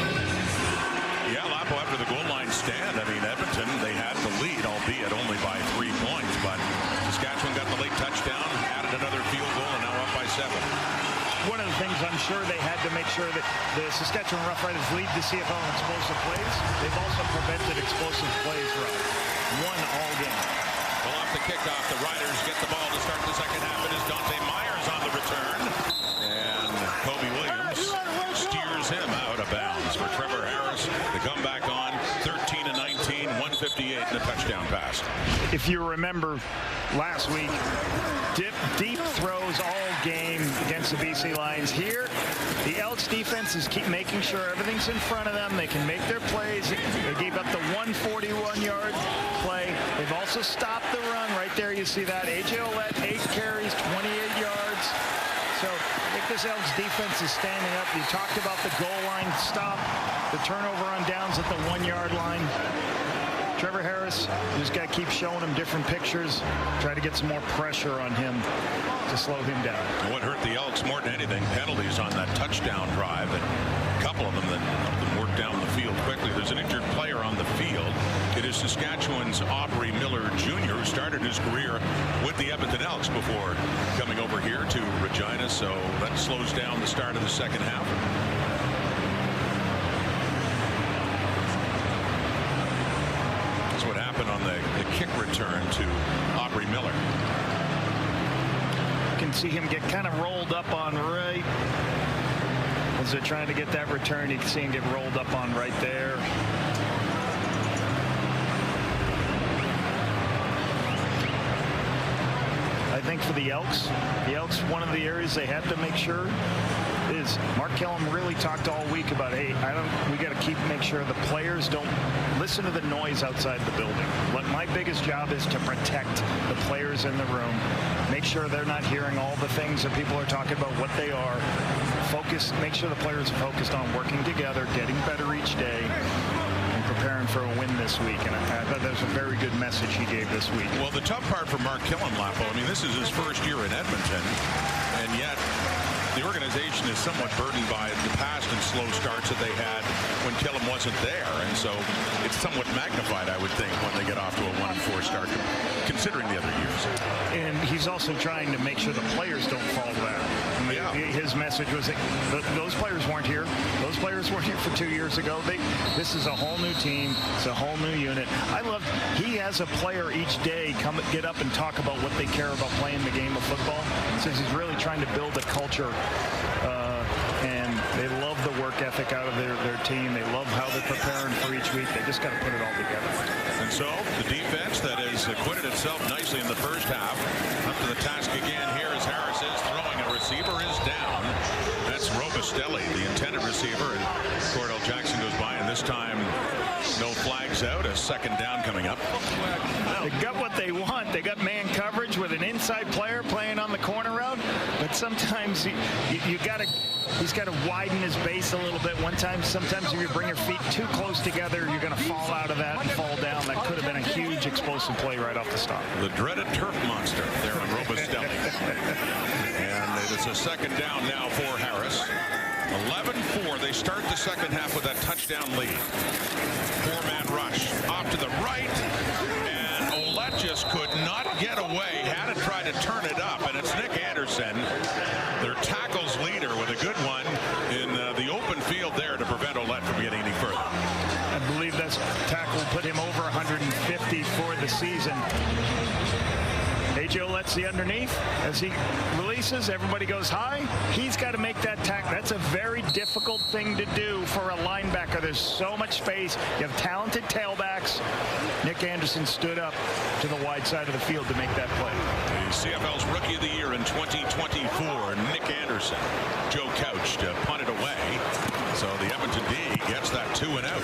Yeah, Lapo, after the goal line stand, I mean, Edmonton, they had the lead, albeit only by 3 points, but Saskatchewan got the late touchdown, added another field goal, and now up by 7. One of the things I'm sure they had to make sure that the Saskatchewan Roughriders lead the CFL in explosive plays. They've also prevented explosive plays, Rob. Won all game. Well, off the kickoff, the Riders get the ball to start the second half. It is Dante Myers on the return. And Kobe Williams steers him out of bounds for Trevor Harris to come back on 13-19, 158 and a touchdown pass. If you remember last week, deep throws all game against the BC Lions. Here, the Elks defense is keep making sure everything's in front of them. They can make their plays. They gave up the 141-yard play. They've also stopped the run. Right there, you see that. A.J. Ouellette, 8 carries, 28 yards. So I think this Elks defense is standing up. You talked about the goal line stop, the turnover on downs at the 1-yard line. Trevor Harris, you just got to keep showing him different pictures, try to get some more pressure on him to slow him down. What hurt the Elks more than anything, penalties on that touchdown drive, and a couple of them that helped them work down the field quickly. There's an injured player on the field. It is Saskatchewan's Aubrey Miller Jr., who started his career with the Edmonton Elks before coming over here to Regina, so that slows down the start of the second half. What happened on the kick return to Aubrey Miller. You can see him get kind of rolled up on right as they're trying to get that return. You can see him get rolled up on right there. I think for the Elks, one of the areas they had to make sure is Mark Kellum really talked all week about, hey, we got to make sure the players don't listen to the noise outside the building. My biggest job is to protect the players in the room, make sure they're not hearing all the things that people are talking about, what they are. Focus, make sure the players are focused on working together, getting better each day, and preparing for a win this week. And I thought that was a very good message he gave this week. Well, the tough part for Mark Kellum, Lapo, I mean, this is his first year in Edmonton, and yet the organization is somewhat burdened by the past and slow starts that they had when Kellum wasn't there, and so it's somewhat magnified, I would think, when they get off to a 1-4 start, considering the other years. And he's also trying to make sure the players don't fall down. His message was that those players weren't here. Those players weren't here for 2 years ago. This is a whole new team. It's a whole new unit. I love he has a player each day get up and talk about what they care about playing the game of football. So he's really trying to build a culture, and they love the work ethic out of their team. They love how they're preparing for each week. They just got to put it all together. And so the defense that has acquitted itself nicely in the first half up to the task again here as Harris is throwing. A receiver is down. That's Robustelli, the intended receiver, and Cordell Jackson goes by, and this time no flags out. A second down coming up. They got what they want. They got man coverage with an inside player playing on the corner route, but sometimes you got to. He's got to widen his base a little bit. Sometimes if you bring your feet too close together, you're going to fall out of that and fall down. That could have been a huge explosive play right off the stop. The dreaded turf monster there on Robustelli. And it's a second down now for Harris. 11-4. They start the second half with that touchdown lead. Four-man rush off to the right. And Ouellette just could not get away. Had to try to turn it up. And it's Nick Anderson, their tackles leader, with a good one in the open field there to prevent Ouellette from getting any further. I believe that tackle will put him over 150 for the season. A.J. Ouellette's the underneath. As he releases, everybody goes high. He's got to make that tackle. That's a very difficult thing to do for a linebacker. There's so much space. You have talented tailbacks. Nick Anderson stood up to the wide side of the field to make that play. The CFL's Rookie of the Year in 2024, Nick Anderson. Joe Couch to punt it away. So the Edmonton D gets that 2 and out.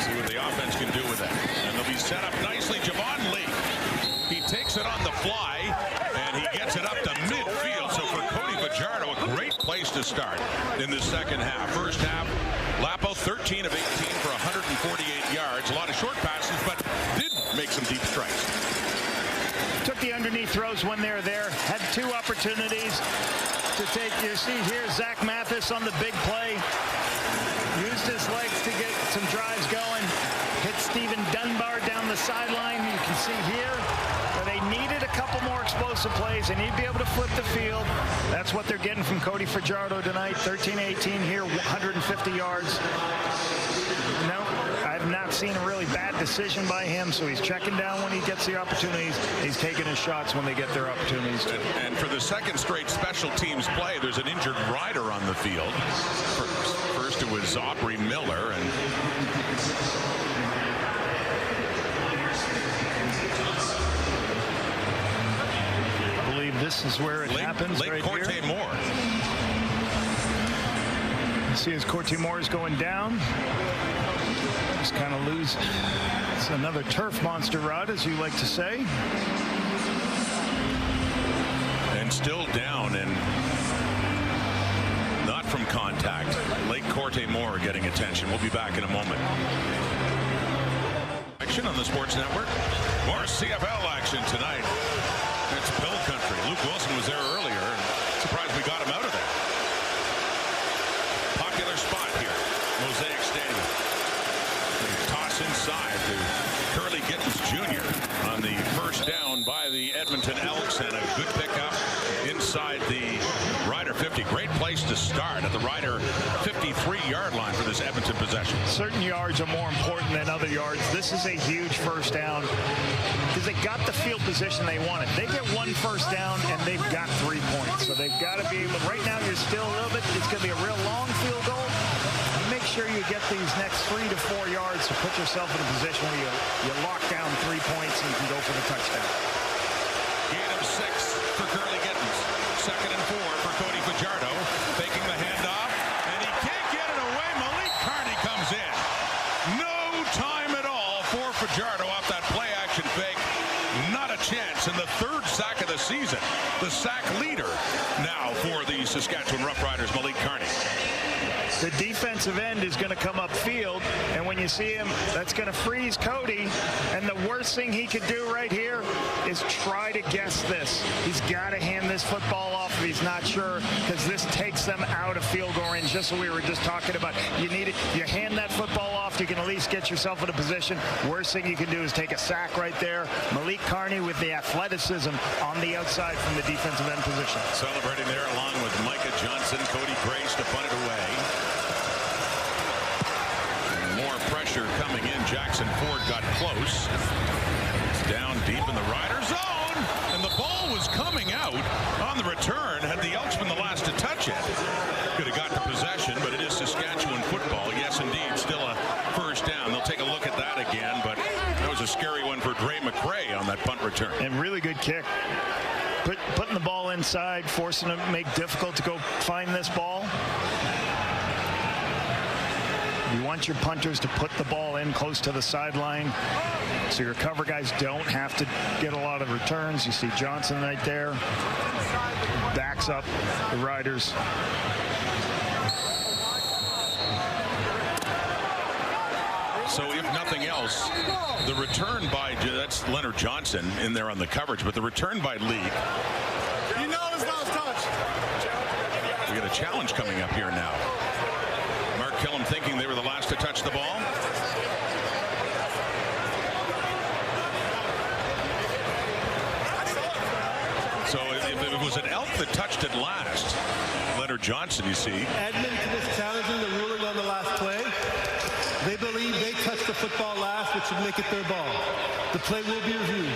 See what the offense can do with that. And they'll be set up nicely. Javon Lee. He takes it on the fly, and he gets it up to midfield. So for Cody Fajardo, a great place to start in the second half. First half, Lapo 13 of 18 for 148 yards. A lot of short passes, but did make some deep strikes. Took the underneath throws when they were there. Had 2 opportunities to take. You see here, Zach Mathis on the big play. Used his legs to get some drives going. Hit Stephen Dunbar down the sideline. You can see here where they needed a couple more explosive plays. They need to be able to flip the field. That's what they're getting from Cody Fajardo tonight. 13-18 here, 150 yards. No, I've not seen a really bad decision by him, so he's checking down when he gets the opportunities. He's taking his shots when they get their opportunities too. And for the second straight special teams play, there's an injured rider on the field. First it was Aubrey Miller, and I believe this is where it happens right Corte here. Moore. You see as Corte Moore is going down. Just kind of lose. It's another turf monster rod, as you like to say. And still down, and not from contact. Lake Corte Moore getting attention. We'll be back in a moment. Action on the Sports Network. More CFL action tonight. It's Bill Country. Luke Wilson was there earlier, and surprised we got him out of there. Popular spot here. Mosaic Stadium. Toss inside to Curly Gittens Jr. on the first down by the Edmonton Elks, and a good pickup inside the Rider 50. Great place to start at the Rider 53-yard line for this Edmonton possession. Certain yards are more important than other yards. This is a huge first down because they got the field position they wanted. They get 1 first down and they've got 3 points. So they've got to be able, right now you're still a little bit, it's going to be a real long field goal. Make sure you get these next 3 to 4 yards to put yourself in a position where you lock down 3 points and you can go for the touchdown. Gain of 6 for Curly Gittens. 2nd and 4 for Cody Fajardo. Faking the handoff, and he can't get it away. Malik Carney comes in. No time at all for Fajardo off that play-action fake. Not a chance. And the 3rd sack of the season. The sack leader now for the Saskatchewan Roughriders, Malik Carney. The defensive end is going to come upfield, and when you see him, that's going to freeze Cody. And the worst thing he could do right here is try to guess this. He's got to hand this football off if he's not sure, because this takes them out of field goal range, just what we were just talking about. You need it. You hand that football off, you can at least get yourself in a position. Worst thing you can do is take a sack right there. Malik Carney with the athleticism on the outside from the defensive end position. Celebrating there along with Micah Johnson, Cody Grace to punt it away. More pressure coming in. Jackson Ford got close. It's down deep in the Rider zone, and the ball was coming out on the return. Had the Elks been the last to touch it, could have got the possession, but it is Saskatchewan football. Yes, indeed, still a punt return. And really good kick. Putting the ball inside, forcing them to make difficult to go find this ball. You want your punters to put the ball in close to the sideline so your cover guys don't have to get a lot of returns. You see Johnson right there. Backs up the Riders. So if nothing else, the return by, that's Leonard Johnson in there on the coverage, but the return by Leak. You know it's not touch. We got a challenge coming up here now. Mark Killam thinking they were the last to touch the ball. So if it was an Elk that touched it last, Leonard Johnson, you see. Edmonton is challenging the ruling on the last play. They believe they touched the football last, which would make it their ball. The play will be reviewed.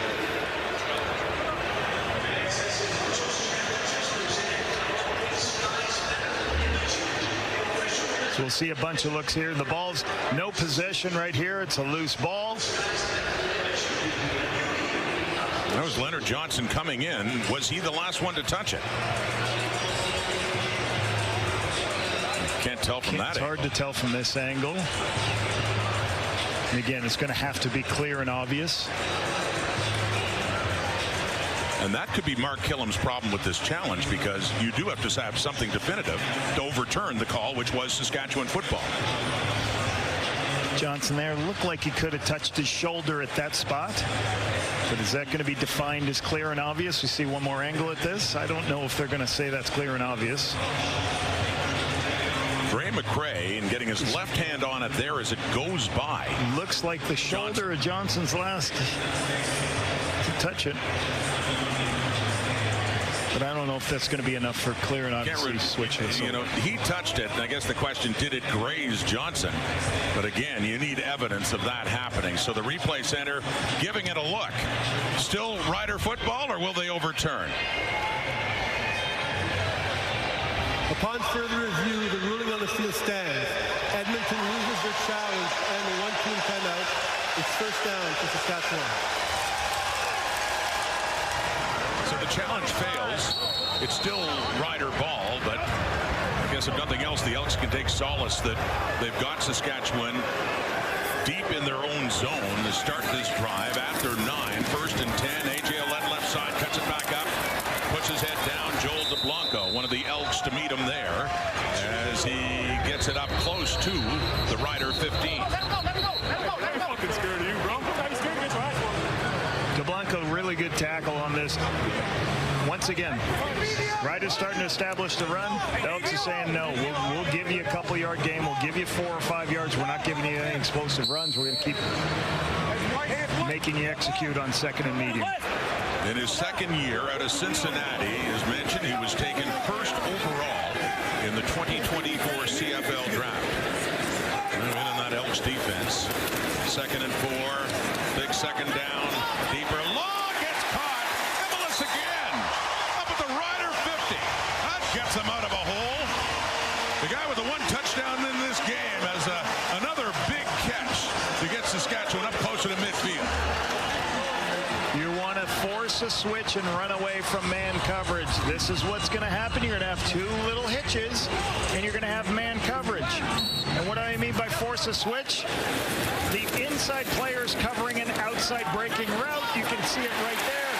So we'll see a bunch of looks here. The ball's no possession right here. It's a loose ball. That was Leonard Johnson coming in. Was he the last one to touch it? Can't tell from that. It's hard to tell from this angle. And again, it's going to have to be clear and obvious. And that could be Mark Killam's problem with this challenge, because you do have to have something definitive to overturn the call, which was Saskatchewan football. Johnson there looked like he could have touched his shoulder at that spot. But is that going to be defined as clear and obvious? We see one more angle at this. I don't know if they're going to say that's clear and obvious. Ray McRae and getting his left hand on it there as it goes by. Looks like the shoulder of Johnson's last to touch it. But I don't know if that's going to be enough for clear and obvious switches. You know, he touched it, and I guess the question, did it graze Johnson? But again, you need evidence of that happening. So the replay center giving it a look. Still Rider football, or will they overturn? Upon further review, the ruling on the field stands. Edmonton loses their challenge and the one-team timeout. It's first down for Saskatchewan. So the challenge fails. It's still Rider ball, but I guess if nothing else, the Elks can take solace that they've got Saskatchewan deep in their own zone to start this drive at their 9. First and 10. A.J. Ouellette left side, cuts it back up, puts his head down. Joel DeBlanco, one of the Elks, to meet him there as he gets it up close to the Rider 15. DeBlanco, really good tackle on this. Once again, Riders starting to establish the run. The Elks are saying, no, we'll give you a couple-yard game. We'll give you 4 or 5 yards. We're not giving you any explosive runs. We're going to keep making you execute on second and medium. In his second year out of Cincinnati, as mentioned, he was taken first overall in the 2024 CFL draft. In that Elks defense. 2nd and 4, big second down, deeper, long, gets caught. Emelis again, up at the Rider 50. That gets them out of a hole. The guy with the 1 touchdown in this game has another big catch to get Saskatchewan up closer to midfield. You want to force a switch and run away from man coverage. This is what's going to happen. You're going to have 2 little hitches, and you're going to have man coverage. And what do I mean by force a switch? The inside players covering an outside breaking route. You can see it right there.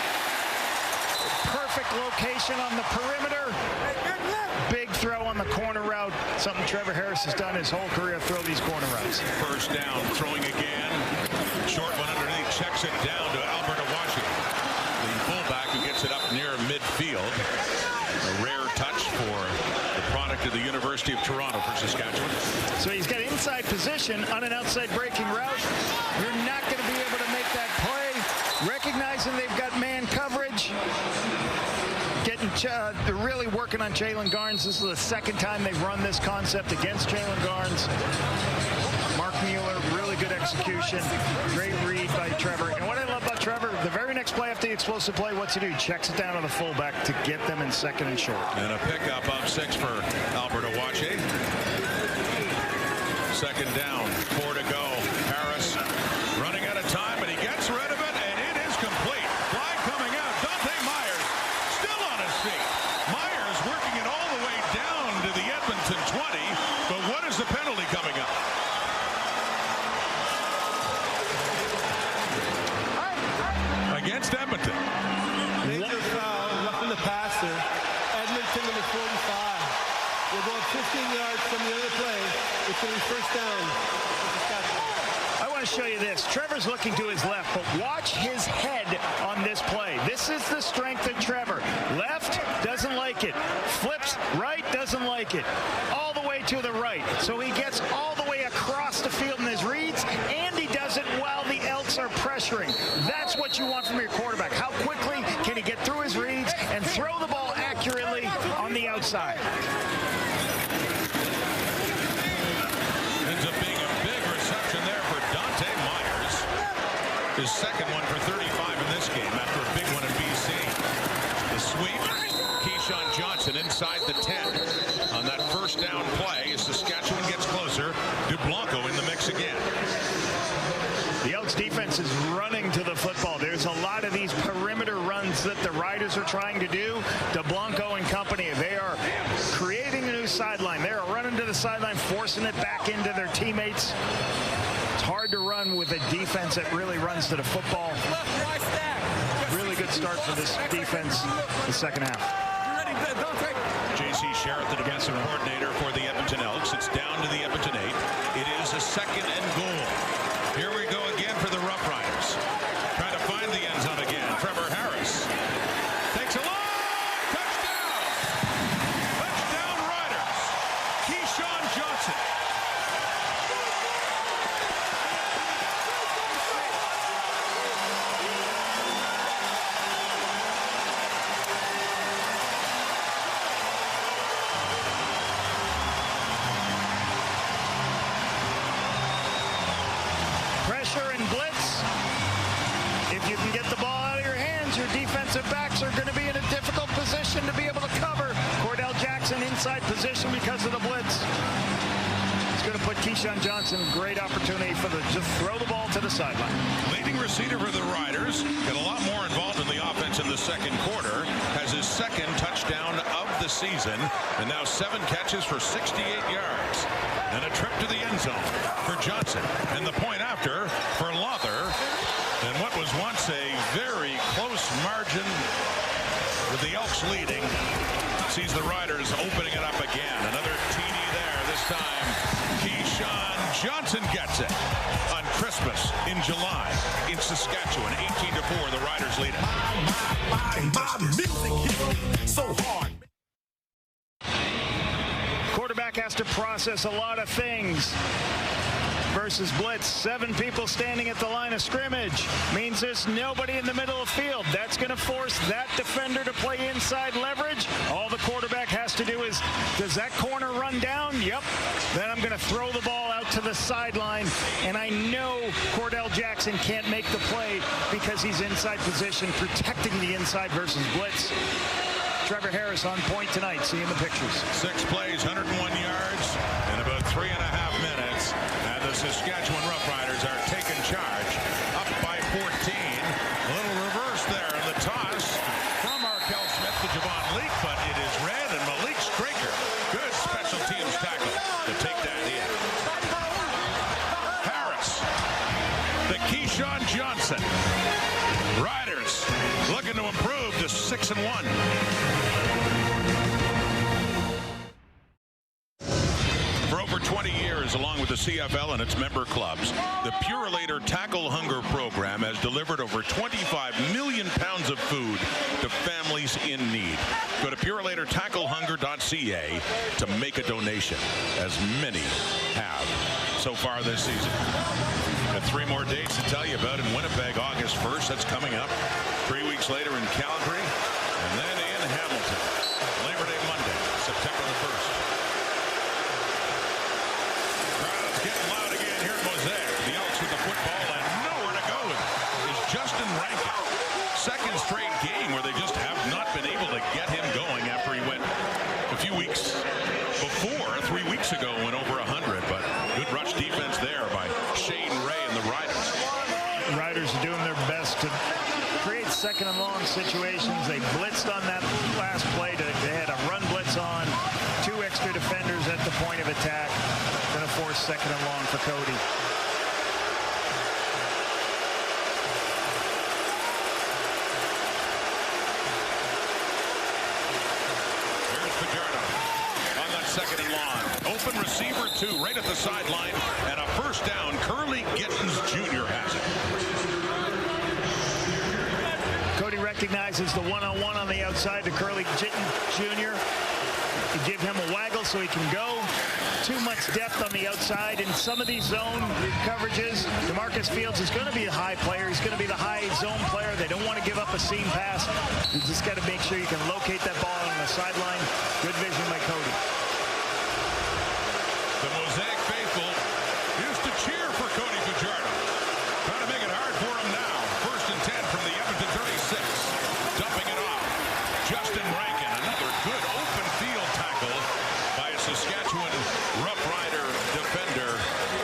Perfect location on the perimeter. Big throw on the corner route. Something Trevor Harris has done his whole career, throw these corner routes. First down, throwing again. Short one underneath, checks it down to Alberta Washington. The fullback who gets it up near midfield. A rare touch for the product of the University of Toronto for Saskatchewan. So he's got inside position on an outside breaking route. You're not going to be able to make that play. Recognizing they've got man coverage. They're really working on Jalen Garnes. This is the 2nd time they've run this concept against Jalen Garnes. Mark Mueller, really good execution. Great read by Trevor. And what I love about Trevor, the very next play after the explosive play, what's he do? He checks it down to the fullback to get them in 2nd and short. And a pickup of 6 for Alberta Washington. 2nd down, 4 to go. Harris running out of time, but he gets rid of it, and it is complete. to show you this. Trevor's looking to his left, but watch his head on this play. This is the strength of Trevor. Left, doesn't like it. Flips right, doesn't like it. All the way to the right. So he gets all the way across the field in his reads, and he does it while the Elks are pressuring. That's what you want from your quarterback. How quickly can he get through his reads and throw the ball accurately on the outside? Ends up being a big reception there for Dante Myers. His second one for 35 in this game after a big one in BC. The sweep, Keyshawn Johnson inside the 10. On that first down play, as Saskatchewan gets closer, DuBlanco in the mix again. The Elks defense is running to the football. There's a lot of these perimeter runs that the Riders are trying to do. DeBlanco and company, they are creating a new sideline. They are running to the sideline, forcing it back into their teammates. It's hard to run with a defense that really runs to the football. Really good start for this defense the second half. J.C. Sherritt, the defensive coordinator for the Edmonton Elks. It's down to the Edmonton 8. It is a 2nd and goal. Here we go again for the Roughriders. Trying to find the end zone again. Trevor Harris takes a long touchdown. Touchdown Riders. Keyshawn Johnson. And blitz. If you can get the ball out of your hands, your defensive backs are going to be in a difficult position to be able to cover. Cordell Jackson inside position because of the blitz. It's going to put Keyshawn Johnson great opportunity for the just throw the ball to the sideline. Leading receiver for the Riders got a lot more involved in the offense in the second quarter. Has his second touchdown of the season, and now 7 catches for 68 yards. And a trip to the end zone for Johnson. And the point after for Lawther. And what was once a very close margin with the Elks leading sees the Riders opening it up again. Another TD there. This time Keyshawn Johnson gets it on Christmas in July in Saskatchewan. 18-4, the Riders lead it. My music hero, so hard. Quarterback has to process a lot of things versus blitz. 7 people standing at the line of scrimmage means there's nobody in the middle of the field. That's going to force that defender to play inside leverage. All the quarterback has to do is, does that corner run down? Yep. Then I'm going to throw the ball out to the sideline, and I know Cordell Jackson can't make the play because he's inside position, protecting the inside versus blitz. Trevor Harris on point tonight, seeing the pictures. 6 plays, 101 yards, in about 3.5 minutes. And the Saskatchewan Roughriders are taking charge, up by 14. A little reverse there in the toss from Markel Smith to Javon Leak, but it is red, and Malik Straker, good special teams tackle to take that in. Harris, the Keyshawn Johnson. Riders looking to improve to 6-1. For over 20 years, along with the CFL and its member clubs, the Purolator Tackle Hunger Program has delivered over 25 million pounds of food to families in need. Go to PurolatorTackleHunger.ca to make a donation, as many have so far this season. Got 3 more dates to tell you about in Winnipeg, August 1st. That's coming up. 3 weeks later in Calgary, and then in Hamilton. Labor Day Monday, September the 1st. Crowds getting loud again here at Mosaic. The Elks with the football and nowhere to go is Justin Rankin. Second straight game where they just have not been able to get him going after he went a few weeks before, 3 weeks ago, went over 100. But good rush defense there by Shane Ray and the Riders. The Riders are doing their best to create 2nd and long situations. They blitzed on that last play. They had a run blitz on, 2 extra defenders at the point of attack. Going to force 2nd and long for Cody. Here's Fajardo on that 2nd and long. Open receiver 2 right at the sideline, and a first down. Curly Gittins Jr. recognizes the one-on-one on the outside to Curly Jr. You give him a waggle so he can go. Too much depth on the outside in some of these zone coverages. DeMarcus Fields is going to be a high player. He's going to be the high zone player. They don't want to give up a seam pass. You just got to make sure you can locate that ball on the sideline. Good vision by Cody. The Mosaic faithful used to cheer for Cody Fajardo. Trying to make it hard for him now. 1st and 10 from the Edmonton 36. Dumping it off. Justin Rankin, another good open field tackle by a Saskatchewan Roughrider defender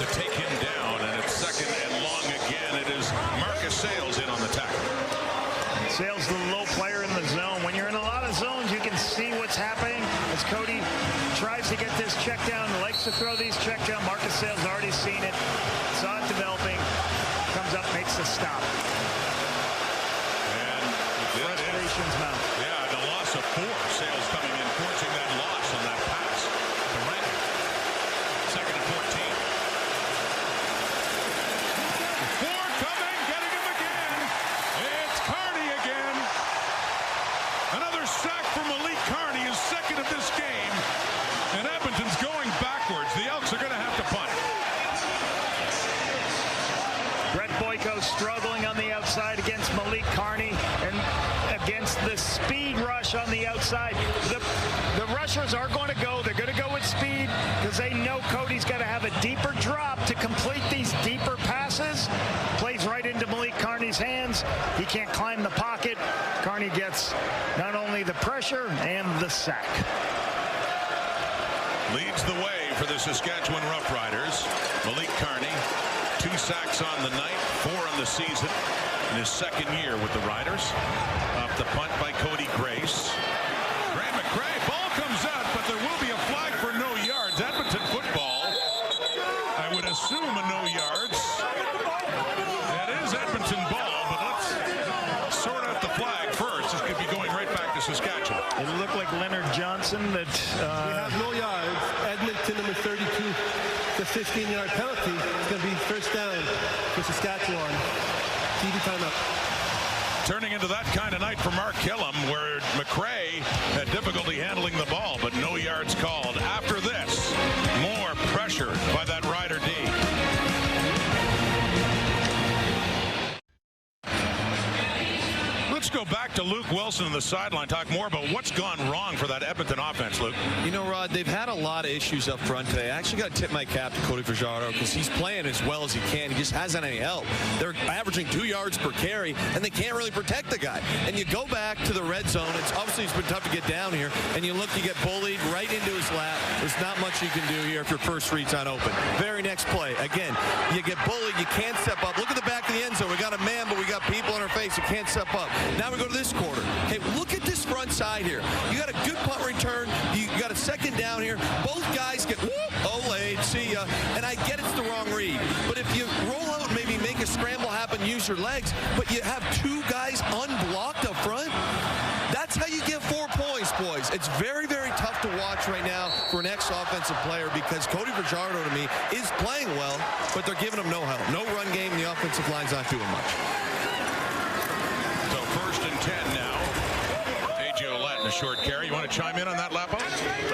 to take him down. And it's 2nd and long again. It is Marcus Sales in on the tackle. Sales, the low player in the zone. When you're in a lot of zones, you can see what's happening as Cody tries to get this check down, likes to throw these check down. Marcus Sales already seen it, saw it developing, comes up, makes the stop. And frustrations mount. Yeah, the loss of 4. Sales coming in, forcing that loss on that pass to Rankin. 2nd and 14. 4 coming, getting him again. It's Carney again. Another sack from Malik Carney, his 2nd of this game. And Edmonton's going backwards. The Elks are going to have to punt. Brett Boyko struggling on the outside against Malik Carney and against the speed rush on the outside. The rushers are going to go. They're going to go with speed because they know Cody's got to have a deeper drop to complete these deeper passes. Plays right into Malik Carney's hands. He can't climb the pocket. Carney gets not only the pressure and the sack. Leads the way for the Saskatchewan Roughriders. Malik Carney, 2 sacks on the night, 4 on the season in his 2nd year with the Riders. Off the punt by Cody Grace. Graham McCray, ball comes out, but there will be a flag for no yards. Edmonton football, I would assume a no yards. That is Edmonton ball, but let's sort out the flag first. This could be going right back to Saskatchewan. It looked like Leonard Johnson that... we have no yards. Edmonton, number 32, the 15-yard penalty. It's going to be 1st down for Saskatchewan. TV timeout. Turning into that kind of night for Mark Killam, where McCray had difficulty handling the ball, but no yards called. After this, more pressure by that Rider D. Let's go back to Luke Wilson on the sideline, talk more about what's gone wrong for that Edmonton offense, Luke. You know, Rod, they've had a lot of issues up front today. I actually got to tip my cap to Cody Fajardo because he's playing as well as he can. He just hasn't any help. They're averaging 2 yards per carry, and they can't really protect the guy. And you go back to the red zone. It's been tough to get down here. And you look, you get bullied right into his lap. There's not much you can do here if your first read's not open. Very next play. Again, you get bullied. You can't step up. Look at the back of the end zone. We got a man, but we got people in our face who can't step up. Now we go to this quarter. Hey, look at this front side here. You got a good punt return. You got a 2nd down here. Both guys get, Olay, see ya. And I get it's the wrong read. But if you roll out and maybe make a scramble happen, use your legs, but you have 2 guys unblocked up front, that's how you get 4 points, boys. It's very, very tough to watch right now for an ex-offensive player because Cody Fajardo, to me, is playing well, but they're giving him no help. No run game. The offensive line's not doing much. So 1st and 10 now. A.J. Ouellette in a short carry. You want to chime in on that, Lapo?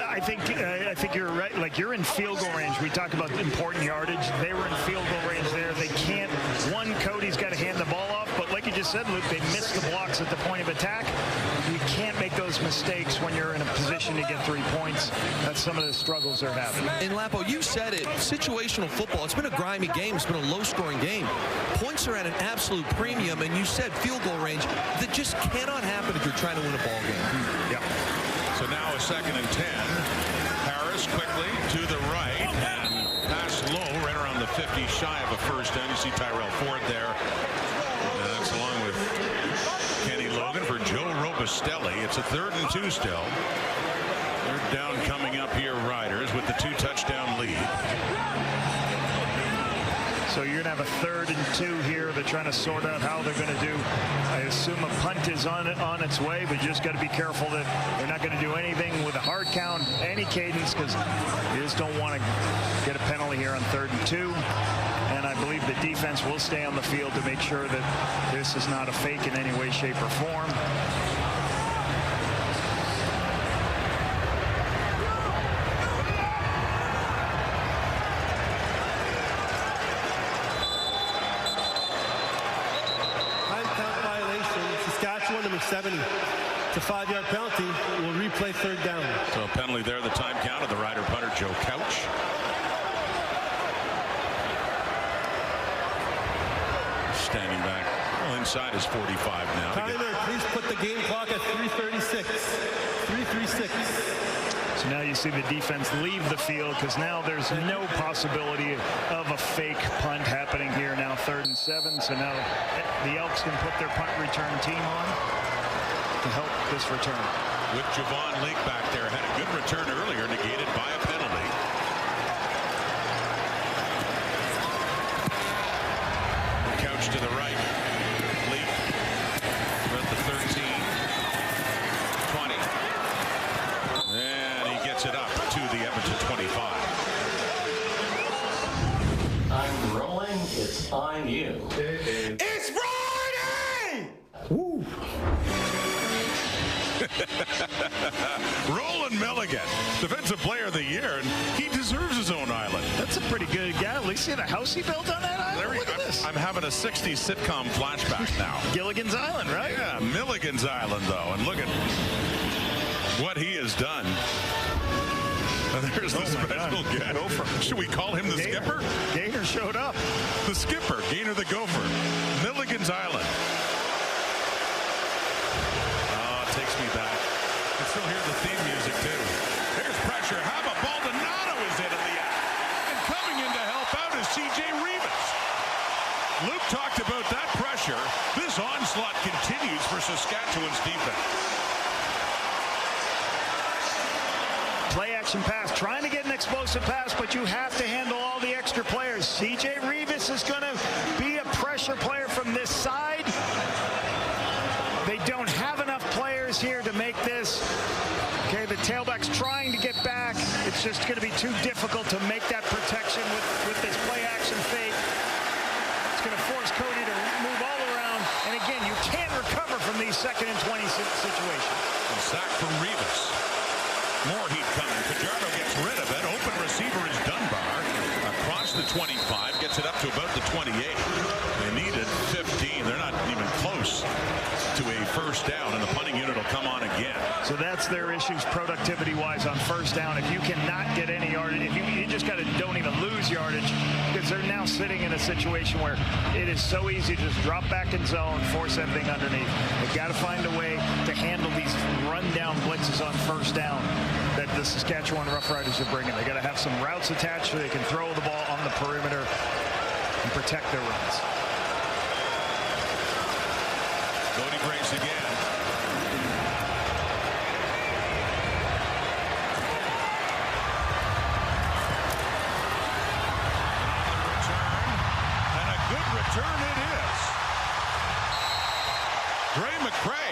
I think you're right. Like, you're in field goal range. We talked about important yardage. They were in field goal range there. They can't. Cody's got to hand the ball off, but like you just said, Luke, they missed the blocks at the point of attack. You can't make those mistakes when you're in a position to get 3 points. That's some of the struggles they're having. And Lapo, you said it. Situational football. It's been a grimy game. It's been a low-scoring game. Points are at an absolute premium, and you said field goal range. That just cannot happen if you're trying to win a ball game. Yep. So now a 2nd and 10. Harris quickly to the right and pass low right around the 50, shy of a 1st down. You see Tyrell Ford there. And that's along with Kenny Logan for Joe Robustelli. It's a 3rd and 2 still. 3rd down coming up here, Riders with the 2-touchdown lead. So you're going to have a 3rd and 2 here. They're trying to sort out how they're going to do. I assume a punt is on its way, but you just got to be careful that they're not going to do anything with a hard count, any cadence, because you just don't want to get a penalty here on 3rd and 2. And I believe the defense will stay on the field to make sure that this is not a fake in any way, shape, or form. Number 70. It's a 5-yard penalty. We'll replay third down. So a penalty there, the time count of the Rider punter, Joe Couch. Standing back inside his 45 now. Timer, please put the game clock at 3:36. 3:36. So now you see the defense leave the field because now there's no possibility of a fake punt happening here. Now 3rd and 7. So now the Elks can put their punt return team on to help this return. With Javon Leake back there, had a good return earlier, negated by a penalty. Couch to the right. Leake at the 13. 20. And he gets it up to the Edmonton 25. I'm rolling. It's on you. It's Friday! Woo! Roland Milligan, Defensive Player of the Year, and he deserves his own island. That's a pretty good guy. At least see the house he built on that island. Look at this. I'm having a 60s sitcom flashback now. Gilligan's Island, right? Yeah, Milligan's Island, though. And look at what he has done. And there's the special guest. Should we call him the skipper? Gainer showed up. The skipper, Gainer the Gopher. Milligan's Island. Oh, it takes me back. I can still hear the theme music, too. There's pressure. How about Baldonado is in at the end. And coming in to help out is C.J. Rivas. Luke talked about that pressure. This onslaught continues for Saskatchewan's defense. Play action pass, trying to get an explosive pass, but you have to handle all the extra players. C.J. Rivas is going to be a pressure player from this side. They don't have enough players here to make this. Okay, the tailback's trying to get back. It's just going to be too difficult to make that protection with this play action fake. It's going to force Cody to move all around. And again, you can't recover from these 2nd and 20 situations. And sack from Rivas. More heat coming. Fajardo gets rid of it. Open receiver is Dunbar. Across the 25. Gets it up to about the 28. They needed 15. They're not even close to a first down, and the punting unit will come on again. So that's their issues productivity-wise on first down. If you cannot get any yardage, if you just got to don't even lose yardage, because they're now sitting in a situation where it is so easy to just drop back in zone, force everything underneath. They've got to find a way to handle these run-down blitzes on first down that the Saskatchewan Roughriders are bringing. They got to have some routes attached so they can throw the ball on the perimeter and protect their runs. Cody Grace again. And a good return it is. Gray McCray,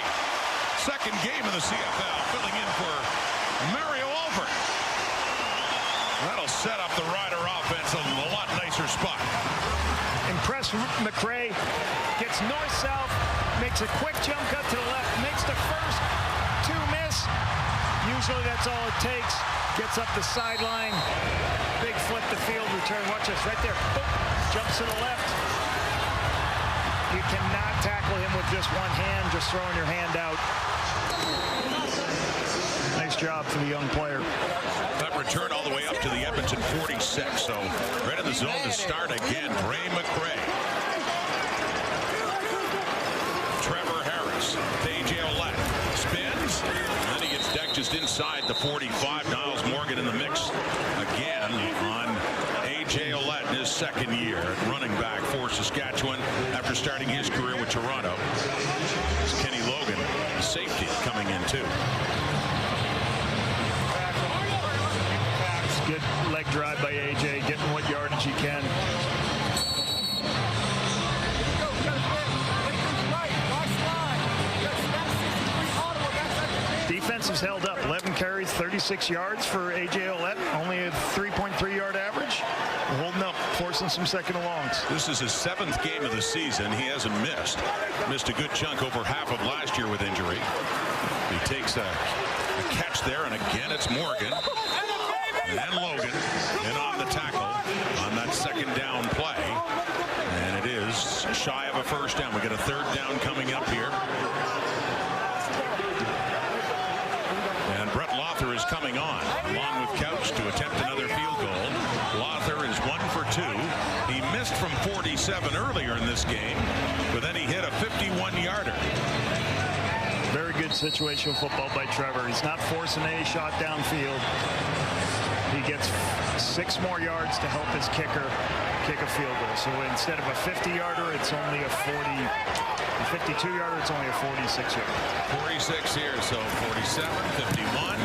second game in the CFL, filling in for Mario Alford. That'll set up the Rider offense in a lot nicer spot. Impressed McCray, gets north-south, makes a quick jump cut to the left, makes the first 2 miss. Usually that's all it takes. Gets up the sideline, big flip the field return. Watch this right there. Boom. Jumps to the left. You cannot tackle him with just one hand, just throwing your hand out. Nice job for the young player. That return all the way up to the Edmonton 46. So right in the zone to start again. Ray McCray. Trevor Harris. A.J. Ouellette spins. And then he gets decked just inside the 45. Niles Morgan in the mix again on A.J. Ouellette in his second year at running back for Saskatchewan after starting his career with Toronto. It's Kenny Logan, safety, coming in too. Good leg drive by A.J., getting what yardage he can. Defense has held up. 11 carries, 36 yards for A.J. Ouellette, only a 3.3-yard average. holding up, forcing some second and longs. This is his 7th game of the season. He hasn't missed. Missed a good chunk, over half of last year with injury. He takes a catch there, and again it's Morgan and Logan in on the tackle on that second down play. And it is shy of a first down. We get a third down coming up here. And Brett Lothar is coming on, along with Couch, to attempt another field goal. Lothar is 1 for 2. He missed from 47 earlier in this game, but then he hit a 51-yarder. Very good situational football by Trevor. He's not forcing any shot downfield. He gets 6 more yards to help his kicker kick a field goal. So instead of a 50-yarder, it's only a 52-yarder, it's only a 46-yarder. 46 here, so 47, 51,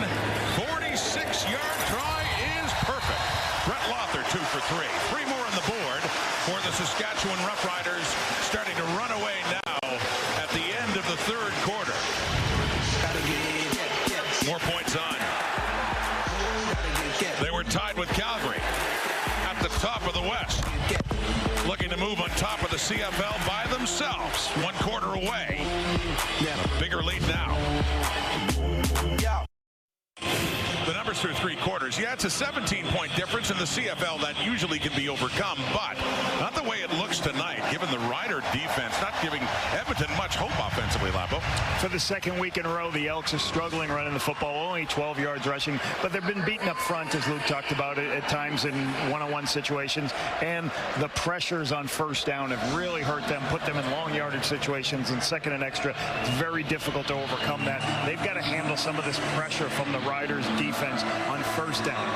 46-yard try is perfect. Brett Lothar 2 for 3. 3 more on the board for the Saskatchewan Roughriders, starting to run away now at the end of the third quarter. More points on. They were tied with Calgary at the top of the West, looking to move on top of the CFL by themselves. 1 quarter away. A bigger lead now. The numbers through 3 quarters. Yeah, it's a 17-point difference in the CFL that usually can be overcome, but not the way it looks tonight, given the Rider defense not giving Edmonton much hope offensively, Lapo. For the 2nd week in a row, the Elks are struggling running the football, only 12 yards rushing, but they've been beaten up front, as Luke talked about it, at times in one-on-one situations, and the pressures on first down have really hurt them, put them in long yardage situations, and 2nd and extra. It's very difficult to overcome that. They've got to handle some of this pressure from the Riders defense on first down,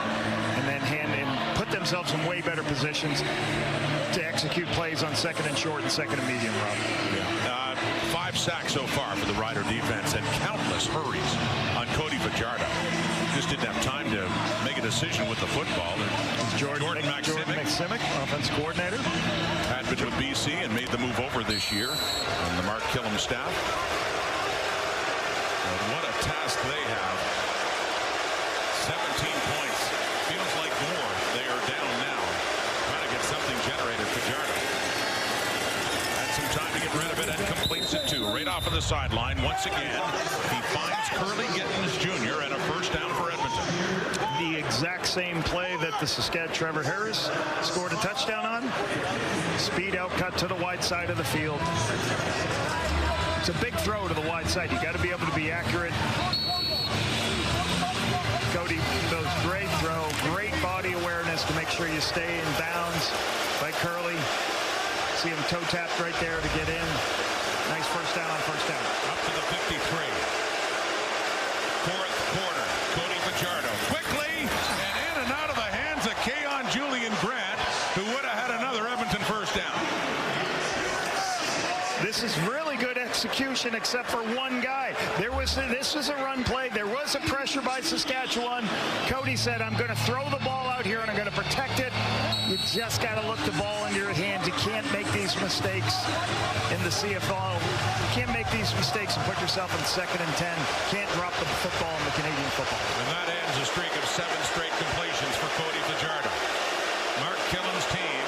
and then put themselves in way better positions to execute plays on 2nd and short and 2nd and medium, Rob. Yeah. 5 sacks so far for the Rider defense and countless hurries on Cody Fajardo. Just didn't have time to make a decision with the football. Jordan Maksimic, offensive coordinator, had been with BC and made the move over this year on the Mark Killam staff. But what a task they have. 17 points. Feels like more. They are down now. Trying to get something generated. Fajardo had some time to get rid of it and completes it too. Right off of the sideline. Once again, he finds Curly Gittins Jr. and a first down for Edmonton. The exact same play that the Saskatchewan Trevor Harris scored a touchdown on. Speed out cut to the wide side of the field. It's a big throw to the wide side. You got to be able to be accurate. Cody goes great throw, great body awareness to make sure you stay in bounds by Curly. See him toe tapped right there to get in. Nice first down on first down. Up to the 53. 4th quarter. Cody Fajardo quickly and in and out of the hands of Keon Julian Grant, who would have had another Edmonton first down. This is really good execution except for one guy. This was a run play. There was a pressure by Saskatchewan. Cody said, I'm going to throw the ball out here and I'm going to protect it. You just got to look the ball into your hands. You can't make these mistakes in the CFL. You can't make these mistakes and put yourself in 2nd and 10. Can't drop the football in the Canadian football. And that ends a streak of 7 straight completions for Cody Fajardo. Mark Killam's team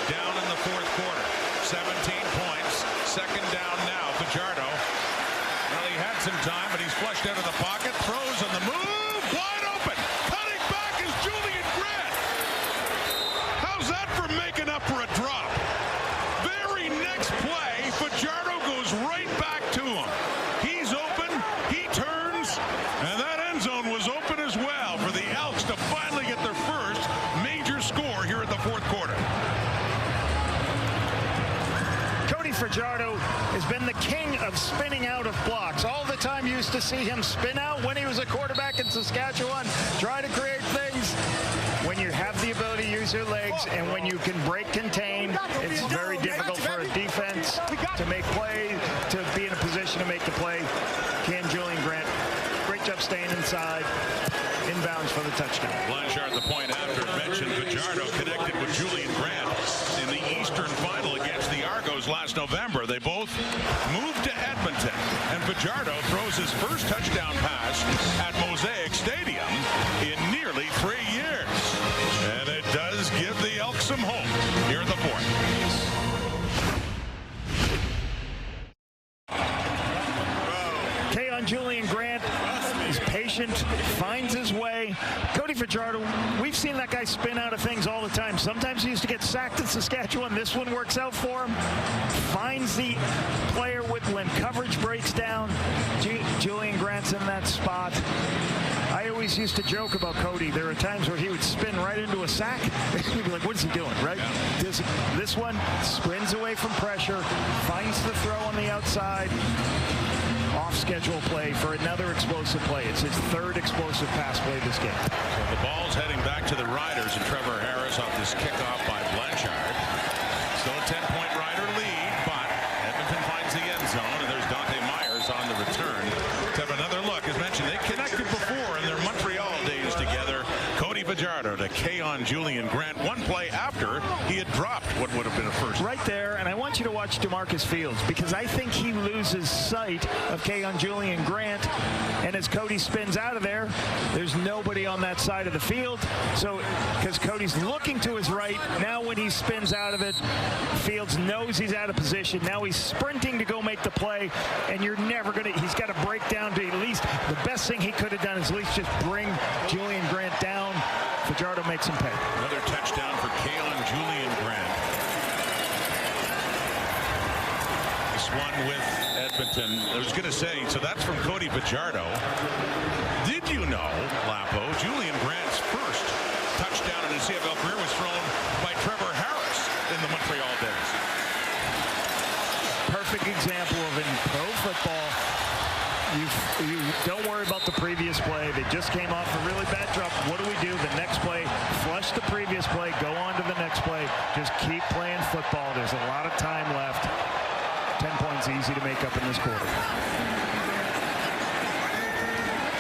down in the 4th quarter. 17 points. 2nd down now. Fajardo. Well, he had some time, but he's flushed out of the pocket. Throws on the move. Wide open. Cutting back is Julian Grant. How's that for making up for a drop? Very next play, Fajardo goes right back to him. He's open. He turns. And that end zone was open as well for the Elks to finally get their first major score here at the 4th quarter. Fajardo has been the king of spinning out of blocks. All the time you used to see him spin out when he was a quarterback in Saskatchewan, try to create things. When you have the ability to use your legs and when you can break contain, it's very difficult for a defense to make play, to be in a position to make the play. Can Julian Grant, great job staying inside, inbounds for the touchdown. Blanchard, the point after mentioned, Fajardo connected with Julian Grant in the Eastern Final against the Argos last November. They both moved to Edmonton, and Fajardo throws his first touchdown pass at Mosaic Stadium in nearly 3 years. And it does give the Elks Julian Grant is patient, finds his way. Cody Fajardo, we've seen that guy spin out of things all the time. Sometimes he used to get sacked in Saskatchewan. This one works out for him. Finds the player when coverage breaks down. Julian Grant's in that spot. I always used to joke about Cody. There are times where he would spin right into a sack. You'd be like, what is he doing, right? This one sprints away from pressure, finds the throw on the outside. Off-schedule play for another explosive play. It's his third explosive pass play this game. So the ball's heading back to the Riders, and Trevor Harris off this kickoff by Blanchard. Still a 10-point Rider lead, but Edmonton finds the end zone, and there's Dante Myers on the return. To have another look, as mentioned, they connected before in their Montreal days together. Cody Fajardo to Keon Julian Grant, one play after he had dropped what would have been a first. Right there, and I want you to watch DeMarcus Fields, because I think he loses sight of Keon Julian Grant, and as Cody spins out of there, there's nobody on that side of the field. So, because Cody's looking to his right, now when he spins out of it, Fields knows he's out of position. Now he's sprinting to go make the play, and you're never going to, he's got to break down to at least, the best thing he could have done is at least just bring Julian Grant down. Fajardo makes him pay. Another touchdown for Keon Julian Grant. This one with Edmonton. I was going to say, so that's from Cody Fajardo. Did you know, Lapo, Julian Grant's first touchdown in his CFL career was thrown by Trevor Harris in the Montreal days? Perfect example of in pro football, you don't worry about the previous play. They just came off a really bad drop. What do we do? The next play, flush the previous play, go on to the next play. Just keep playing football. There's a lot of time left. 10 points easy to make up in this quarter.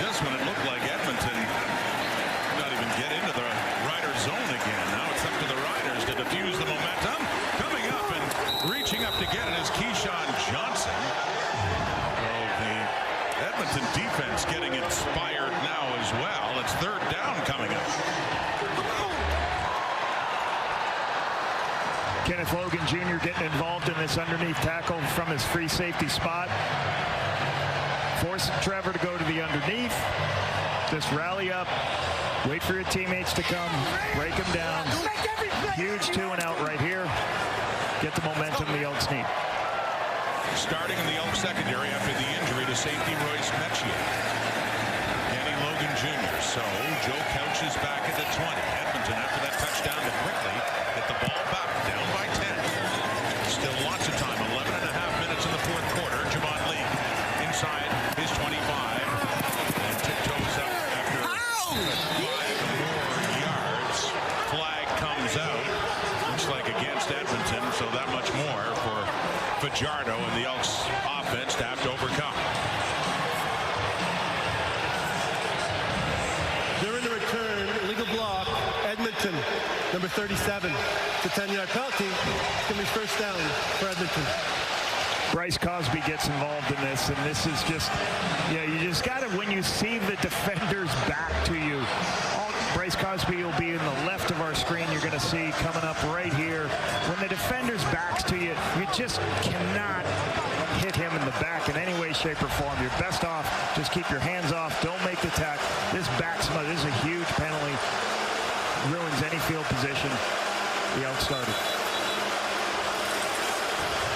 Just when it looked like Edmonton could not even get into the Riders zone again. Now it's up to the Riders to defuse the momentum. Coming up and reaching up to get it is Keyshawn Johnson. Edmonton defense getting inspired now as well. It's third down coming up. Kenneth Logan Jr. getting involved in this underneath tackle from his free safety spot. Forcing Trevor to go to the underneath. Just rally up. Wait for your teammates to come. Break them down. Huge 2-and-out right here. Get the momentum the Elks need. Starting in the Elks secondary after the injury to safety Royce Mechie. Danny Logan Jr. So Joe Couch is back at the 20. Edmonton after that touchdown to quickly get the ball back down by 10. Still lots of time. 11.5 minutes in the fourth quarter. Javon Lee inside his 25 and tiptoes up after 5 more yards. Flag comes out. Looks like against Edmonton, so that much more for Fajardo and the Elks offense to have to overcome. During the return, illegal block, Edmonton, number 37. It's a 10-yard penalty. It's going to be first down for Edmonton. Bryce Cosby gets involved in this, and this is just, you just got to, when you see the defenders back to you, Bryce Cosby will be in the left of our screen. You're going to see coming up right here. When the defender's backs to you, you just cannot hit him in the back in any way, shape, or form. You're best off, just keep your hands off. Don't make the tackle. This is a huge penalty. Ruins any field position. The Elks started.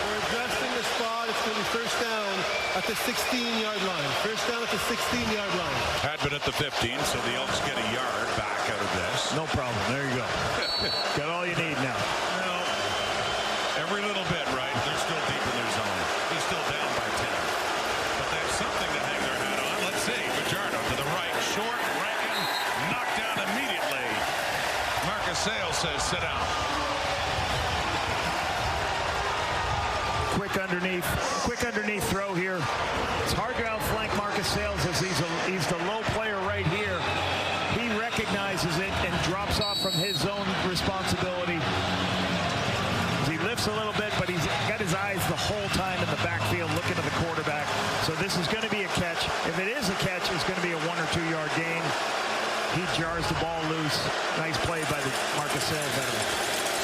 We're adjusting the spot. It's going to be first down at the 16-yard line. First down at the 16-yard line. Had been at the 15, so the Elks get a yard back out of this. No problem. There you go. Got all you need now. No, every little bit, right? They're still deep in their zone. They're still down by 10. But they have something to hang their hat on. Let's see. Fajardo to the right. Short. Rankin knocked down immediately. Marcus Sales says, sit down. Quick underneath throw here. It's hard to outflank Marcus Sales as he's the low player right here. He recognizes it and drops off from his zone responsibility. He lifts a little bit, but he's got his eyes the whole time in the backfield looking to the quarterback. So this is going to be a catch. If it is a catch, it's going to be a 1 or 2 yard gain. He jars the ball loose. Nice play by the Marcus Sales veteran.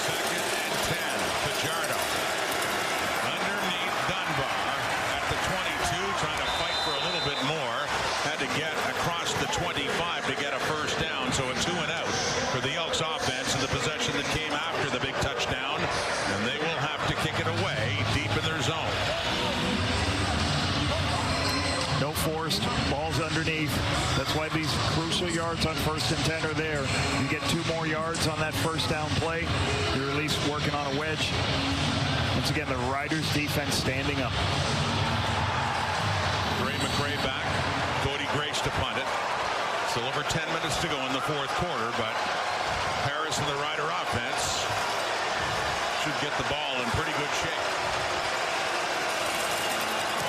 2nd and 10. Fajardo. Underneath Dunbar at the 22, trying to fight for a little bit more. yards on 1st and 10 are there. You get 2 more yards on that first down play. You're at least working on a wedge. Once again, the Riders defense standing up. Ray McRae back. Cody Grace to punt it. Still over 10 minutes to go in the 4th quarter, but Harris and the Rider offense should get the ball in pretty good shape.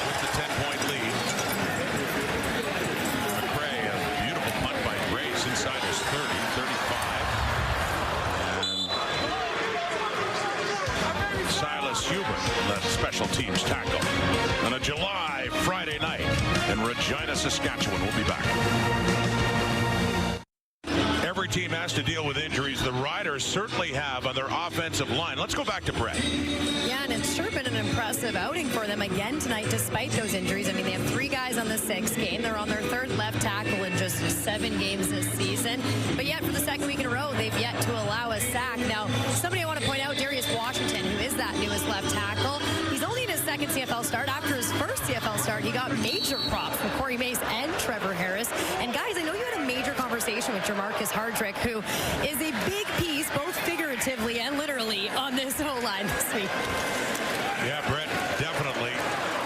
With the 10-point lead. McRae, a beautiful punt by Grace inside his 30, 35. And Silas Hubert, the special teams tackle. On a July Friday night in Regina, Saskatchewan. We'll be back. Every team has to deal with injuries. The Riders certainly have on their offensive line. Let's go back to Brett. Yeah, and it's sure been an impressive outing for them again tonight despite those injuries. I mean, they have 3 guys on the 6th game. They're on their 3rd left tackle in just 7 games this season. But yet, for the 2nd week in a row, they've yet to allow a sack. Now, somebody I want to point out, Darius Washington, who is that newest left tackle. He's only in his 2nd CFL start. After his 1st CFL start, he got major props from Corey Mace and Trevor Harris. And guys, I know you had a major conversation with Jamarcus Hardrick, who is a big piece, both figuratively and literally, on this O-line this week. Yeah, Brett, definitely.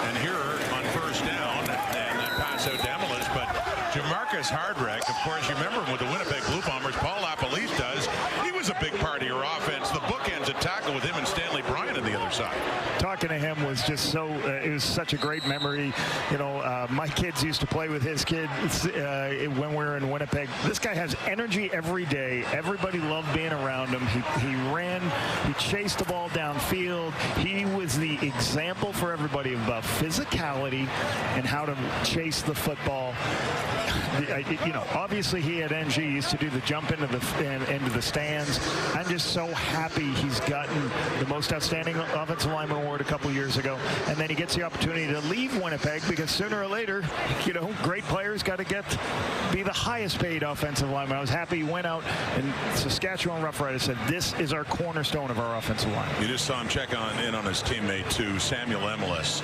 And here on 1st down, and that pass out to Emilus, but Jamarcus Hardrick, of course, you remember him with the Winnipeg Blue Bombers. Paul Lapalisse does. He was a big part of your offense. The bookends at tackle with him and Stanley Bryant on the other side. Talking to him was just so, it was such a great memory. You know, my kids used to play with his kids when we were in Winnipeg. This guy has energy every day. Everybody loved being around him. He ran, he chased the ball downfield. He was the example for everybody about physicality and how to chase the football. You know, obviously he at NG used to do the jump into the stands. I'm just so happy he's gotten the most outstanding offensive lineman award a couple years ago, and then he gets the opportunity to leave Winnipeg because sooner or later, you know, great players got to be the highest paid offensive lineman. I was happy he went out, and Saskatchewan Roughriders said this is our cornerstone of our offensive line. You just saw him check in on his teammate too, Samuel Emilus.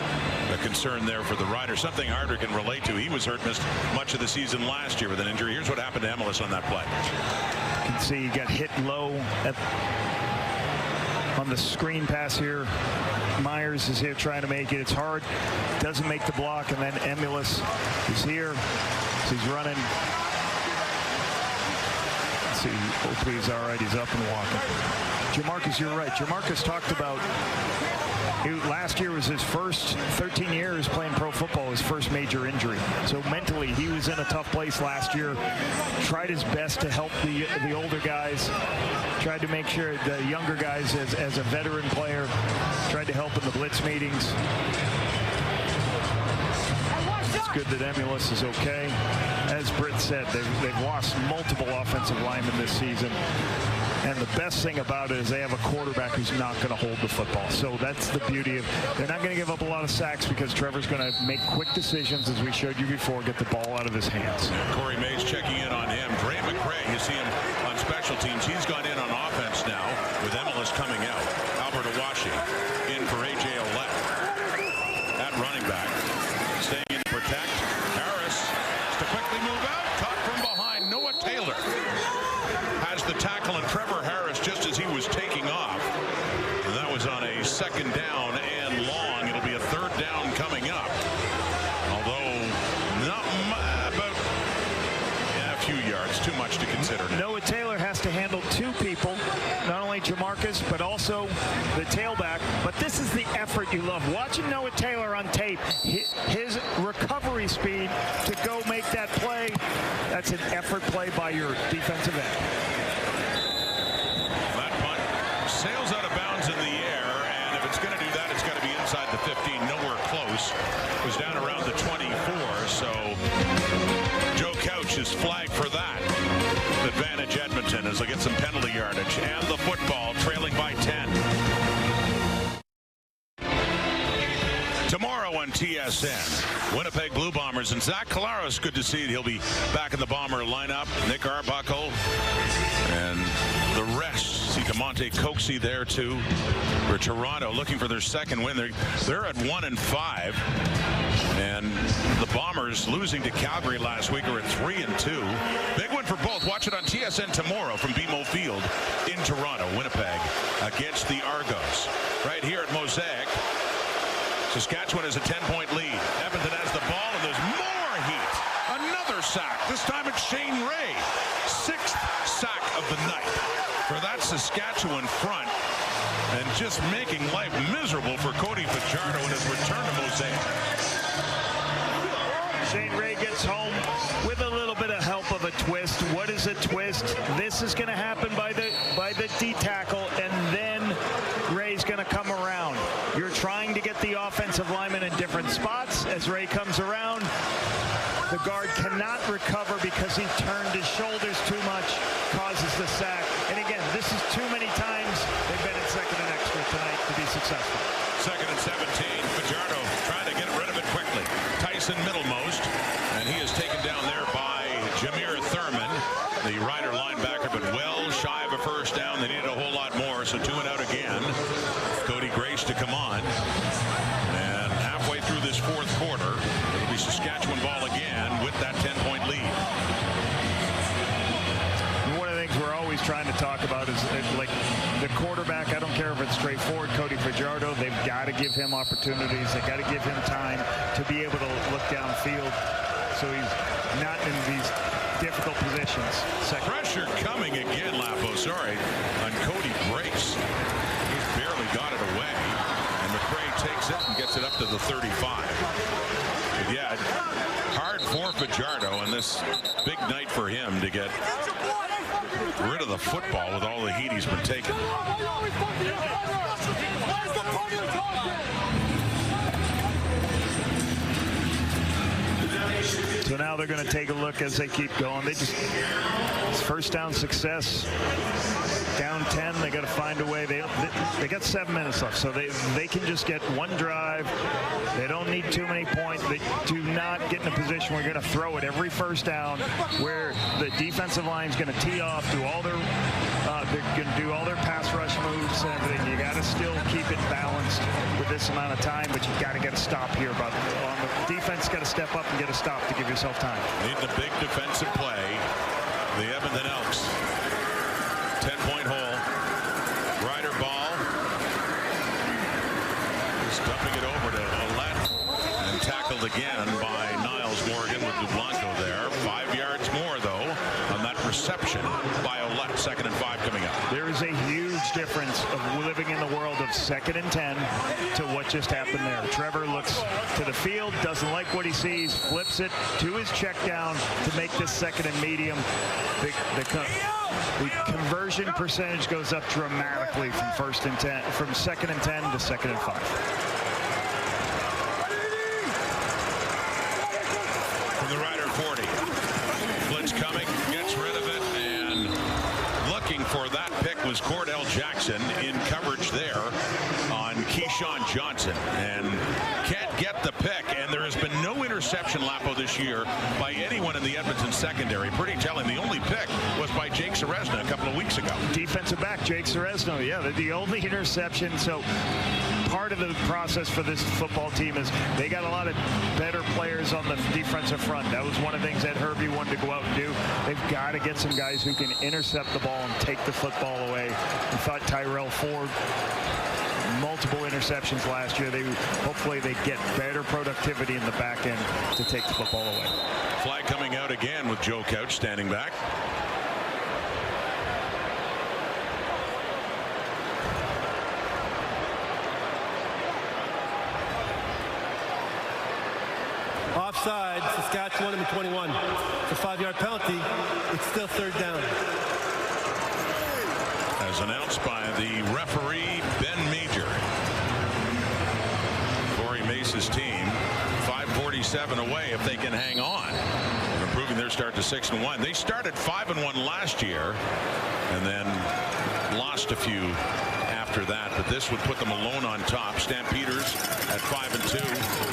A concern there for the Riders, something Hardrick can relate to. He was hurt, missed much of the season last year with an injury. Here's what happened to Emilus on that play. You can see he got hit low on the screen pass here. Myers is here trying to make it. It's hard. Doesn't make the block, and then Emilus is here. So he's running. Let's see. Hopefully he's all right. He's up and walking. Jamarcus, you're right. Jamarcus talked about last year was his first 13 years playing pro football, his first major injury. So mentally, he was in a tough place last year. Tried his best to help the older guys. Tried to make sure the younger guys, as a veteran player, tried to help in the blitz meetings. It's good that Emilus is okay. As Britt said, they've lost multiple offensive linemen this season. And the best thing about it is they have a quarterback who's not going to hold the football. So that's the beauty of they're not going to give up a lot of sacks because Trevor's going to make quick decisions, as we showed you before, get the ball out of his hands. Corey Mays checking in on him. Dre McRae, you see him on special teams. He's gone in on offense now with Emilus coming out. Albert Awashi in for A.J. Ouellette at running back. Staying in to protect. Harris to quickly move out. Caught from behind. Noah Taylor has the tackle, and Trevor Harris just as he was taking off. And that was on a 2nd down and long. It'll be a 3rd down coming up. Although not about a few yards, too much to consider now. Noah Taylor has to handle 2 people, not only Jamarcus, but also the tailback. But this is the effort you love. Watching Noah Taylor on tape, his recovery speed to go make that play, that's an effort play by your defensive end. That punt sails out of bounds in the air, and if it's going to do that, it's got to be inside the 15, nowhere close. It was down around the 24, so Joe Couch is flagged for that. Advantage Edmonton as they get some penalty yardage, and the football trailing by 10. Tomorrow on TSN, Winnipeg Blue Bombers, and Zach Collaros, good to see it. He'll be back in the Bomber lineup. Nick Arbuckle and the rest. see DeMonte Coxey there too for Toronto, looking for their second win. They're at 1-5, and the Bombers, losing to Calgary last week, are at 3-2. Big win for both. Watch it on TSN tomorrow from BMO Field in Toronto. Winnipeg against the Argos. Right here at Mosaic, Saskatchewan has a 10-point lead. Edmonton has the ball, and there's more heat. Another sack. This time it's Shane Ray. 6th sack of the night for that Saskatchewan front, and just making life miserable for Cody Fajardo in his return to Mosaic. Shane Ray gets home with a little bit of help of a twist. What is a twist? This is going to happen by the D tackle, and then Ray's going to come around. You're trying to get the offensive lineman in different spots. As Ray comes around, the guard cannot recover because he turned his shoulders too much, causes the sack. And again, this is too many times they've been in second and extra tonight to be successful. 2nd and 17. Fajardo trying to get rid of it quickly. Tyson middlemost, and he is taken down there by Jameer Thurman, the Rider linebacker, but well shy of a first down. They needed a whole lot more, so 2 and out again. Cody Grace to come on. And halfway through this 4th quarter, it'll be Saskatchewan ball again with that 10-point lead. One of the things we're always trying to talk about is like the quarterback. I don't care if it's straightforward, Cody Fajardo, they've got to give him opportunities. They got to give him time to be able to look downfield so he's not in these difficult positions. Pressure coming again, Lapo, on Cody Grace. He's barely got it away, and McRae takes it and gets it up to the 35. But yeah, hard for Fajardo, and this big night for him to get rid of the football with all the heat he's been taking. So now they're going to take a look as they keep going. It's first down success. Down 10, they got to find a way. They got 7 minutes left, so they can just get one drive. They don't need too many points. They do not get in a position where you're going to throw it every first down, where the defensive line is going to tee off, do all their they're going to do all their pass rush moves and everything. You got to still keep it balanced with this amount of time, but you got to get a stop here. But on the defense, got to step up and get a stop to give yourself time. Need the big defensive play. The Edmonton Elks. 10-point hole. Rider ball. Just dumping it over to Ouellette. And tackled again by Niles Morgan with Dublanco there. 5 yards more, though, on that reception by Ouellette. 2nd and 5 coming up. There is a huge difference of living in the world of 2nd and 10 to what just happened there. Trevor looks to the field, doesn't like what he sees, flips it to his check down to make this 2nd and medium. The conversion percentage goes up dramatically from 2nd and 10 to 2nd and 5. From the Rider 40. Blitz coming, gets rid of it, and looking for that pick was Cordell Jackson in coverage there on Keyshawn Johnson, and can't get the pick. And there has been no interception, Lapo, this year by anyone in the Edmonton secondary. Pretty telling. The only pick was by Jake Ceresna a couple of weeks ago. Defensive back Jake Ceresna, yeah, the only interception. So part of the process for this football team is they got a lot of better players on the defensive front. That was one of the things that Herbie wanted to go out and do. They've got to get some guys who can intercept the ball and take the football away. We thought Tyrell Ford, multiple interceptions last year. Hopefully they get better productivity in the back end to take the football away. Flag coming out again with Joe Couch standing back. Offside, Saskatchewan, number 21. It's a 5-yard penalty. It's still 3rd down. As announced by the referee, Ben Major. Corey Mace's team, 5:47 away if they can hang on. Improving their start to 6-1. They started 5-1 last year and then lost a few after that, but this would put them alone on top. Stampeders at 5-2.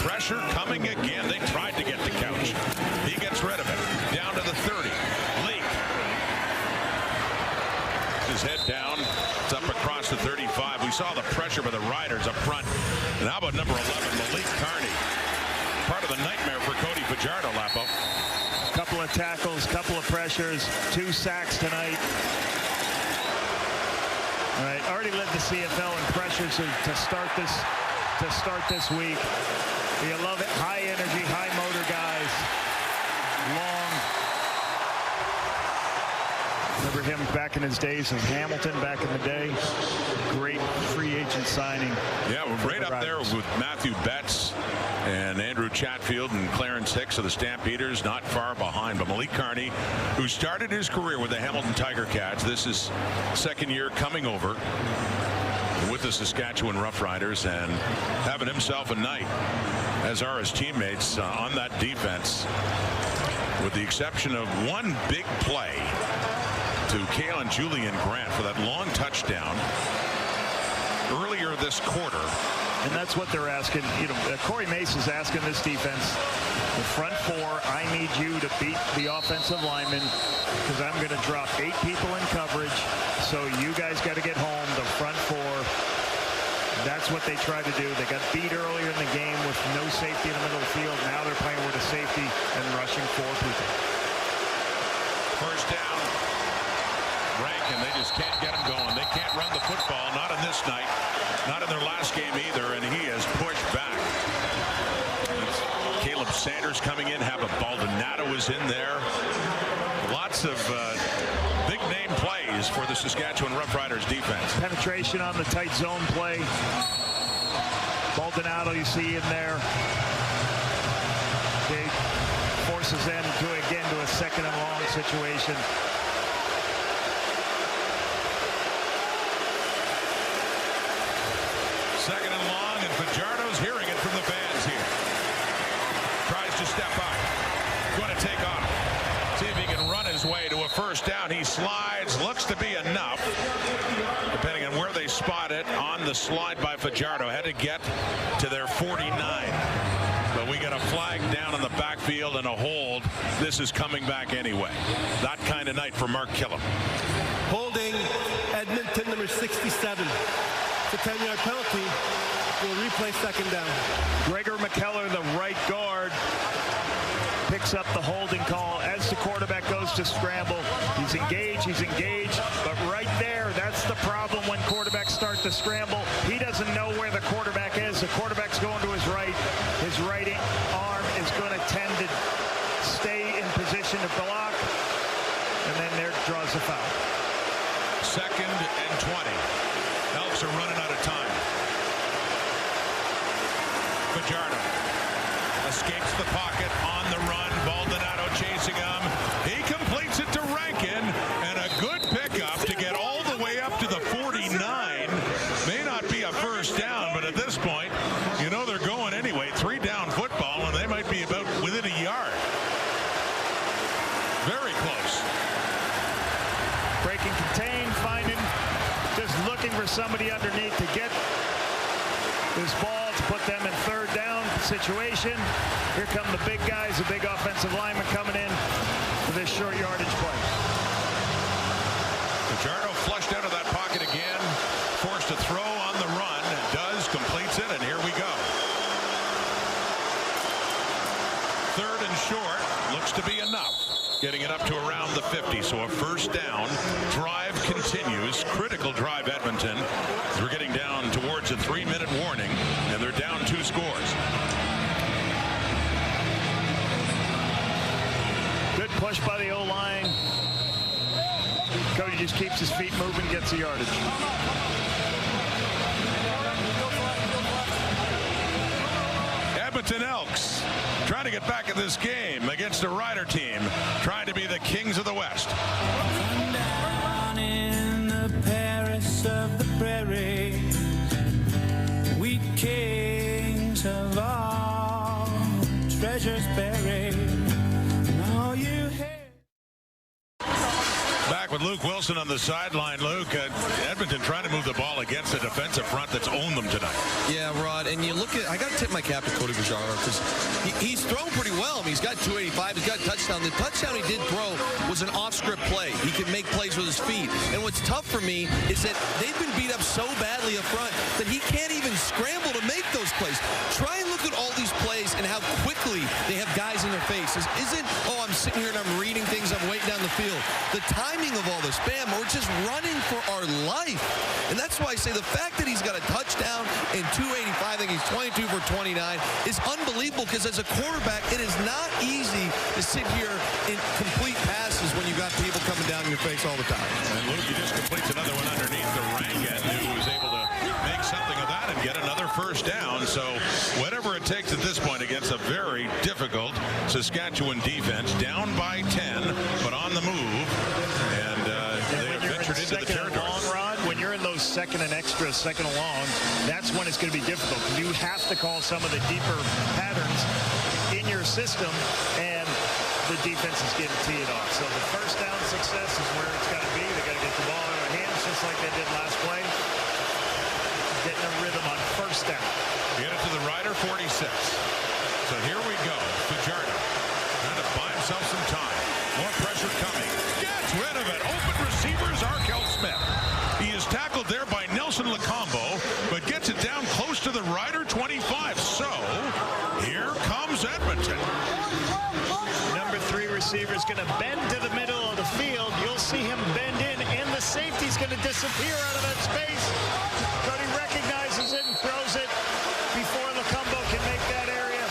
Pressure coming again. They tried to get the Couch. He gets rid of it. Down to the 30. Leak. His head down And how about number 11, Malik Carney? Part of the nightmare for Cody Fajardo, Lapo. Couple of tackles, couple of pressures, 2 sacks tonight. All right, already led the CFL in pressures to start this week. You love it. High energy, high motor guys. Long. Remember him back in his days in Hamilton back in the day. Great free agent signing. Yeah, we're right up there with Matthew Betts and Andrew Chatfield and Clarence Hicks of the Stampeders, not far behind. But Malik Carney, who started his career with the Hamilton Tiger Cats, this is second year coming over with the Saskatchewan Roughriders and having himself a night, as are his teammates on that defense, with the exception of one big play to Kalen Julian Grant for that long touchdown earlier this quarter. And that's what they're asking. You know, Corey Mace is asking this defense, the front 4, I need you to beat the offensive linemen because I'm going to drop 8 people in coverage. So you guys got to get home, the front 4. That's what they tried to do. They got beat earlier in the game with no safety in the middle of the field. Now they're playing with a safety and rushing 4 people. First down. Rankin, they just can't get him going. They can't run the football, not in this night, not in their last game either, and he has pushed back. It's Caleb Sanders coming in. Haba Baldonado is in there. Lots of big name plays for the Saskatchewan Roughriders defense. Penetration on the tight zone play. Baldonado you see in there. Big forces them to a second and long situation. Second and long, and Fajardo's hearing it from the fans here. Tries to step up. Going to take off. See if he can run his way to a first down. He slides. Looks to be enough. Depending on where they spot it on the slide by Fajardo. Had to get to their 49. But we got a flag down in the backfield and a hold. This is coming back anyway. That kind of night for Mark Killam. Holding Edmonton, number 67. It's a 10-yard penalty. We'll replay second down. Gregor McKellar, the right guard, picks up the holding call as the quarterback goes to scramble. He's engaged, but right there, that's the problem when quarterbacks start to scramble. He doesn't know where the quarterback is. The quarterback's going to his right. His right arm is going to tend to stay in position to block, and then there draws the foul. Second and 20. Elks are running out of time. Fajardo escapes the pocket on the run. Baldonado chasing him. He completes it to Rankin, and a good pickup to get all the way up to the 49. May not be a first down, but at this point, you know they're going anyway. 3-down football, and they might be about within a yard. Very close. Breaking contain, finding, just looking for somebody underneath to get this ball to put them in third down situation. Here come the big guys, the big offensive linemen coming in for this short yardage play. Fajardo flushed out of that pocket again, forced to throw on the run, does, completes it, and here we go. Third and short, looks to be enough. Getting it up to around the 50, so a first down. Drive continues. Critical drive, Edmonton. We're getting down towards a 3-minute warning, and they're down 2 scores. Good push by the O-line. Cody just keeps his feet moving, gets the yardage. Edmonton Elks trying to get back in this game against a Rider team, trying to be the kings of the West. Down in the Paris of the prairie, we kings of all treasures buried. And all you Back with Luke Wilson on the sideline. Luke, Edmonton trying to move the ball against a defensive front that's owned them tonight. Yeah, Rod, and you look at, I got to tip my cap to Cody Fajardo because he's thrown pretty well. I mean, he's got 285, he's got a touchdown. The touchdown he did throw was an off-script play. He can make plays with his feet. And what's tough for me is that they've been beat up so badly up front that he can't even scramble to make those place. Try and look at all these plays and how quickly they have guys in their faces. Isn't, oh, I'm sitting here and I'm reading things, I'm waiting down the field. The timing of all this, bam, we're just running for our life. And that's why I say the fact that he's got a touchdown in 285, I think he's 22 for 29, is unbelievable, because as a quarterback, it is not easy to sit here and complete passes when you got people coming down in your face all the time. And Luke, he just completes another one underneath the Rankin, who was able to make something of that and get another first down. So whatever it takes at this point against a very difficult Saskatchewan defense, down by 10, but on the move. And they have ventured into the territory. When you're in those second and extra, second and long, that's when it's going to be difficult. You have to call some of the deeper patterns in your system, and the defense is getting teed off. So the first down success is where it's got to be. They got to get the ball in their hands just like they did last play. Getting a rhythm on first down. Get it to the Rider, 46. So here we go. Fajardo trying to buy himself some time. More pressure coming. Gets rid of it. Open receivers, Arkell Smith. He is tackled there by Nelson Lacombo, but gets it down close to the Rider 25. So here comes Edmonton. Number 3 receiver is going to bend to the middle of the field. You'll see him bend in, and the safety's going to disappear out of that space. Cody recognizes it and throws it before Lacombo can make that area.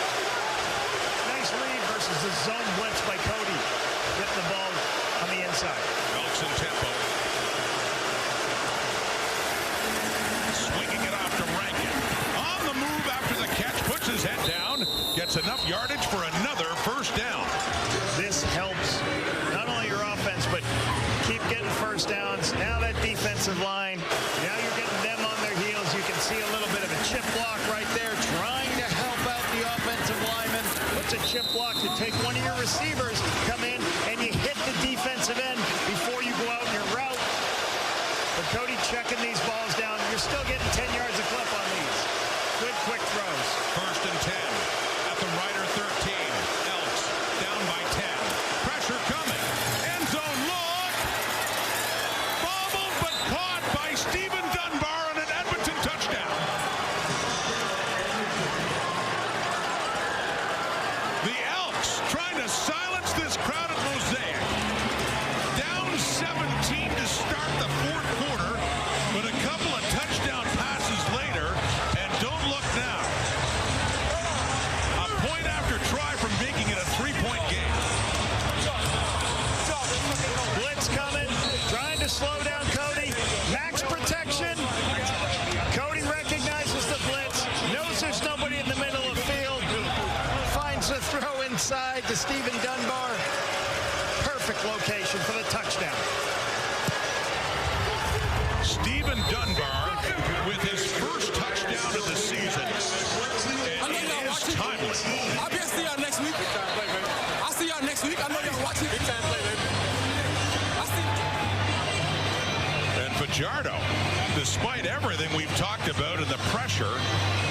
Nice read versus the zone blitz by Cody. Getting the ball on the inside. Elks in tempo. Swinging it off to Rankin. On the move after the catch, puts his head down, gets enough yardage for another first down. This helps not only your offense, but keep getting first downs. Now that defensive line, now you're getting them on their heels. You can see a little bit of a chip block right there, trying to help out the offensive lineman. What's a chip block? To take one of your receivers, come in, and you hit the defensive end before you go out in your route. But Cody checking these balls down. You're still getting 10 yards a clip on these. Good quick throws. First and 10 at the Rider 13. Elks down by 10. Pressure coming. End zone look. Bobbled but caught by Stephen Dunbar on an Edmonton touchdown. The Elks trying to silence this crowd at Mosaic. Down 17 to start the fourth quarter, but a couple of touchdown passes later, and don't look now. A point after try from making it a 3-point game. Blitz coming, trying to slow down Cody. Max protection. Cody recognizes the blitz, knows there's nobody in the middle of the field, finds the throw inside to Stephen Dunbar. Perfect location for the touchdown. Stephen Dunbar with his first touchdown of the season. And it is timely. I'll be see y'all next week. I'll see y'all next week. I know y'all watching. Big time play, baby. And Fajardo, despite everything we've talked about and the pressure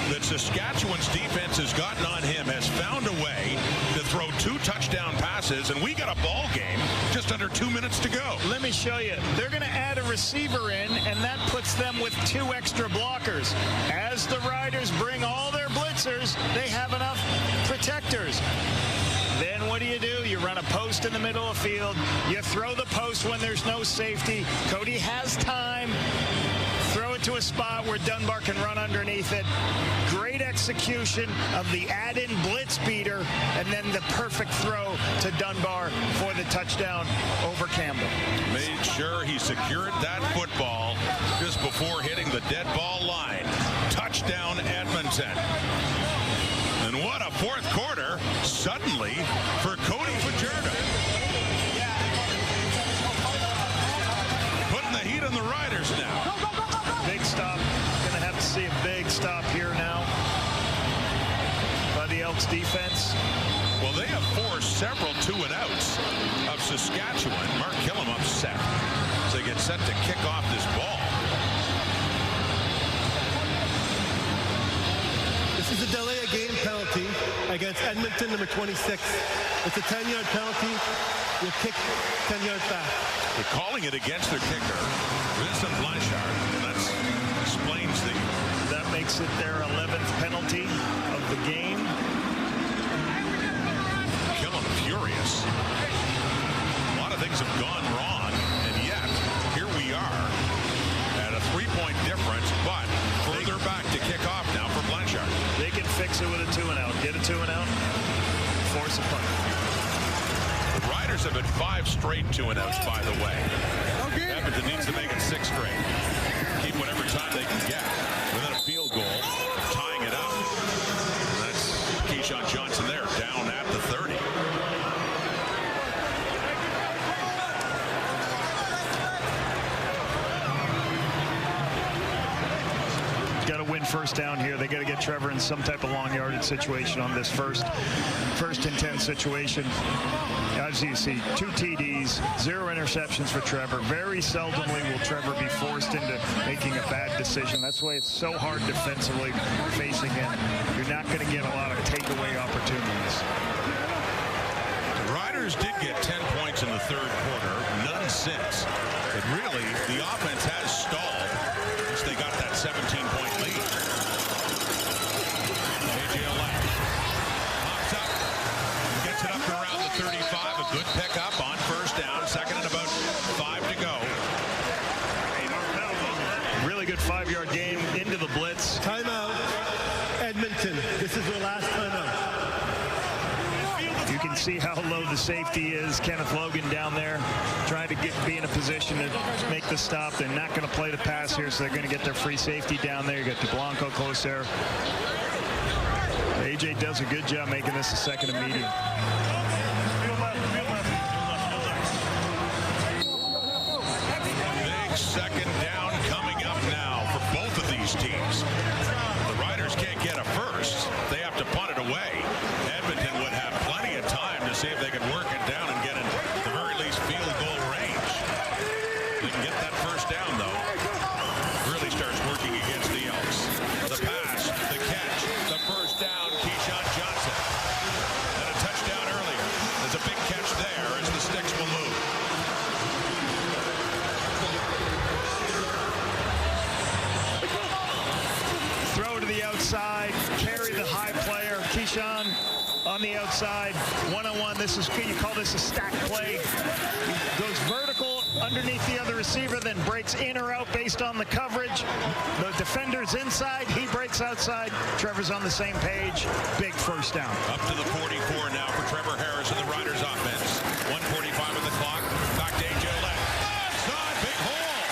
that Saskatchewan's defense has gotten on him, has found a way to throw 2 touchdown passes, and we got a ball game just under 2 minutes to go. Let me show you. They're going to add a receiver in, and that puts them with 2 extra blockers. As the Riders bring all their blitzers, they have enough protectors. Then what do? You run a post in the middle of the field. You throw the post when there's no safety. Cody has time. Throw it to a spot where Dunbar can run underneath it. Great execution of the add-in blitz beater, and then the perfect throw to Dunbar for the touchdown over Campbell. Made sure he secured that football just before hitting the dead ball line. Touchdown, Edmonton. And what a fourth quarter suddenly for Cody Fajardo. Putting the heat on the Riders now. Big stop. Going to have to see a big stop here now by the Elks defense. Well, they have forced several 2-and-outs of Saskatchewan. Mark Killam upset as they get set to kick off this ball. This is a delay of game penalty against Edmonton, number 26. It's a 10-yard penalty. You'll kick 10 yards back. They're calling it against their kicker, Vincent Blanchard. That explains that makes it their 11th penalty. fix it with a 2-and-out. Get a 2-and-out, force a punt. The Riders have had 5 straight 2-and-outs, by the way. Edmonton needs to make it 6 straight. Keep whatever time they can get within a field goal of tying it up. And that's Keyshawn Johnson there, down at the 30. Got to win first down here. They got to get Trevor in some type of long yardage situation on this first and 10 situation. As you see, 2 TDs, 0 interceptions for Trevor. Very seldomly will Trevor be forced into making a bad decision. That's why it's so hard defensively facing him. You're not going to get a lot of takeaway opportunities. The Riders did get 10 points in the third quarter, none since. But really, the offense has stalled once they got that 17-point lead. A.J. Elect pops up, gets it up to around the 35. A good pickup on first down, second and about 5 to go. Really good 5-yard gain into the blitz. Timeout, Edmonton. This is their last timeout. You can see how low the safety is. Kenneth Logan down there trying to be in a position to make the stop. They're not going to play the pass here, so they're going to get their free safety down there. You got DeBlanco close there. AJ does a good job making this a second and medium. Big second down coming up now for both of these teams. The Riders can't get a first. They have to punt it away. Edmonton would have plenty of time to see if they could work it down and get in the very least field goal range. They can get that first down, though. Really starts working against the Elks. The pass, the catch, the first down, Keyshawn Johnson. And a touchdown earlier. There's a big catch there as the sticks will move. Throw to the outside, carry the high player. Keyshawn on the outside, one-on-one. This is, you call this a stack play. He goes vertical underneath the other receiver, then breaks in or out based on the coverage. The defender's inside, he breaks outside. Trevor's on the same page. Big first down. Up to the 44 now for Trevor Harris and the Riders offense. 1:45 on the clock. Back to A.J. Lett. Side, big hole.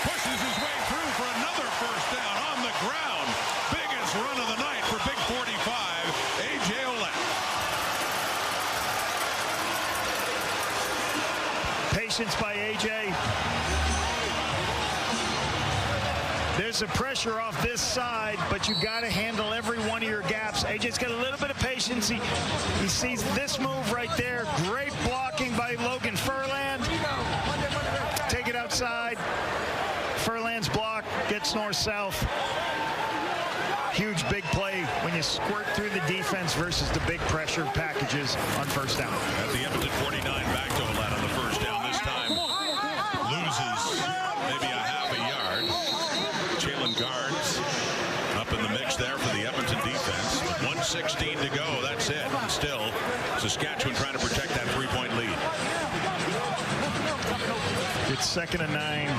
Pushes his way through for another first down on the ground. Biggest run of the night for Big 45, A.J. Olette. Patience by A.J. There's a pressure off this side, but you got to handle every one of your gaps. AJ's got a little bit of patience. He sees this move right there. Great blocking by Logan Furland. Take it outside. Furland's block gets north-south. Huge big play when you squirt through the defense versus the big pressure packages on first down. At the Edmonton 49, back to Olette on the first down this time. Loses maybe a half a yard. Jalen Guards up in the mix there for the Edmonton defense. 1:16 to go, that's it. And still, Saskatchewan trying to protect that 3-point lead. It's 2nd and 9.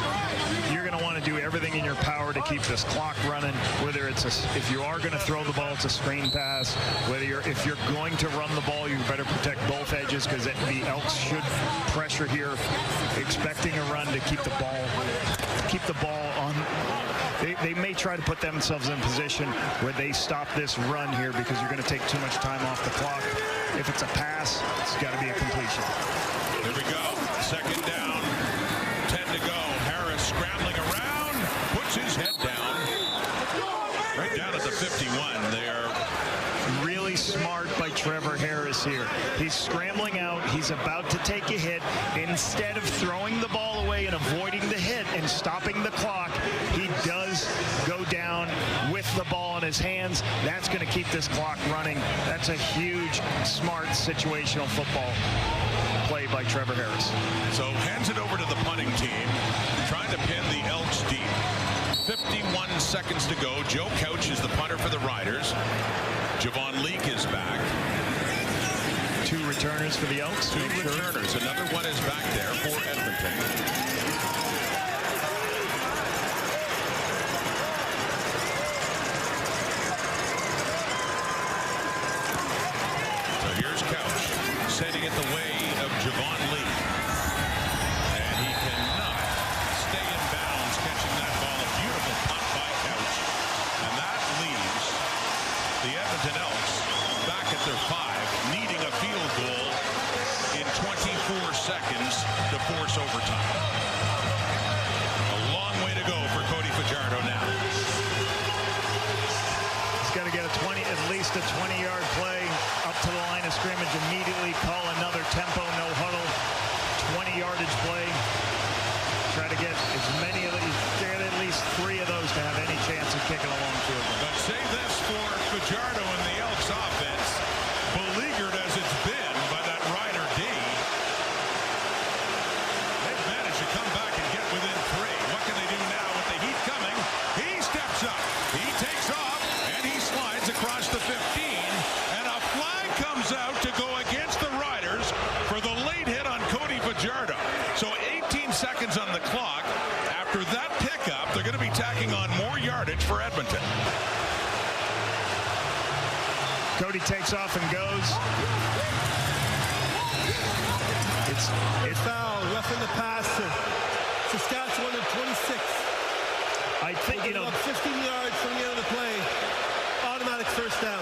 You're going to want to do everything in your power to keep this clock running. Whether it's if you are going to throw the ball, it's a screen pass. If you're going to run the ball, you better protect both edges, because the Elks should pressure here, expecting a run to keep the ball on. They may try to put themselves in a position where they stop this run here, because you're going to take too much time off the clock. If it's a pass, it's got to be a completion. Here we go. Second down. 10 to go. Harris scrambling around. Puts his head down. Right down at the 51 there. Really smart by Trevor Harris here. He's scrambling out. He's about to take a hit. Instead of throwing the ball away and avoiding the hit and stopping the clock, he does go down with the ball in his hands. That's going to keep this clock running. That's a huge, smart situational football play by Trevor Harris. So hands it over to the punting team, trying to pin the Elks deep. 51 seconds to go. Joe Couch is the punter for the Riders. Javon Leake is back. 2 returners for the Elks. 2 returners. Another one is back there for Edmonton. getting in the way of Javon Lee. And he cannot stay in bounds catching that ball. A beautiful punt by Couch. And that leaves the Edmonton Elks back at their 5, needing a field goal in 24 seconds to force overtime. A long way to go for Cody Fajardo now. He's got to get at least a 20-yard play up to the line of scrimmage, immediately call another tempo, no huddle, 20-yardage play. Try to get as many of these, get at least 3 of those to have any chance of kicking a long field goal. But say this for Fajardo and the Elks offense, beleaguered as it's been by that Rider D, they've managed to come back and get within 3. What can they do now with the heat coming? He steps up, he takes off, and he slides across the 15, and a flag comes out to go against the Riders for the late hit on Cody Fajardo. So 18 seconds on the clock. After that pickup, they're going to be tacking on more yardage for Edmonton. Cody takes off and goes. It's foul, roughing the pass to Saskatchewan at 26. I think, you know, 15 yards from the end of the play. Automatic first down.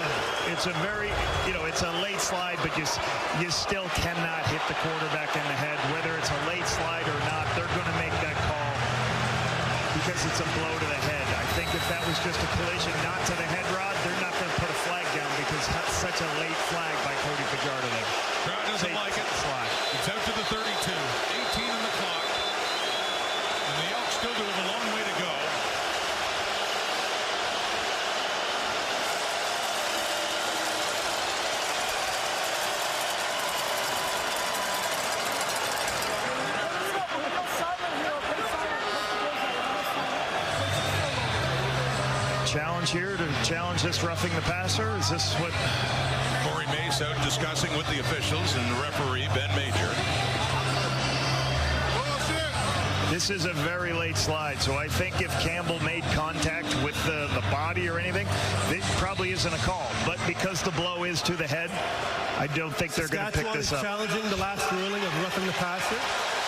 It's a very, you know, it's a late slide, but you still cannot hit the quarterback in the head. Whether it's a late slide or not, they're going to make that call because it's a blow to the head. I think if that was just a collision, not to the head rod, they're not going to put a flag down because that's such a late flag by Cody Fajardo there. Crowd doesn't like it. Slide. It's out to the 32. 18 on the clock. And the Elks still do have a long way to go. Challenge here to challenge this roughing the passer. Is this what Corey Mace out discussing with the officials and the referee, Ben Major. This is a very late slide, so I think if Campbell made contact with the body or anything, it probably isn't a call. But because the blow is to the head, I don't think they're going to pick this up. Saskatchewan is challenging the last ruling of roughing the passer.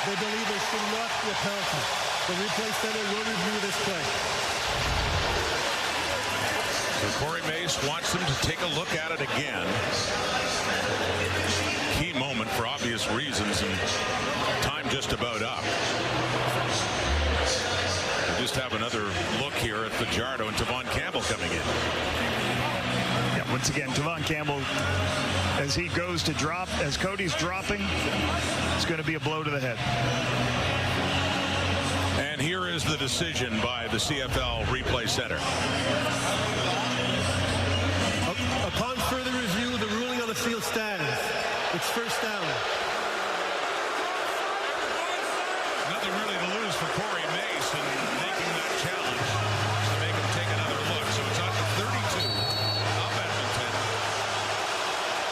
They believe there should not be a penalty. The replay center will review this play. So Corey Mace wants them to take a look at it again. Key moment for obvious reasons, and time just about up. We just have another look here at Fajardo and Tavon Campbell coming in. Yeah, once again, Tavon Campbell, as he goes to drop, as Cody's dropping, it's going to be a blow to the head. And here is the decision by the CFL Replay Center. Upon further review, the ruling on the field stands. It's first down. Nothing really to lose for Corey Mace in making that challenge to make him take another look. So it's on to 32 of Edmonton.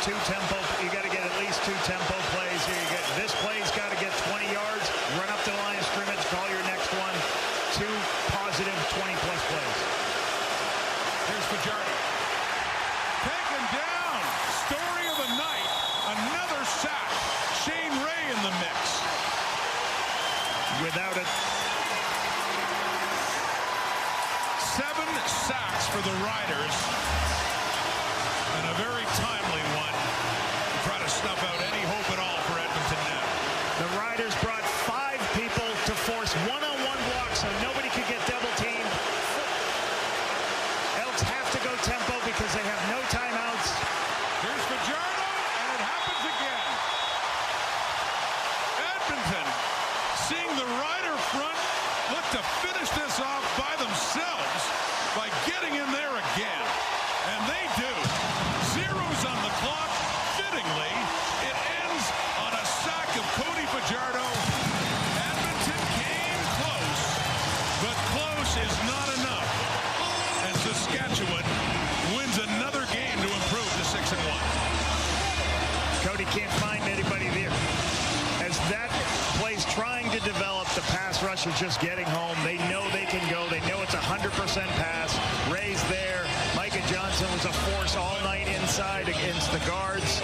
2 tempo. You got to get at least 2 tempo plays here. You get this play's got to get 20 yards. Run up to the line of scrimmage. Call your next one. 2 positive 20-plus plays. Here's Fajardo. Taken down. Story of the night. Another sack. Shane Ray in the mix. Without it. 7 sacks for the Riders. And a very timely one to try to snuff out any hope at all for Edmonton now. The Riders brought 5 people to force one-on-one blocks so nobody could get double teamed. Elks have to go tempo because they have no timeouts. Here's Fajardo, and it happens again. Edmonton, seeing the Rider front look to finish this off by themselves by getting in there again. And they do. Zeros on the clock. Fittingly, it ends on a sack of Cody Fajardo. Edmonton came close, but close is not enough. And Saskatchewan wins another game to improve to 6-1. Cody can't find anybody there. As that play's trying to develop, the pass rush is just getting home. They know they can go. They know it's 100% pass. Ray's there. Micah Johnson was a force all night inside against the guards.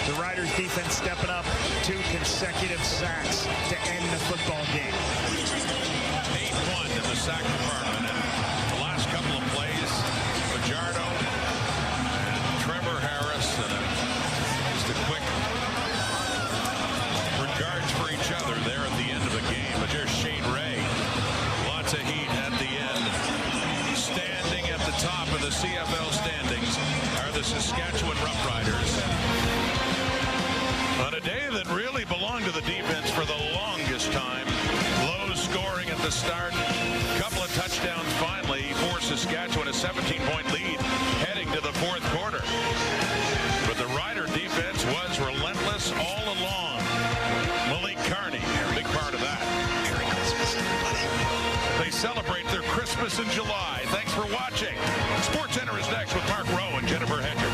The Riders defense stepping up, 2 consecutive sacks to end the football game. 8-1 in the sack department. And the last couple of plays, Fajardo and Trevor Harris, and just a quick regards for each other there at the end of the game. But there's Shane Ray. Lots of heat at the end. Standing at the top of the CFL standings are the Saskatchewan Roughriders. On a day that really belonged to the defense for the longest time. Low scoring at the start. Couple of touchdowns finally for Saskatchewan. A 17-point lead heading to the fourth quarter. But the Rider defense was relentless all along. Malik Carney, a big part of that. Merry Christmas, everybody. They celebrate their Christmas in July. Thanks for watching. Sports Center is next with Mark Rowe and Jennifer Hedger.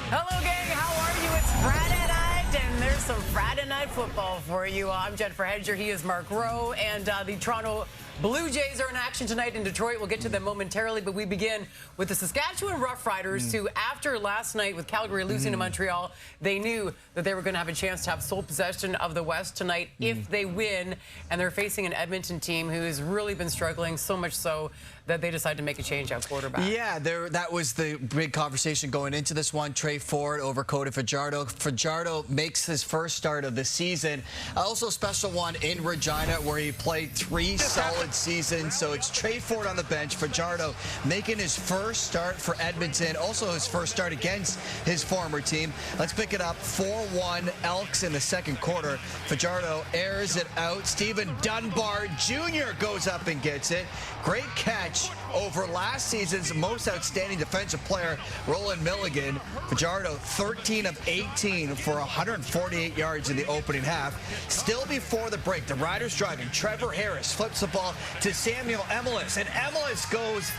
Hello, gang. How are you? It's Friday night, and there's some Friday night football for you. I'm Jennifer Hedger. He is Mark Rowe, and the Toronto Blue Jays are in action tonight in Detroit. We'll get to them momentarily, but we begin with the Saskatchewan Roughriders, who, after last night with Calgary losing to Montreal, they knew that they were going to have a chance to have sole possession of the West tonight if they win, and they're facing an Edmonton team who has really been struggling, so much so that they decided to make a change at quarterback. Yeah, that was the big conversation going into this one. Trey Ford over Cody Fajardo. Fajardo makes his first start of the season. Also special one in Regina where he played 3 solid seasons. So it's Trey Ford on the bench. Fajardo making his first start for Edmonton. Also his first start against his former team. Let's pick it up. 4-1 Elks in the second quarter. Fajardo airs it out. Stephen Dunbar Jr. goes up and gets it. Great catch over last season's most outstanding defensive player, Roland Milligan. Fajardo, 13 of 18 for 148 yards in the opening half. Still before the break, the Riders driving. Trevor Harris flips the ball to Samuel Emelis, and Emelis goes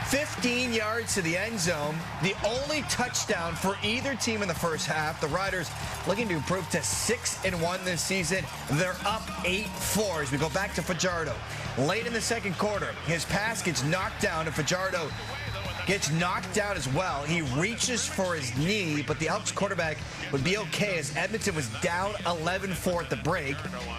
15 yards to the end zone. The only touchdown for either team in the first half. The Riders looking to improve to 6-1 this season. They're up 8-4 as we go back to Fajardo. Late in the second quarter, his pass gets knocked down, and Fajardo gets knocked down as well. He reaches for his knee, but the Elks quarterback would be okay as Edmonton was down 11-4 at the break.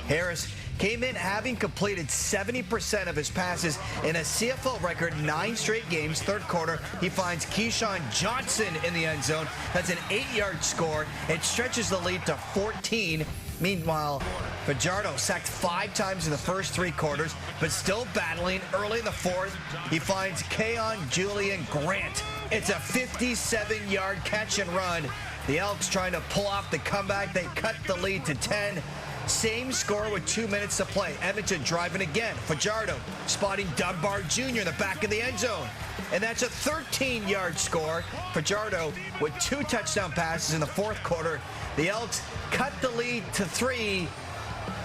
Harris came in having completed 70% of his passes in a CFL record 9 straight games. Third quarter, he finds Keyshawn Johnson in the end zone. That's an 8-yard score. It stretches the lead to 14. Meanwhile, Fajardo sacked 5 times in the first 3 quarters, but still battling. Early in the fourth, he finds Keon Julian Grant. It's a 57-yard catch and run. The Elks trying to pull off the comeback. They cut the lead to 10. Same score with 2 minutes to play. Edmonton driving again. Fajardo spotting Dunbar Jr. in the back of the end zone. And that's a 13-yard score. Fajardo with 2 touchdown passes in the fourth quarter. The Elks cut the lead to 3,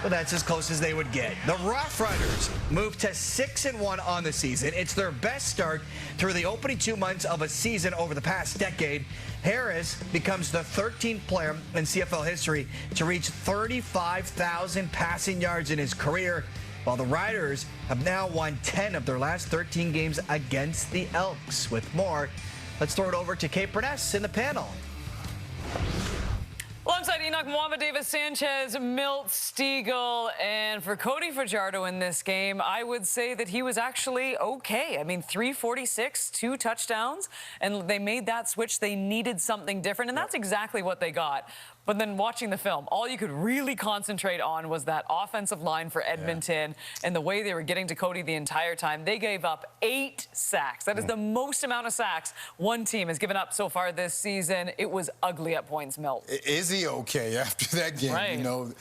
but that's as close as they would get. The Roughriders move to 6-1 on the season. It's their best start through the opening 2 months of a season over the past decade. Harris becomes the 13th player in CFL history to reach 35,000 passing yards in his career, while the Riders have now won 10 of their last 13 games against the Elks. With more, let's throw it over to Kate Burness in the panel. Alongside Enoch Mwamba, Davis Sanchez, Milt Stiegel, and for Cody Fajardo in this game, I would say that he was actually okay. I mean, 346, 2 touchdowns, and they made that switch. They needed something different, and that's exactly what they got. But then watching the film, all you could really concentrate on was that offensive line for Edmonton and the way they were getting to Cody the entire time. They gave up 8 sacks. That is the most amount of sacks one team has given up so far this season. It was ugly at points, Milt. Is he okay after that game? Right. You know,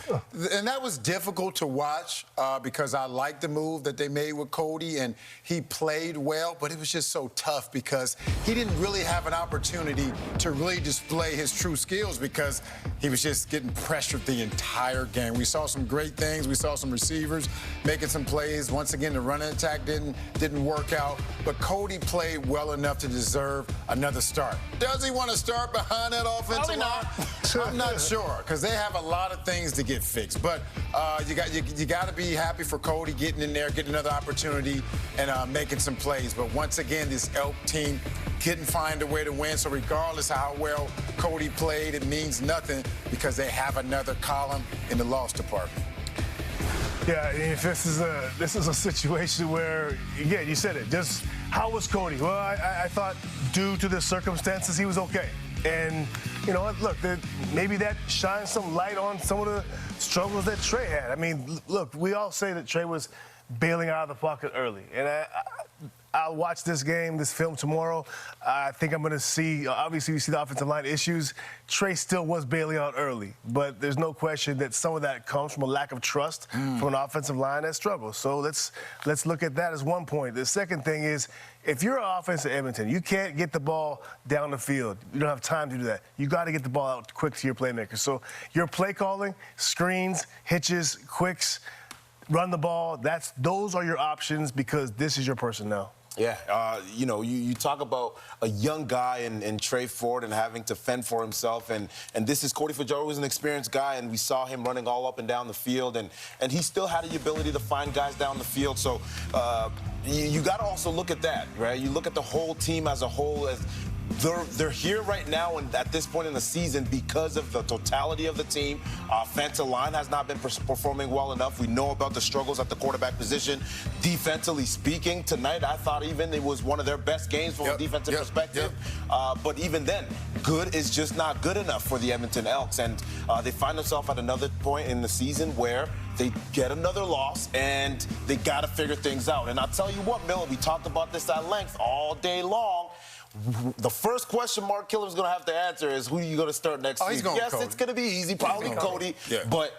and that was difficult to watch because I liked the move that they made with Cody, and he played well, but it was just so tough because he didn't really have an opportunity to really display his true skills because he was just getting pressured the entire game. We saw some great things. We saw some receivers making some plays. Once again, the running attack didn't work out. But Cody played well enough to deserve another start. Does he want to start behind that offensive line? I'm not sure, because they have a lot of things to get fixed. But you got to be happy for Cody getting in there, getting another opportunity, and making some plays. But once again, this Elk team couldn't find a way to win. So regardless of how well Cody played, it means nothing because they have another column in the loss department. Yeah, if this is a situation where, again, you said it, just how was Cody? Well, I thought due to the circumstances, he was okay. And, you know what, look, maybe that shines some light on some of the struggles that Trey had. I mean, look, we all say that Trey was bailing out of the pocket early. And I'll watch this film tomorrow. I think I'm going to see, obviously, we see the offensive line issues. Trey still was bailing out early, but there's no question that some of that comes from a lack of trust from an offensive line that struggles. So let's look at that as one point. The second thing is, if you're an offense at Edmonton, you can't get the ball down the field. You don't have time to do that. You got to get the ball out quick to your playmakers. So your play calling, screens, hitches, quicks, run the ball, those are your options because this is your personnel. Yeah, you know, you talk about a young guy in Trey Ford and having to fend for himself, and this is Cody Fajardo, who's an experienced guy, and we saw him running all up and down the field, and he still had the ability to find guys down the field. So you got to also look at that, right? You look at the whole team as a whole as they're here right now and at this point in the season because of the totality of the team. Offensive line has not been performing well enough. We know about the struggles at the quarterback position. Defensively speaking, tonight I thought even it was one of their best games from a defensive perspective. But even then, good is just not good enough for the Edmonton Elks. And they find themselves at another point in the season where they get another loss and they got to figure things out. And I'll tell you what, Miller, we talked about this at length all day long. The first question Mark Killer's going to have to answer is who are you going to start next week? Yes, it's going to be easy, probably Cody, but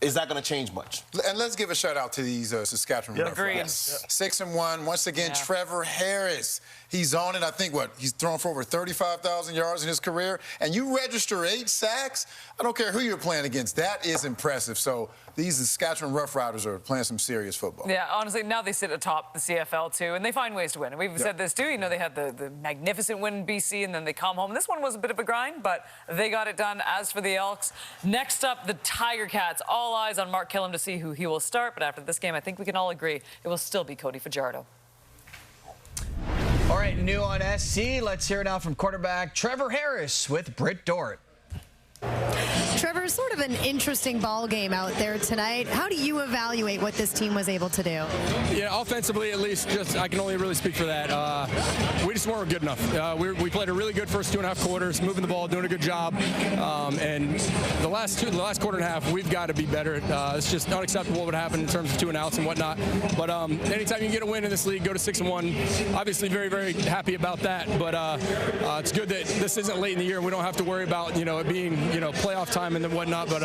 is that going to change much? And let's give a shout out to these Saskatchewan Roughriders. 6-1. Once again, Trevor Harris. He's on it. I think, he's thrown for over 35,000 yards in his career. And you register 8 sacks? I don't care who you're playing against. That is impressive. So these Saskatchewan Roughriders are playing some serious football. Yeah, honestly, now they sit atop the CFL, too, and they find ways to win. And we've said this, too. You know, they had the magnificent win in BC, and then they come home. This one was a bit of a grind, but they got it done. As for the Elks, next up, the Tiger Cats. All eyes on Mark Killam to see who he will start. But after this game, I think we can all agree it will still be Cody Fajardo. All right, new on SC. Let's hear now from quarterback Trevor Harris with Britt Dort. Trevor, sort of an interesting ball game out there tonight. How do you evaluate what this team was able to do? Yeah, offensively, at least, I can only really speak for that. We just weren't good enough. We played a really good first 2.5 quarters, moving the ball, doing a good job. And the last quarter and a half, we've got to be better. It's just unacceptable what would happen in terms of 2 and outs and whatnot. But anytime you get a win in this league, go to 6-1. Obviously, very, very happy about that. But it's good that this isn't late in the year and we don't have to worry about it being playoff time and then whatnot, but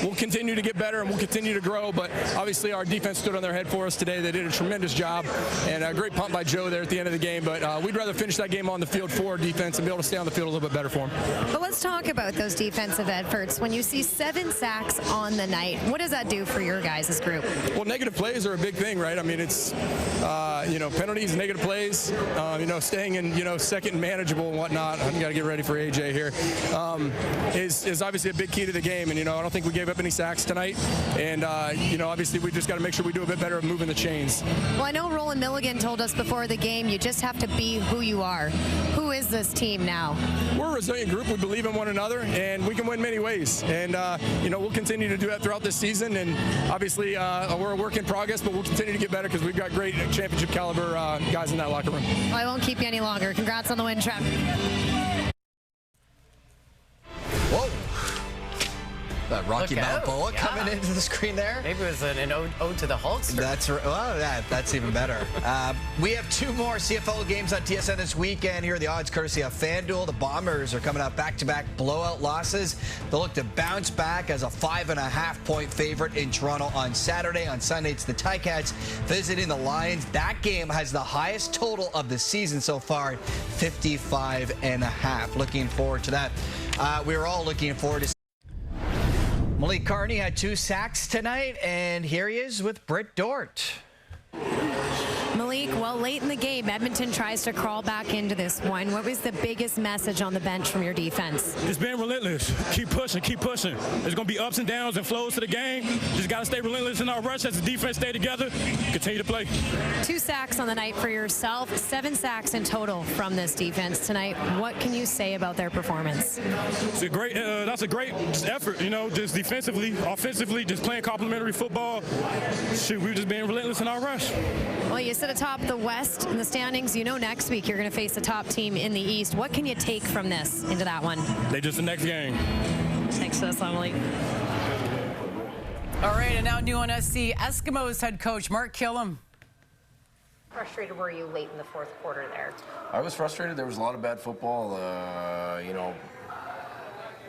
we'll continue to get better and we'll continue to grow. But obviously our defense stood on their head for us today. They did a tremendous job, and a great punt by Joe there at the end of the game. But we'd rather finish that game on the field for defense and be able to stay on the field a little bit better for them. But let's talk about those defensive efforts. When you see 7 sacks on the night, what does that do for your guys' group? Well, negative plays are a big thing, right? I mean, it's penalties, negative plays, staying in second and manageable and whatnot. I've got to get ready for AJ here. Is obviously a big key to the game, and I don't think we gave up any sacks tonight. And obviously we just got to make sure we do a bit better at moving the chains. Well, I know Roland Milligan told us before the game, you just have to be who you are. Who is this team now? We're a resilient group. We believe in one another, and we can win many ways. And we'll continue to do that throughout this season. And obviously we're a work in progress, but we'll continue to get better because we've got great championship caliber guys in that locker room. Well, I won't keep you any longer. Congrats on the win, Trev. Whoa. That Rocky Balboa coming into the screen there. Maybe it was an ode to the Hulkster. That's right. Well, that's even better. We have 2 more CFL games on TSN this weekend. Here are the odds courtesy of FanDuel. The Bombers are coming out back-to-back blowout losses. They'll look to bounce back as a 5.5-point favorite in Toronto on Saturday. On Sunday, it's the Ticats visiting the Lions. That game has the highest total of the season so far, 55.5. Looking forward to that. We're all looking forward to Malik Carney had 2 sacks tonight, and here he is with Britt Dort. Malik, well, late in the game, Edmonton tries to crawl back into this one. What was the biggest message on the bench from your defense? Just being relentless. Keep pushing, keep pushing. There's going to be ups and downs and flows to the game. Just got to stay relentless in our rush as the defense stay together. Continue to play. 2 sacks on the night for yourself, 7 sacks in total from this defense tonight. What can you say about their performance? It's a great, that's a great effort, you know, just defensively, offensively, just playing complementary football. Shoot, we were just being relentless in our rush. Well, you sit atop the West in the standings. You know next week you're going to face the top team in the East. What can you take from this into that one? They just the next game. Thanks for this, Emily. All right, and now new on SC, Eskimos head coach Mark Killam. Frustrated were you late in the fourth quarter there? I was frustrated. There was a lot of bad football. You know,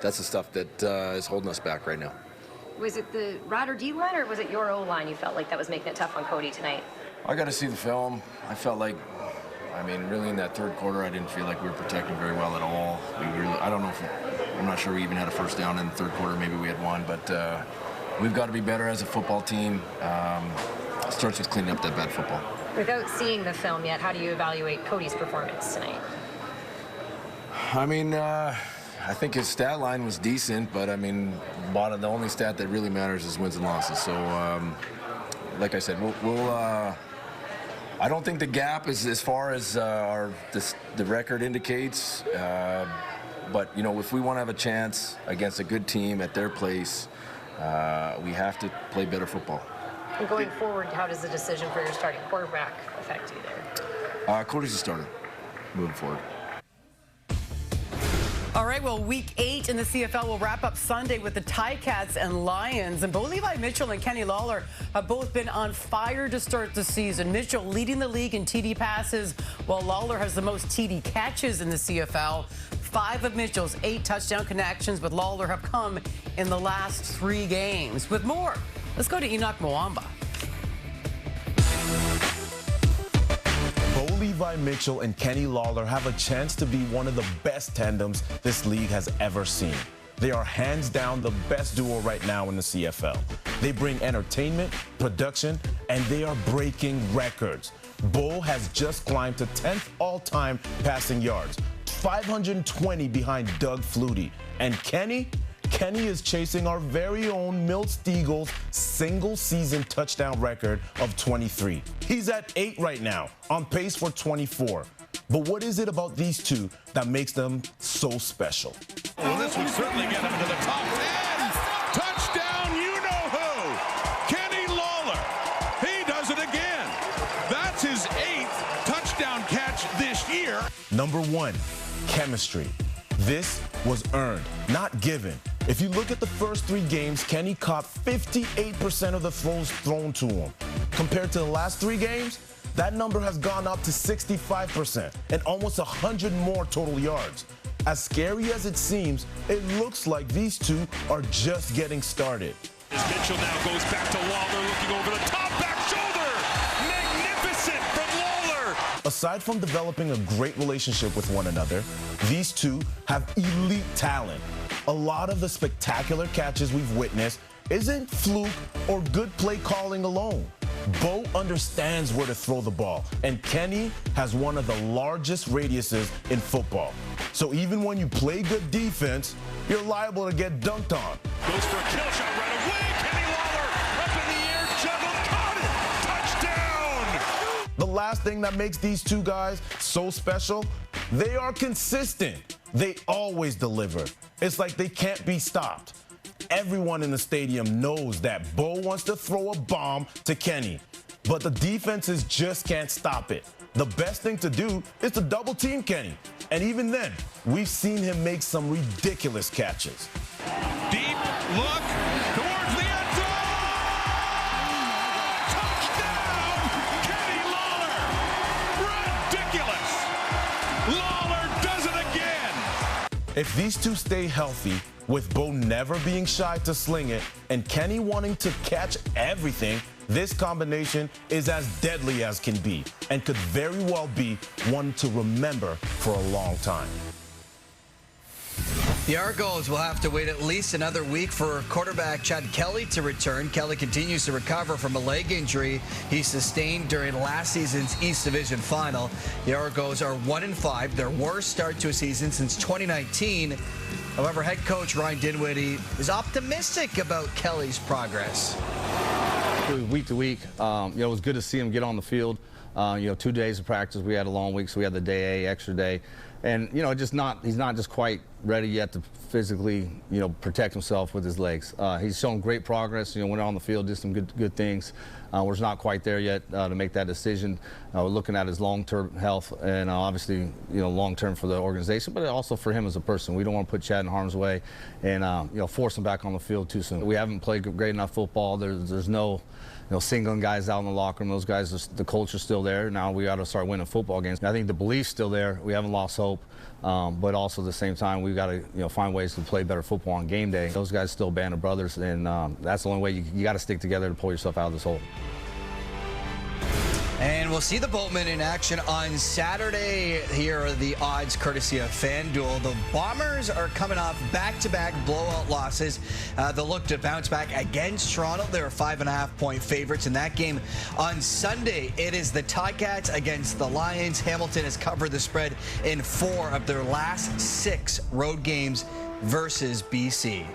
that's the stuff that is holding us back right now. Was it the Rider D line or was it your O line you felt like that was making it tough on Cody tonight? I got to see the film. I felt like, I mean, really in that third quarter, I didn't feel like we were protecting very well at all. I don't know if, I'm not sure we even had a first down in the third quarter. Maybe we had one, but we've got to be better as a football team. It starts with cleaning up that bad football. Without seeing the film yet, how do you evaluate Cody's performance tonight? I mean, I think his stat line was decent, but I mean, the only stat that really matters is wins and losses. So, like I said, I don't think the gap is as far as the record indicates. But you know, if we want to have a chance against a good team at their place, we have to play better football. And going forward, how does the decision for your starting quarterback affect you there? Cody's a starter moving forward. All right, well, week 8 in the CFL will wrap up Sunday with the Ticats and Lions. And Bo Levi Mitchell and Kenny Lawler have both been on fire to start the season. Mitchell leading the league in TD passes, while Lawler has the most TD catches in the CFL. 5 of Mitchell's 8 touchdown connections with Lawler have come in the last 3 games. With more, let's go to Enoch Mwamba. Levi Mitchell and Kenny Lawler have a chance to be one of the best tandems this league has ever seen. They are hands down the best duo right now in the CFL. They bring entertainment, production, and they are breaking records. Bo has just climbed to 10th all-time passing yards, 520 behind Doug Flutie. And Kenny is chasing our very own Milt Steagle's single-season touchdown record of 23. He's at 8 right now, on pace for 24. But what is it about these two that makes them so special? Well, this would certainly get him to the top 10. Touchdown, you-know-who. Kenny Lawler. He does it again. That's his 8th touchdown catch this year. Number 1, chemistry. This was earned, not given. If you look at the first 3 games, Kenny caught 58% of the throws thrown to him. Compared to the last 3 games, that number has gone up to 65% and almost 100 more total yards. As scary as it seems, it looks like these two are just getting started. As Mitchell now goes back to Lawler, looking over the top, back shoulder. Magnificent from Lawler. Aside from developing a great relationship with one another, these two have elite talent. A lot of the spectacular catches we've witnessed isn't fluke or good play calling alone. Bo understands where to throw the ball, and Kenny has one of the largest radiuses in football. So even when you play good defense, you're liable to get dunked on. Goes for a kill shot right away. Kenny Lawler up in the air, juggled, caught it. Touchdown! The last thing that makes these two guys so special, they are consistent. They always deliver. It's like they can't be stopped. Everyone in the stadium knows that Bo wants to throw a bomb to Kenny, but the defenses just can't stop it. The best thing to do is to double team Kenny. And even then, we've seen him make some ridiculous catches. Deep look towards the end zone. Touchdown, Kenny Lawler. Ridiculous. Lawler does it again. If these two stay healthy, with Bo never being shy to sling it and Kenny wanting to catch everything, this combination is as deadly as can be and could very well be one to remember for a long time. The Argos will have to wait at least another week for quarterback Chad Kelly to return. Kelly continues to recover from a leg injury he sustained during last season's East Division final. The Argos are 1-5, their worst start to a season since 2019. However, head coach Ryan Dinwiddie is optimistic about Kelly's progress. Week to week, it was good to see him get on the field. 2 days of practice. We had a long week, so we had the day A, extra day. And, he's not just quite ready yet to physically, protect himself with his legs. He's shown great progress, went on the field, did some good things. We're not quite there yet to make that decision. We're looking at his long-term health and obviously, long-term for the organization, but also for him as a person. We don't want to put Chad in harm's way and, force him back on the field too soon. We haven't played great enough football. There's no singling guys out in the locker room. Those guys, the culture's still there. Now we got to start winning football games. I think the belief's still there. We haven't lost hope, but also at the same time, we've got to find ways to play better football on game day. Those guys still a band of brothers, and that's the only way you got to stick together to pull yourself out of this hole. And we'll see the Boatmen in action on Saturday. Here are the odds courtesy of FanDuel. The Bombers are coming off back-to-back blowout losses. They'll look to bounce back against Toronto. They're 5.5-point favorites in that game. On Sunday, it is the Ticats against the Lions. Hamilton has covered the spread in 4 of their last 6 road games versus BC.